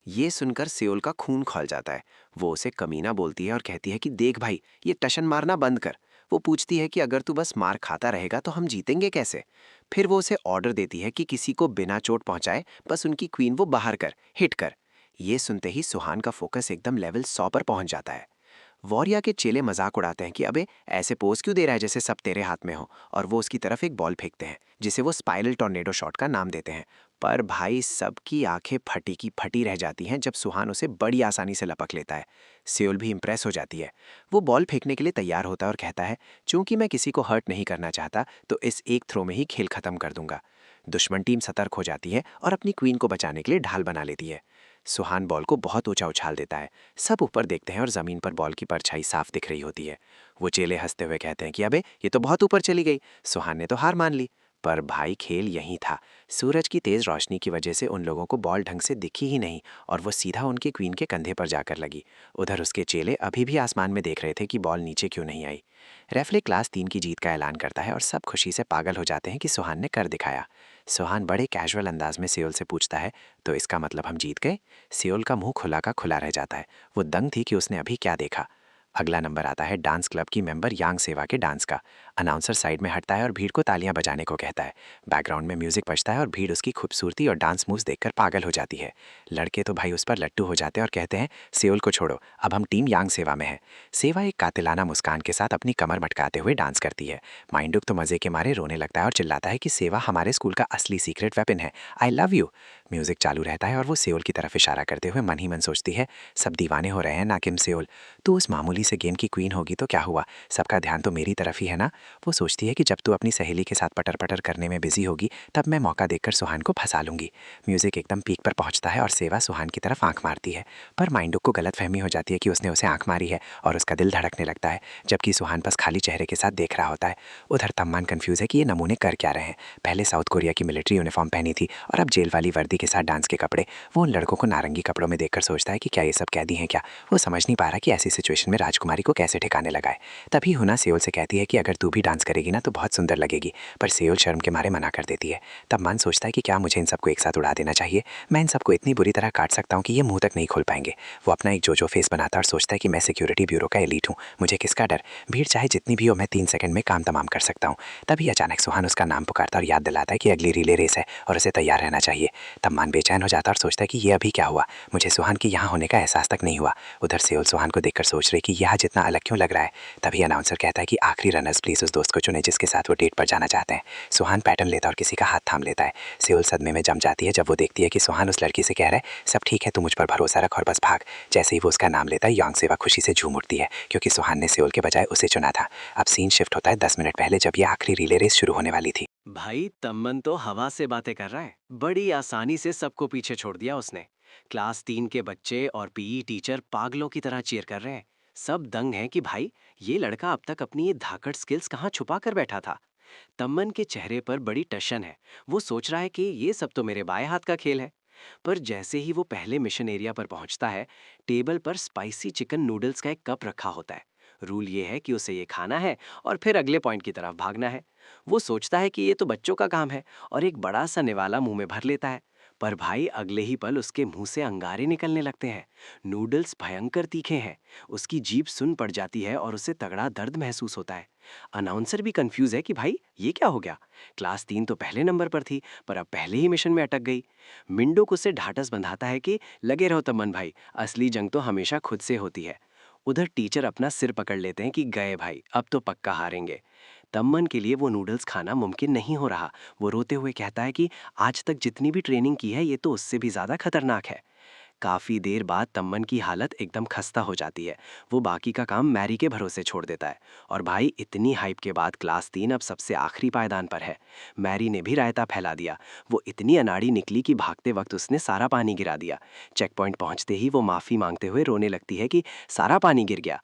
ये सुनकर सेओल का खून खौल जाता है। वो उसे कमीना बोलती है और कहती है कि देख भाई, ये टशन मारना बंद कर। वो पूछती है कि अगर तू बस मार खाता रहेगा तो हम जीतेंगे कैसे? फिर वो उसे ऑर्डर देती है कि किसी को बिना चोट पहुंचाए बस उनकी क्वीन वो बाहर कर, हिट कर। ये सुनते ही सुहान का फोकस एकदम लेवल 100 पर पहुंच जाता है। वॉरिया के चेले मजाक उड़ाते हैं कि अबे ऐसे पोज क्यों दे रहा है जैसे सब तेरे हाथ में हो, और वो उसकी तरफ एक बॉल फेंकते हैं जिसे वो स्पाइरल टॉर्नेडो शॉट का नाम देते हैं। पर भाई, सबकी आंखें फटी की फटी रह जाती हैं जब सुहान उसे बड़ी आसानी से लपक लेता है। सेओल भी इंप्रेस हो जाती है। वो बॉल फेंकने के लिए तैयार होता है और कहता है, चूंकि मैं किसी को हर्ट नहीं करना चाहता तो इस एक थ्रो में ही खेल खत्म कर दूंगा। दुश्मन टीम सतर्क हो जाती है और अपनी क्वीन को बचाने के लिए ढाल बना लेती है। सुहान बॉल को बहुत ऊंचा उछाल देता है। सब ऊपर देखते हैं और जमीन पर बॉल की परछाई साफ दिख रही होती है। वो चेले हंसते हुए कहते हैं कि अबे ये तो बहुत ऊपर चली गई। सुहान ने तो हार मान ली। पर भाई खेल यहीं था। सूरज की तेज रोशनी की वजह से उन लोगों को बॉल ढंग से दिखी ही नहीं और वो सीधा उनकी क्वीन के कंधे पर जाकर लगी। उधर उसके चेले अभी भी आसमान में देख रहे थे कि बॉल नीचे क्यों नहीं आई। रेफरी क्लास 3 की जीत का ऐलान करता है और सब खुशी से पागल हो जाते हैं कि सुहान ने कर दिखाया। सुहान बड़े कैजुअल अंदाज में सियोल से पूछता है, तो इसका मतलब हम जीत गए? सियोल का मुंह खुला का खुला रह जाता है। वो दंग थी कि उसने अभी क्या देखा। अगला नंबर आता है डांस क्लब की मेंबर यांग सेवा के डांस का। अनाउंसर साइड में हटता है और भीड़ को तालियां बजाने को कहता है। बैकग्राउंड में म्यूजिक बजता है और भीड़ उसकी खूबसूरती और डांस मूव्स देखकर पागल हो जाती है। लड़के तो भाई उस पर लट्टू हो जाते हैं और कहते हैं, सियोल को छोड़ो, अब हम टीम यांग सेवा में है। सेवा एक कातिलाना मुस्कान के साथ अपनी कमर मटकाते हुए डांस करती है। माइंडुक तो मजे के मारे रोने लगता है और चिल्लाता है कि सेवा हमारे स्कूल का असली सीक्रेट वेपन है, आई लव यू। म्यूजिक चालू रहता है और वो सियोल की तरफ इशारा करते हुए मन ही मन सोचती है, सब दीवाने हो रहे हैं नाकिम सियोल, तू उस मामूली से गेम की क्वीन होगी तो क्या हुआ, सबका ध्यान तो मेरी तरफ ही है ना। वो सोचती है कि जब तू अपनी सहेली के साथ पटर पटर करने में बिजी होगी तब मैं मौका देखकर सुहान को फंसा लूंगी। म्यूजिक एकदम पीक पर पहुंचता है और सेवा सुहान की तरफ आंख मारती है, पर माइंडुक को गलतफहमी हो जाती है कि उसने उसे आंख मारी है और उसका दिल धड़कने लगता है, जबकि सुहान बस खाली चेहरे के साथ देख रहा होता है। उधर तम्मान कंफ्यूज है कि ये नमूने कर क्या रहे हैं। पहले साउथ कोरिया की मिलिट्री यूनिफॉर्म पहनी थी और अब जेल वाली वर्दी के साथ डांस के कपड़े। वो उन लड़कों को नारंगी कपड़ों में देखकर सोचता है कि क्या ये सब कैदी हैं क्या। वो समझ नहीं पा रहा कि ऐसी सिचुएशन में राजकुमारी को कैसे ठिकाने लगाए। तभी हुना सियोल से कहती है कि अगर तू भी डांस करेगी ना तो बहुत सुंदर लगेगी, पर सियोल शर्म के मारे मना कर देती है। तब मन सोचता है कि क्या मुझे इन सबको एक साथ उड़ा देना चाहिए, मैं इन सबको इतनी बुरी तरह काट सकता हूँ कि ये मुंह तक नहीं खोल पाएंगे। वो अपना एक जोजो फेस बनाता है और सोचता है कि मैं सिक्योरिटी ब्यूरो का एलीट हूँ, मुझे किसका डर, भीड़ चाहे जितनी भी हो मैं 3 सेकंड में काम तमाम कर सकता हूँ। तभी अचानक सुहान उसका नाम पुकारता और याद दिलाता है कि अगली रिले रेस है और उसे तैयार रहना चाहिए। तब मन बेचैन हो जाता और सोचता है कि ये अभी क्या हुआ, मुझे सुहान के यहाँ होने का एहसास तक नहीं हुआ। उधर सियोल सुहान को देखकर सोच रही कि यह जितना अलग क्यों लग रहा है। तभी अनाउंसर कहता है कि आखिरी रनर्स प्लीज उस दोस्त को चुने जिसके साथ वो डेट पर जाना चाहते हैं। सुहान पैटर्न लेता और किसी का हाथ थाम लेता है। सियोल सदमे में जम जाती है जब वो देखती है कि सुहान उस लड़की से कह रहा है, सब ठीक है, तू मुझ पर भरोसा रख और बस भाग। जैसे ही वो उसका नाम लेता है यांग सेवा खुशी से झूम उठती है क्योंकि सुहान ने सियोल के बजाय उसे चुना था। अब सीन शिफ्ट होता है 10 मिनट पहले जब ये आखिरी रिले रेस शुरू होने वाली थी। भाई तम्मन तो हवा से बातें कर रहा है, बड़ी आसानी से सबको पीछे छोड़ दिया उसने। क्लास 3 के बच्चे और पीई टीचर पागलों की तरह चीयर कर रहे हैं। सब दंग हैं कि भाई ये लड़का अब तक अपनी ये धाकड़ स्किल्स कहाँ छुपा कर बैठा था। तम्मन के चेहरे पर बड़ी टशन है। वो सोच रहा है कि ये सब तो मेरे बाएं हाथ का खेल है। पर जैसे ही वो पहले मिशन एरिया पर पहुंचता है, टेबल पर स्पाइसी चिकन नूडल्स का एक कप रखा होता है। रूल ये है कि उसे ये खाना है और फिर अगले पॉइंट की तरफ भागना है। वो सोचता है कि ये तो बच्चों का काम है और एक बड़ा सा निवाला मुंह में भर लेता है। पर भाई अगले ही पल उसके मुंह से अंगारे निकलने लगते हैं। नूडल्स भयंकर तीखे हैं। उसकी जीभ सुन पड़ जाती है और उसे तगड़ा दर्द महसूस होता है। अनाउंसर भी कंफ्यूज है कि भाई ये क्या हो गया। क्लास 3 तो पहले नंबर पर थी पर अब पहले ही मिशन में अटक गई। मिंडोक उसे ढाढ़स बंधाता है कि लगे रहो तमन भाई, असली जंग तो हमेशा खुद से होती है। उधर टीचर अपना सिर पकड़ लेते हैं कि गए भाई, अब तो पक्का हारेंगे। तम्मन के लिए वो नूडल्स खाना मुमकिन नहीं हो रहा। वो रोते हुए कहता है कि आज तक जितनी भी ट्रेनिंग की है ये तो उससे भी ज्यादा खतरनाक है। काफी देर बाद तम्मन की हालत एकदम खस्ता हो जाती है। वो बाकी का काम मैरी के भरोसे छोड़ देता है। और भाई इतनी हाइप के बाद क्लास 3 अब सबसे आखिरी पायदान पर है। मैरी ने भी रायता फैला दिया। वो इतनी अनाड़ी निकली कि भागते वक्त उसने सारा पानी गिरा दिया। चेक पॉइंट पहुंचते ही वो माफी मांगते हुए रोने लगती है कि सारा पानी गिर गया।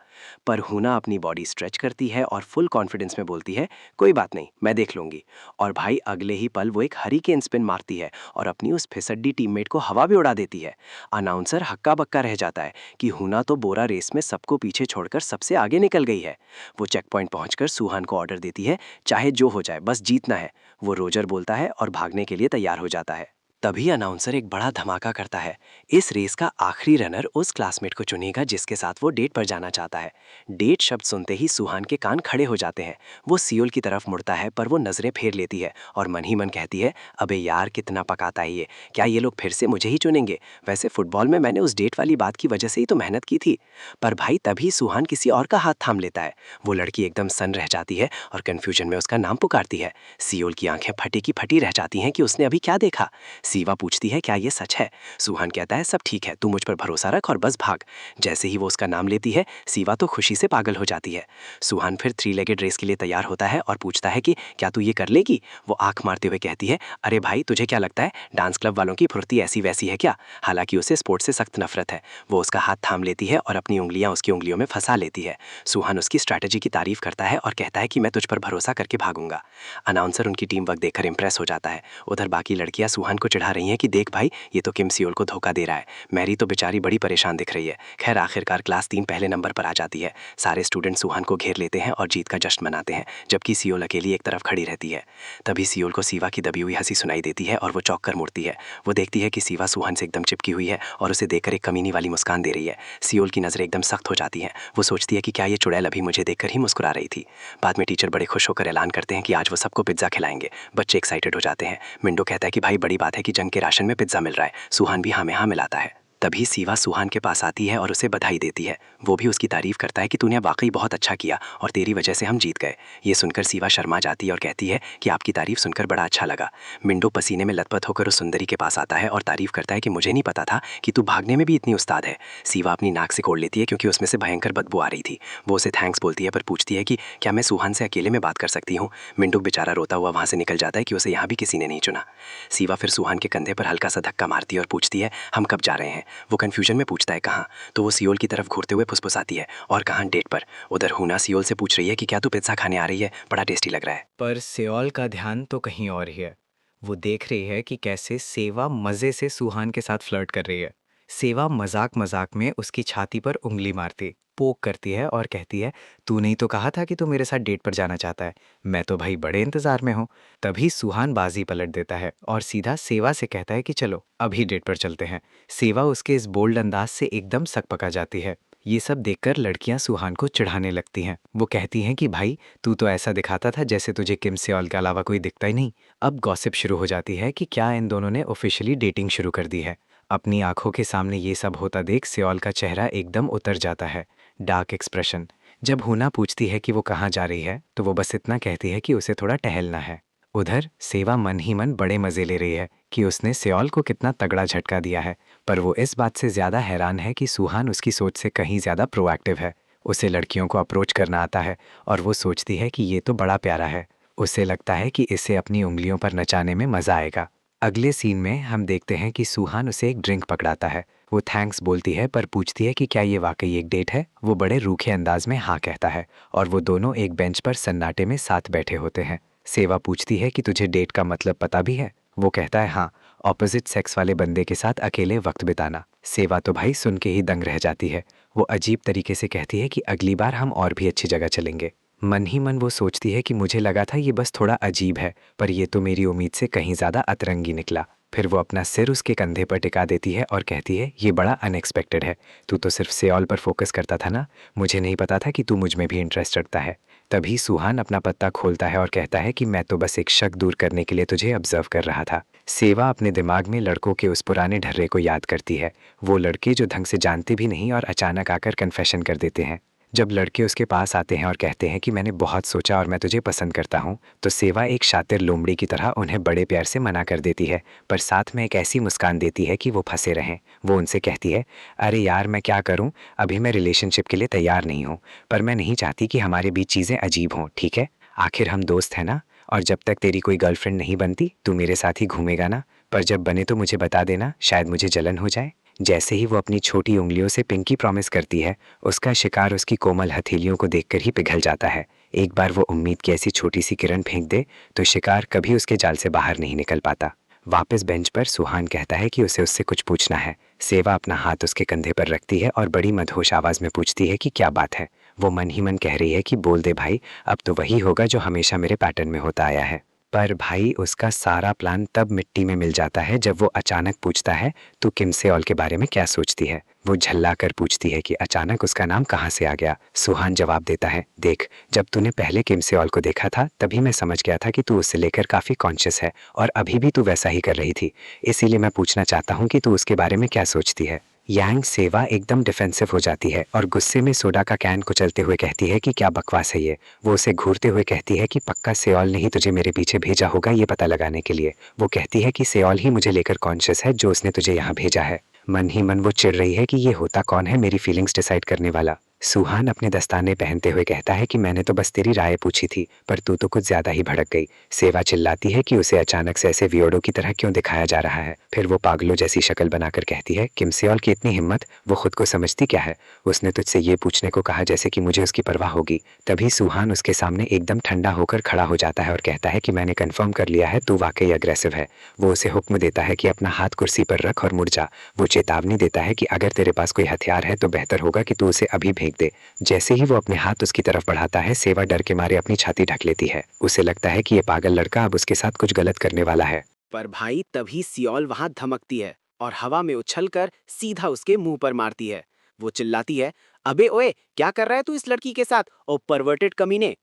पर हुना अपनी बॉडी स्ट्रेच करती है और फुल कॉन्फिडेंस में बोलती है, कोई बात नहीं, मैं देख लूंगी। और भाई अगले ही पल वो एक हरिकेन स्पिन मारती है और अपनी उस फिसड्डी टीममेट को हवा भी उड़ा देती है। अनाउंसर हक्का बक्का रह जाता है कि हुना तो बोरा रेस में सबको पीछे छोड़कर सबसे आगे निकल गई है। वो चेक पॉइंट पहुंचकर सुहान को ऑर्डर देती है, चाहे जो हो जाए बस जीतना है। वो रोजर बोलता है और भागने के लिए तैयार हो जाता है। तभी अनाउंसर एक बड़ा धमाका करता है। इस रेस का आखिरी रनर उस क्लासमेट को चुनेगा जिसके साथ वो डेट पर जाना चाहता है। डेट शब्द सुनते ही सुहान के कान खड़े हो जाते हैं। वो सियोल की तरफ मुड़ता है पर वो नजरें फेर लेती है और मन ही मन कहती है, अबे यार कितना पकाता है ये, क्या ये लोग फिर से मुझे ही चुनेंगे। वैसे फुटबॉल में मैंने उस डेट वाली बात की वजह से ही तो मेहनत की थी। पर भाई तभी सुहान किसी और का हाथ थाम लेता है। वो लड़की एकदम सन रह जाती है और कन्फ्यूजन में उसका नाम पुकारती है। सियोल की आंखें फटी की फटी रह जाती हैं कि उसने अभी क्या देखा। सीवा पूछती है क्या ये सच है। सुहान कहता है सब ठीक है, तू मुझ पर भरोसा रख और बस भाग। जैसे ही वो उसका नाम लेती है सीवा तो खुशी से पागल हो जाती है। सुहान फिर 3 लेगेड रेस के लिए तैयार होता है और पूछता है कि क्या तू ये कर लेगी। वो आंख मारते हुए कहती है अरे भाई तुझे क्या लगता है डांस क्लब वालों की फुर्ती ऐसी वैसी है क्या। हालांकि उसे स्पोर्ट्स से सख्त नफरत है। वो उसका हाथ थाम लेती है और अपनी उंगलियां उसकी उंगलियों में फंसा लेती है। सुहान उसकी स्ट्रैटेजी की तारीफ करता है और कहता है कि मैं तुझ पर भरोसा करके भागूंगा। अनाउंसर उनकी टीम वर्क देखकर इंप्रेस हो जाता है। उधर बाकी लड़कियां सुहान को चिढ़ा रही हैं कि देख भाई ये तो किम सियोल को धोखा दे रहा है। मैरी तो बेचारी बड़ी परेशान दिख रही है। खैर आखिरकार क्लास 3 पहले नंबर पर आ जाती है। सारे स्टूडेंट सुहान को घेर लेते हैं और जीत का जश्न मनाते हैं, जबकि सियोल अकेली एक तरफ खड़ी रहती है। तभी सियोल को सीवा की दबी हुई हंसी सुनाई देती है और वो चौंक कर मुड़ती है। वो देखती है कि सीवा सुहान से एकदम चिपकी हुई है और उसे देखकर एक कमीनी वाली मुस्कान दे रही है। सियोल की नजरें एकदम सख्त हो जाती हैं। वो सोचती है कि क्या ये चुड़ैल अभी मुझे देखकर ही मुस्कुरा रही थी। बाद में टीचर बड़े खुश होकर ऐलान करते हैं कि आज वो सबको पिज्जा खिलाएंगे। बच्चे एक्साइटेड हो जाते हैं। मिंडो कहता है कि भाई बड़ी बात है कि जंग के राशन में पिज्जा मिल रहा है। सुहान भी हाँ में हाँ मिलाता है। तभी सीवा सुहान के पास आती है और उसे बधाई देती है। वो भी उसकी तारीफ करता है कि तूने वाकई बहुत अच्छा किया और तेरी वजह से हम जीत गए। ये सुनकर सीवा शर्मा जाती है और कहती है कि आपकी तारीफ सुनकर बड़ा अच्छा लगा। मिंडो पसीने में लथपथ होकर उस सुंदरी के पास आता है और तारीफ करता है कि मुझे नहीं पता था कि तू भागने में भी इतनी उस्ताद है। सीवा अपनी नाक से खोल लेती है क्योंकि उसमें से भयंकर बदबू आ रही थी। वो उसे थैंक्स बोलती है पर पूछती है कि क्या मैं सुहान से अकेले में बात कर सकती हूँ। मिंडो बेचारा रोता हुआ वहाँ से निकल जाता है कि उसे यहाँ भी किसी ने नहीं चुना। सीवा फिर सुहान के कंधे पर हल्का सा धक्का मारती है और पूछती है हम कब जा रहे हैं। वो कन्फ्यूजन में पूछता है कहाँ, तो वो सियोल की तरफ घूरते हुए फुसफुसाती है और कहाँ डेट पर। उधर हुना सियोल से पूछ रही है कि क्या तू पिज्जा खाने आ रही है, बड़ा टेस्टी लग रहा है। पर सियोल का ध्यान तो कहीं और ही है। वो देख रही है कि कैसे सेवा मज़े से सुहान के साथ फ्लर्ट कर रही है। सेवा मजाक मजाक में उसकी छाती पर उंगली मारती, पोक करती है और कहती है तूने ही तो कहा था कि तू मेरे साथ डेट पर जाना चाहता है। मैं तो भाई बड़े इंतजार में हूँ। तभी सुहान बाजी पलट देता है और सीधा सेवा से कहता है कि चलो अभी डेट पर चलते हैं। सेवा उसके इस बोल्ड अंदाज से एकदम सकपका जाती है। ये सब देखकर लड़कियां सुहान को चिढ़ाने लगती हैं। वो कहती हैं कि भाई तू तो ऐसा दिखाता था जैसे तुझे किम सियोल के अलावा कोई दिखता ही नहीं। अब गॉसिप शुरू हो जाती है कि क्या इन दोनों ने ऑफिशियली डेटिंग शुरू कर दी है। अपनी आंखों के सामने ये सब होता देख सियोल का चेहरा एकदम उतर जाता है, डार्क एक्सप्रेशन। जब हुना पूछती है कि वो कहाँ जा रही है तो वो बस इतना कहती है कि उसे थोड़ा टहलना है। उधर सेवा मन ही मन बड़े मजे ले रही है कि उसने सियोल को कितना तगड़ा झटका दिया है, पर वो इस बात से ज़्यादा हैरान है कि सुहान उसकी सोच से कहीं ज़्यादा प्रोएक्टिव है। उसे लड़कियों को अप्रोच करना आता है और वो सोचती है कि ये तो बड़ा प्यारा है। उसे लगता है कि इसे अपनी उंगलियों पर नचाने में मज़ा आएगा। अगले सीन में हम देखते हैं कि सुहान उसे एक ड्रिंक पकड़ाता है। वो थैंक्स बोलती है पर पूछती है कि क्या ये वाकई एक डेट है। वो बड़े रूखे अंदाज में हाँ कहता है और वो दोनों एक बेंच पर सन्नाटे में साथ बैठे होते हैं। सेवा पूछती है कि तुझे डेट का मतलब पता भी है। वो कहता है हाँ, ऑपोजिट सेक्स वाले बंदे के साथ अकेले वक्त बिताना। सेवा तो भाई सुन के ही दंग रह जाती है। वो अजीब तरीके से कहती है कि अगली बार हम और भी अच्छी जगह चलेंगे। मन ही मन वो सोचती है कि मुझे लगा था ये बस थोड़ा अजीब है, पर ये तो मेरी उम्मीद से कहीं ज़्यादा अतरंगी निकला। फिर वो अपना सिर उसके कंधे पर टिका देती है और कहती है ये बड़ा अनएक्सपेक्टेड है। तू तो सिर्फ सियोल पर फोकस करता था ना, मुझे नहीं पता था कि तू मुझ में भी इंटरेस्ट रखता है। तभी सुहान अपना पत्ता खोलता है और कहता है कि मैं तो बस एक शक दूर करने के लिए तुझे ऑब्जर्व कर रहा था। सेवा अपने दिमाग में लड़कों के उस पुराने ढर्रे को याद करती है। वो लड़के जो ढंग से जानते भी नहीं और अचानक आकर कन्फेशन कर देते हैं। जब लड़के उसके पास आते हैं और कहते हैं कि मैंने बहुत सोचा और मैं तुझे पसंद करता हूँ, तो सेवा एक शातिर लोमड़ी की तरह उन्हें बड़े प्यार से मना कर देती है, पर साथ में एक ऐसी मुस्कान देती है कि वो फंसे रहें। वो उनसे कहती है अरे यार मैं क्या करूँ, अभी मैं रिलेशनशिप के लिए तैयार नहीं हूँ, पर मैं नहीं चाहती कि हमारे बीच चीज़ें अजीब हों, ठीक है? आखिर हम दोस्त हैं ना, और जब तक तेरी कोई गर्लफ्रेंड नहीं बनती तू मेरे साथ ही घूमेगा ना, पर जब बने तो मुझे बता देना, शायद मुझे जलन हो जाए। जैसे ही वो अपनी छोटी उंगलियों से पिंकी प्रॉमिस करती है, उसका शिकार उसकी कोमल हथेलियों को देखकर ही पिघल जाता है। एक बार वो उम्मीद की ऐसी छोटी सी किरण फेंक दे तो शिकार कभी उसके जाल से बाहर नहीं निकल पाता। वापस बेंच पर सुहान कहता है कि उसे उससे कुछ पूछना है। सेवा अपना हाथ उसके कंधे पर रखती है और बड़ी मदहोश आवाज़ में पूछती है कि क्या बात है। वो मन ही मन कह रही है कि बोल दे भाई, अब तो वही होगा जो हमेशा मेरे पैटर्न में होता आया है। पर भाई उसका सारा प्लान तब मिट्टी में मिल जाता है जब वो अचानक पूछता है तू किम सियोल के बारे में क्या सोचती है। वो झल्ला कर पूछती है कि अचानक उसका नाम कहाँ से आ गया। सुहान जवाब देता है देख, जब तूने पहले किम सियोल को देखा था तभी मैं समझ गया था कि तू उससे लेकर काफ़ी कॉन्शियस है और अभी भी तू वैसा ही कर रही थी, इसीलिए मैं पूछना चाहता हूँ कि तू उसके बारे में क्या सोचती है। यांग सेवा एकदम डिफेंसिव हो जाती है और गुस्से में सोडा का कैन कुचलते हुए कहती है कि क्या बकवास है ये। वो उसे घूरते हुए कहती है कि पक्का सेओल ने ही तुझे मेरे पीछे भेजा होगा ये पता लगाने के लिए। वो कहती है कि सेओल ही मुझे लेकर कॉन्शियस है जो उसने तुझे यहाँ भेजा है। मन ही मन वो चिढ़ रही है कि ये होता कौन है मेरी फीलिंग्स डिसाइड करने वाला। सुहान अपने दस्ताने पहनते हुए कहता है कि मैंने तो बस तेरी राय पूछी थी, पर तू तो कुछ ज्यादा ही भड़क गई। सेवा चिल्लाती है कि उसे अचानक से ऐसे वियोडो की तरह क्यों दिखाया जा रहा है। फिर वो पागलों जैसी शक्ल बनाकर कहती है, किम सेओल की इतनी हिम्मत, वो खुद को समझती क्या है। उसने तुझसे ये पूछने को कहा जैसे कि मुझे उसकी परवाह होगी। तभी सुहान उसके सामने एकदम ठंडा होकर खड़ा हो जाता है और कहता है कि मैंने कन्फर्म कर लिया है, तू वाकई अग्रेसिव है। वो उसे हुक्म देता है कि अपना हाथ कुर्सी पर रख और मुड़ जा। वो चेतावनी देता है कि अगर तेरे पास कोई हथियार है तो बेहतर होगा कि तू उसे अभी फेंक दे। जैसे ही वो अपने हाथ उसकी तरफ बढ़ाता है, सेवा डर के मारे अपनी छाती ढक लेती है। उसे लगता है कि ये पागल लड़का अब उसके साथ कुछ गलत करने वाला है। पर भाई तभी सियोल वहां धमकती है और हवा में उछलकर सीधा उसके मुंह पर मारती है। वो चिल्लाती है, अबे ओए, क्या कर रहा है तू इस लड़की के साथ, ओ परवर्टेड कमीने।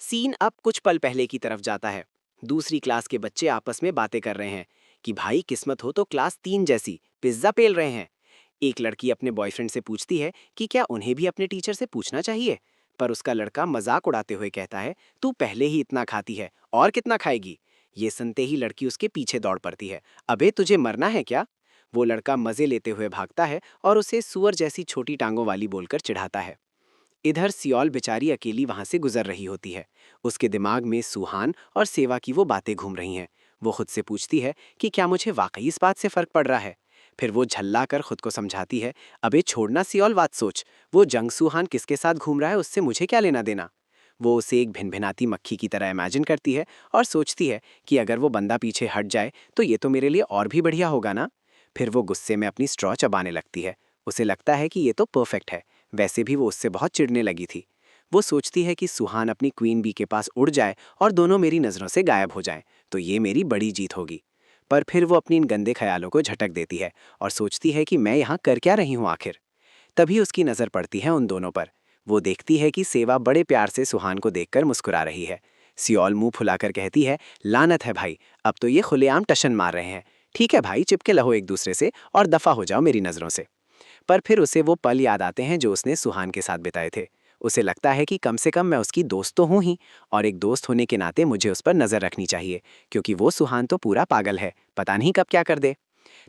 सीन अब कुछ पल पहले की तरफ जाता है। दूसरी क्लास के बच्चे आपस में बातें कर रहे हैं कि भाई किस्मत हो तो क्लास 3 जैसी पिज्जा पेल रहे हैं। एक लड़की अपने बॉयफ्रेंड से पूछती है कि क्या उन्हें भी अपने टीचर से पूछना चाहिए, पर उसका लड़का मजाक उड़ाते हुए कहता है, तू पहले ही इतना खाती है और कितना खाएगी। ये सुनते ही लड़की उसके पीछे दौड़ पड़ती है। अबे तुझे मरना है क्या। वो लड़का मजे लेते हुए भागता है और उसे सुअर जैसी छोटी टांगों वाली बोलकर चिढ़ाता है। इधर सियोल बेचारी अकेली वहां से गुजर रही होती है। उसके दिमाग में सुहान और सेवा की वो बातें घूम रही हैं। वो खुद से पूछती है कि क्या मुझे वाकई इस बात से फर्क पड़ रहा है। फिर वो झल्ला कर खुद को समझाती है, अबे छोड़ना सियोल, बात सोच, वो जंग सुहान किसके साथ घूम रहा है उससे मुझे क्या लेना देना। वो उसे एक भिनभिनाती मक्खी की तरह इमेजिन करती है और सोचती है कि अगर वो बंदा पीछे हट जाए तो ये तो मेरे लिए और भी बढ़िया होगा ना। फिर वो गुस्से में अपनी स्ट्रॉ चबाने लगती है। उसे लगता है कि ये तो परफेक्ट है। वैसे भी वो उससे बहुत चिढ़ने लगी थी। वो सोचती है कि सुहान अपनी क्वीन बी के पास उड़ जाए और दोनों मेरी नज़रों से गायब हो जाएं, तो ये मेरी बड़ी जीत होगी। पर फिर वो अपनी इन गंदे ख्यालों को झटक देती है और सोचती है कि मैं यहाँ कर क्या रही हूँ आखिर। तभी उसकी नज़र पड़ती है उन दोनों पर। वो देखती है कि सेवा बड़े प्यार से सुहान को देखकर मुस्कुरा रही है। सियोल मुंह फुलाकर कहती है, लानत है भाई, अब तो ये खुलेआम टशन मार रहे हैं। ठीक है भाई, चिपके रहो एक दूसरे से और दफा हो जाओ मेरी नज़रों से। पर फिर उसे वो पल याद आते हैं जो उसने सुहान के साथ बिताए थे। उसे लगता है कि कम से कम मैं उसकी दोस्त तो हूं ही, और एक दोस्त होने के नाते मुझे उस पर नजर रखनी चाहिए, क्योंकि वो सुहान तो पूरा पागल है, पता नहीं कब क्या कर दे।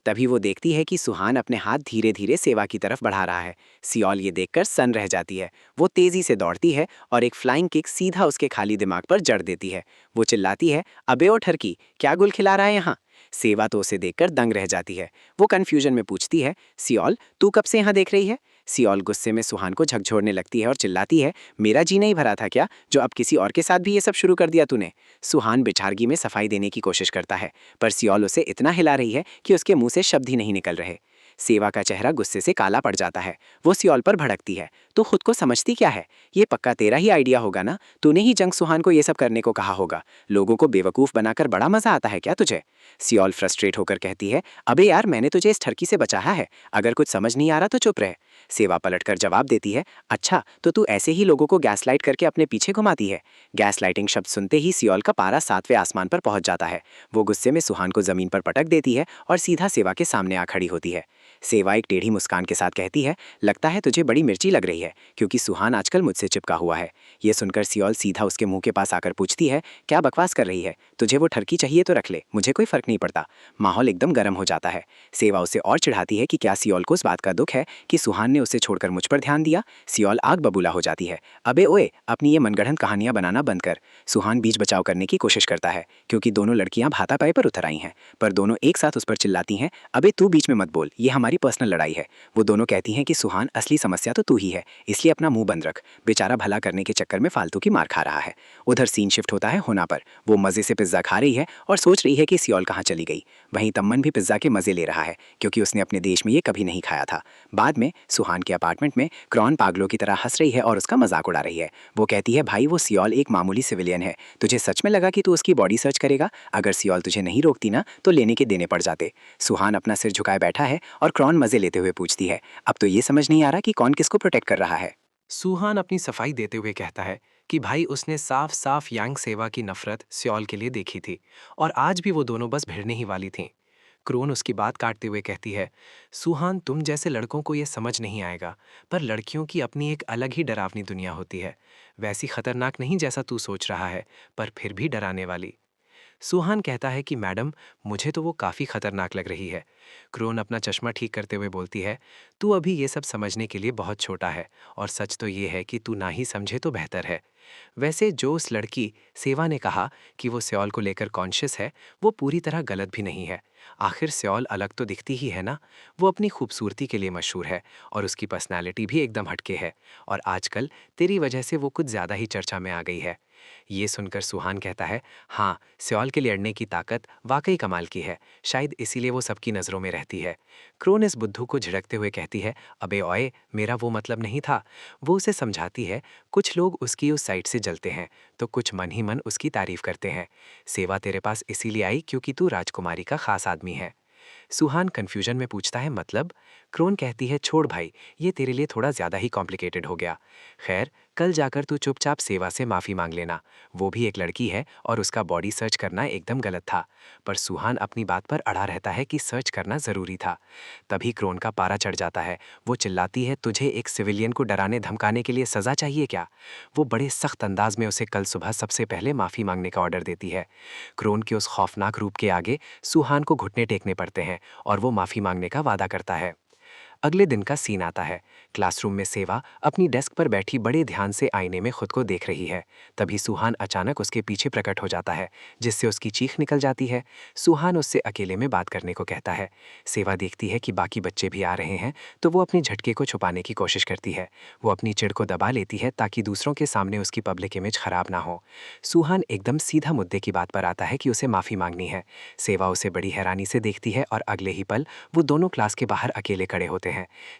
तभी वो देखती है कि सुहान अपने हाथ धीरे धीरे सेवा की तरफ बढ़ा रहा है। सियोल ये देखकर सन्न रह जाती है। वो तेजी से दौड़ती है और एक फ्लाइंग किक सीधा उसके खाली दिमाग पर जड़ देती है। वो चिल्लाती है, अबे ओ ठरकी, क्या गुल खिला रहा है यहाँ। सेवा तो उसे देखकर दंग रह जाती है। वो कंफ्यूजन में पूछती है, सियोल तू कब से यहाँ देख रही है। सियोल गुस्से में सुहान को झकझोरने लगती है और चिल्लाती है, मेरा जी नहीं भरा था क्या, जो अब किसी और के साथ भी ये सब शुरू कर दिया तूने। सुहान बिछारगी में सफाई देने की कोशिश करता है, पर सियोल उसे इतना हिला रही है कि उसके मुंह से शब्द ही नहीं निकल रहे। सेवा का चेहरा गुस्से से काला पड़ जाता है। वो सियोल पर भड़कती है, तो खुद को समझती क्या है, ये पक्का तेरा ही आइडिया होगा ना, तूने ही जंग सुहान को ये सब करने को कहा होगा। लोगों को बेवकूफ बनाकर बड़ा मजा आता है क्या तुझे। सियोल फ्रस्ट्रेट होकर कहती है, अबे यार मैंने तुझे इस ठरकी से बचाया है, अगर कुछ समझ नहीं आ रहा तो चुप रह। सेवा पलटकर जवाब देती है, अच्छा तो तू ऐसे ही लोगों को गैसलाइट करके अपने पीछे घुमाती है। गैसलाइटिंग शब्द सुनते ही सियोल का पारा 7वें आसमान पर पहुंच जाता है। वो गुस्से में सुहान को जमीन पर पटक देती है और सीधा सेवा के सामने आ खड़ी होती है। सेवा एक टेढ़ी मुस्कान के साथ कहती है, लगता है तुझे बड़ी मिर्ची लग रही है, क्योंकि सुहान आजकल मुझसे चिपका हुआ है। ये सुनकर सियोल सीधा उसके मुंह के पास आकर पूछती है, क्या बकवास कर रही है, तुझे वो ठरकी चाहिए तो रख ले, मुझे कोई फर्क नहीं पड़ता। माहौल एकदम गर्म हो जाता है। सेवा उसे और चिढ़ाती है कि क्या सियोल को इस बात का दुख है कि सुहान ने उसे छोड़कर मुझ पर ध्यान दिया। सियोल आग बबूला हो जाती है, अबे ओए अपनी ये मनगढ़ंत कहानियां बनाना बंद कर। सुहान बीच बचाव करने की कोशिश करता है, क्योंकि दोनों लड़कियां भातापाई पर उतर आई हैं, पर दोनों एक साथ उस पर चिल्लाती हैं, अबे तू बीच में मत बोल, ये हमारी पर्सनल लड़ाई है। वो दोनों कहती हैं कि सुहान असली समस्या तो तू ही है, इसलिए अपना मुंह बंद रख, बेचारा भला करने के चक्कर में फालतू की मार खा रहा है। उधर सीन शिफ्ट होता है होना पर। वो मजे से पिज्जा खा रही है और सोच रही है कि सियोल कहाँ चली गई। वहीं तम्मन भी पिज्जा के मजे ले रहा है, क्योंकि उसने अपने देश में ये कभी नहीं खाया था। बाद में सुहान के अपार्टमेंट में क्रॉन पागलों की तरह हंस रही है और उसका मजाक उड़ा रही है। वो कहती है, भाई वो सियोल एक मामूली सिविलियन है, तुझे सच में लगा कि तू उसकी बॉडी सर्च करेगा, अगर सियोल तुझे नहीं रोकती ना तो लेने के देने पड़ जाते। सुहान अपना सिर झुकाए बैठा है और क्रॉन मजे लेते हुए पूछती है, अब तो ये समझ नहीं आ रहा कि कौन किसको प्रोटेक्ट कर रहा है। सुहान अपनी सफाई देते हुए कहता है कि भाई उसने साफ साफ यांग सेवा की नफरत सियोल के लिए देखी थी, और आज भी वो दोनों बस भिड़ने ही वाली थीं। क्रोन उसकी बात काटते हुए कहती है, सुहान तुम जैसे लड़कों को ये समझ नहीं आएगा, पर लड़कियों की अपनी एक अलग ही डरावनी दुनिया होती है। वैसी खतरनाक नहीं जैसा तू सोच रहा है, पर फिर भी डराने वाली। सुहान कहता है कि मैडम, मुझे तो वो काफ़ी खतरनाक लग रही है। क्रोन अपना चश्मा ठीक करते हुए बोलती है, तू अभी ये सब समझने के लिए बहुत छोटा है, और सच तो ये है कि तू ना ही समझे तो बेहतर है। वैसे जो उस लड़की सेवा ने कहा कि वो स्योल को लेकर कॉन्शियस है, वो पूरी तरह गलत भी नहीं है। आखिर स्योल अलग तो दिखती ही है ना। वो अपनी खूबसूरती के लिए मशहूर है और उसकी पर्सनालिटी भी एकदम हटके है, और आजकल तेरी वजह से वो कुछ ज़्यादा ही चर्चा में आ गई है। ये सुनकर सुहान कहता है, हाँ, स्योल के लिए अड़ने की ताकत वाकई कमाल की है, शायद इसीलिए वो सबकी नज़रों में रहती है। क्रोन इस बुद्धू को झिड़कते हुए कहती है, अबे ओए, मेरा वो मतलब नहीं था। वो उसे समझाती है, कुछ लोग उसकी उस साइड से जलते हैं तो कुछ मन ही मन उसकी तारीफ करते हैं। सेवा तेरे पास इसीलिए आई क्योंकि तू राजकुमारी का खास आदमी है। सुहान कंफ्यूजन में पूछता है, मतलब? क्रोन कहती है, छोड़ भाई, ये तेरे लिए थोड़ा ज़्यादा ही कॉम्प्लिकेटेड हो गया। खैर, कल जाकर तू चुपचाप सेवा से माफ़ी मांग लेना। वो भी एक लड़की है और उसका बॉडी सर्च करना एकदम गलत था। पर सुहान अपनी बात पर अड़ा रहता है कि सर्च करना ज़रूरी था। तभी क्रोन का पारा चढ़ जाता है। वो चिल्लाती है, तुझे एक सिविलियन को डराने धमकाने के लिए सज़ा चाहिए क्या? वो बड़े सख्त अंदाज में उसे कल सुबह सबसे पहले माफ़ी मांगने का ऑर्डर देती है। क्रोन के उस खौफनाक रूप के आगे सुहान को घुटने टेकने पड़ते हैं और वो माफ़ी मांगने का वादा करता है। अगले दिन का सीन आता है। क्लासरूम में सेवा अपनी डेस्क पर बैठी बड़े ध्यान से आईने में खुद को देख रही है। तभी सुहान अचानक उसके पीछे प्रकट हो जाता है, जिससे उसकी चीख निकल जाती है। सुहान उससे अकेले में बात करने को कहता है। सेवा देखती है कि बाकी बच्चे भी आ रहे हैं, तो वो अपने झटके को छुपाने की कोशिश करती है। वो अपनी चिढ़ को दबा लेती है ताकि दूसरों के सामने उसकी पब्लिक इमेज खराब ना हो। सुहान एकदम सीधा मुद्दे की बात पर आता है कि उसे माफ़ी मांगनी है। सेवा उसे बड़ी हैरानी से देखती है और अगले ही पल वो दोनों क्लास के बाहर अकेले खड़े होते हैं।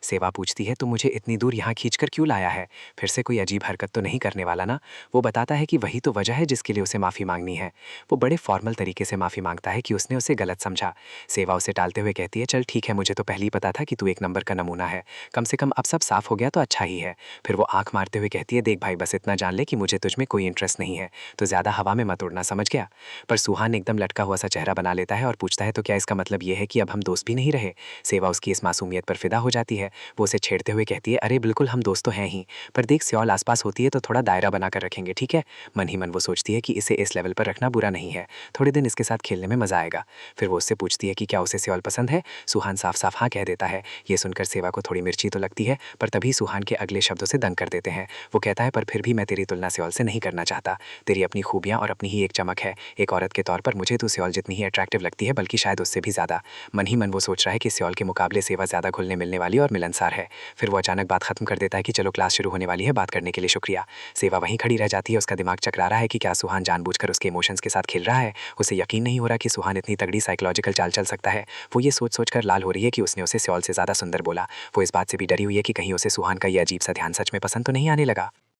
सेवा पूछती है, तू मुझे इतनी दूर यहाँ खींचकर क्यों लाया है? फिर से कोई अजीब हरकत तो नहीं करने वाला ना? वो बताता है कि वही तो वजह है जिसके लिए उसे माफ़ी मांगनी है। वो बड़े फॉर्मल तरीके से माफ़ी मांगता है कि उसने उसे गलत समझा। सेवा उसे टालते हुए कहती है, चल ठीक है, मुझे तो पहले ही पता था कि तू एक नंबर का नमूना है। कम से कम अब सब साफ हो गया तो अच्छा ही है। फिर वो आंख मारते हुए कहती है, देख भाई, बस इतना जान ले कि मुझे तुझ में कोई इंटरेस्ट नहीं है, तो ज़्यादा हवा में मत उड़ना, समझ गया? पर सुहान एकदम लटका हुआ सा चेहरा बना लेता है और पूछता है, तो क्या इसका मतलब ये है कि अब हम दोस्त भी नहीं रहे? सेवा उसकी इस मासूमियत पर फिदा हो जाती है। वो उसे छेड़ते हुए कहती है, अरे बिल्कुल, हम दोस्त तो हैं ही, पर देख, स्योल आसपास होती है तो थोड़ा दायरा बनाकर रखेंगे, ठीक है? मन ही मन वो सोचती है कि इसे इस लेवल पर रखना बुरा नहीं है, थोड़े दिन इसके साथ खेलने में मजा आएगा। फिर वो उससे पूछती है कि क्या उसे स्योल पसंद है? सुहान साफ साफ हाँ कह देता है। ये सुनकर सेवा को थोड़ी मिर्ची तो लगती है, पर तभी सुहान के अगले शब्दों से दंग कर देते हैं। वो कहता है, पर फिर भी मैं तेरी तुलना स्योल से नहीं करना चाहता। तेरी अपनी खूबियाँ और अपनी ही एक चमक है। एक औरत के तौर पर मुझे तो स्योल जितनी ही अट्रैक्टिव लगती है, बल्कि शायद उससे भी ज़्यादा। मन ही मन वो सोच रहा है कि स्योल के मुकाबले सेवा ज़्यादा घुलने मिलने वाली और मिलनसार है। फिर वो अचानक बात खत्म कर देता है कि चलो क्लास शुरू होने वाली है, बात करने के लिए शुक्रिया। सेवा वहीं खड़ी रह जाती है। उसका दिमाग चकरा रहा है कि क्या सुहान जानबूझकर उसके इमोशंस के साथ खेल रहा है। उसे यकीन नहीं हो रहा कि सुहान इतनी तगड़ी साइकोलॉजिकल चाल चल सकता है। वो ये सोच सोचकर लाल हो रही है कि उसने उसे स्योल से ज़्यादा सुंदर बोला। वो इस बात से भी डरी हुई है कि कहीं उसे सुहान का ये अजीब सा ध्यान सच में पसंद तो नहीं आने लगा।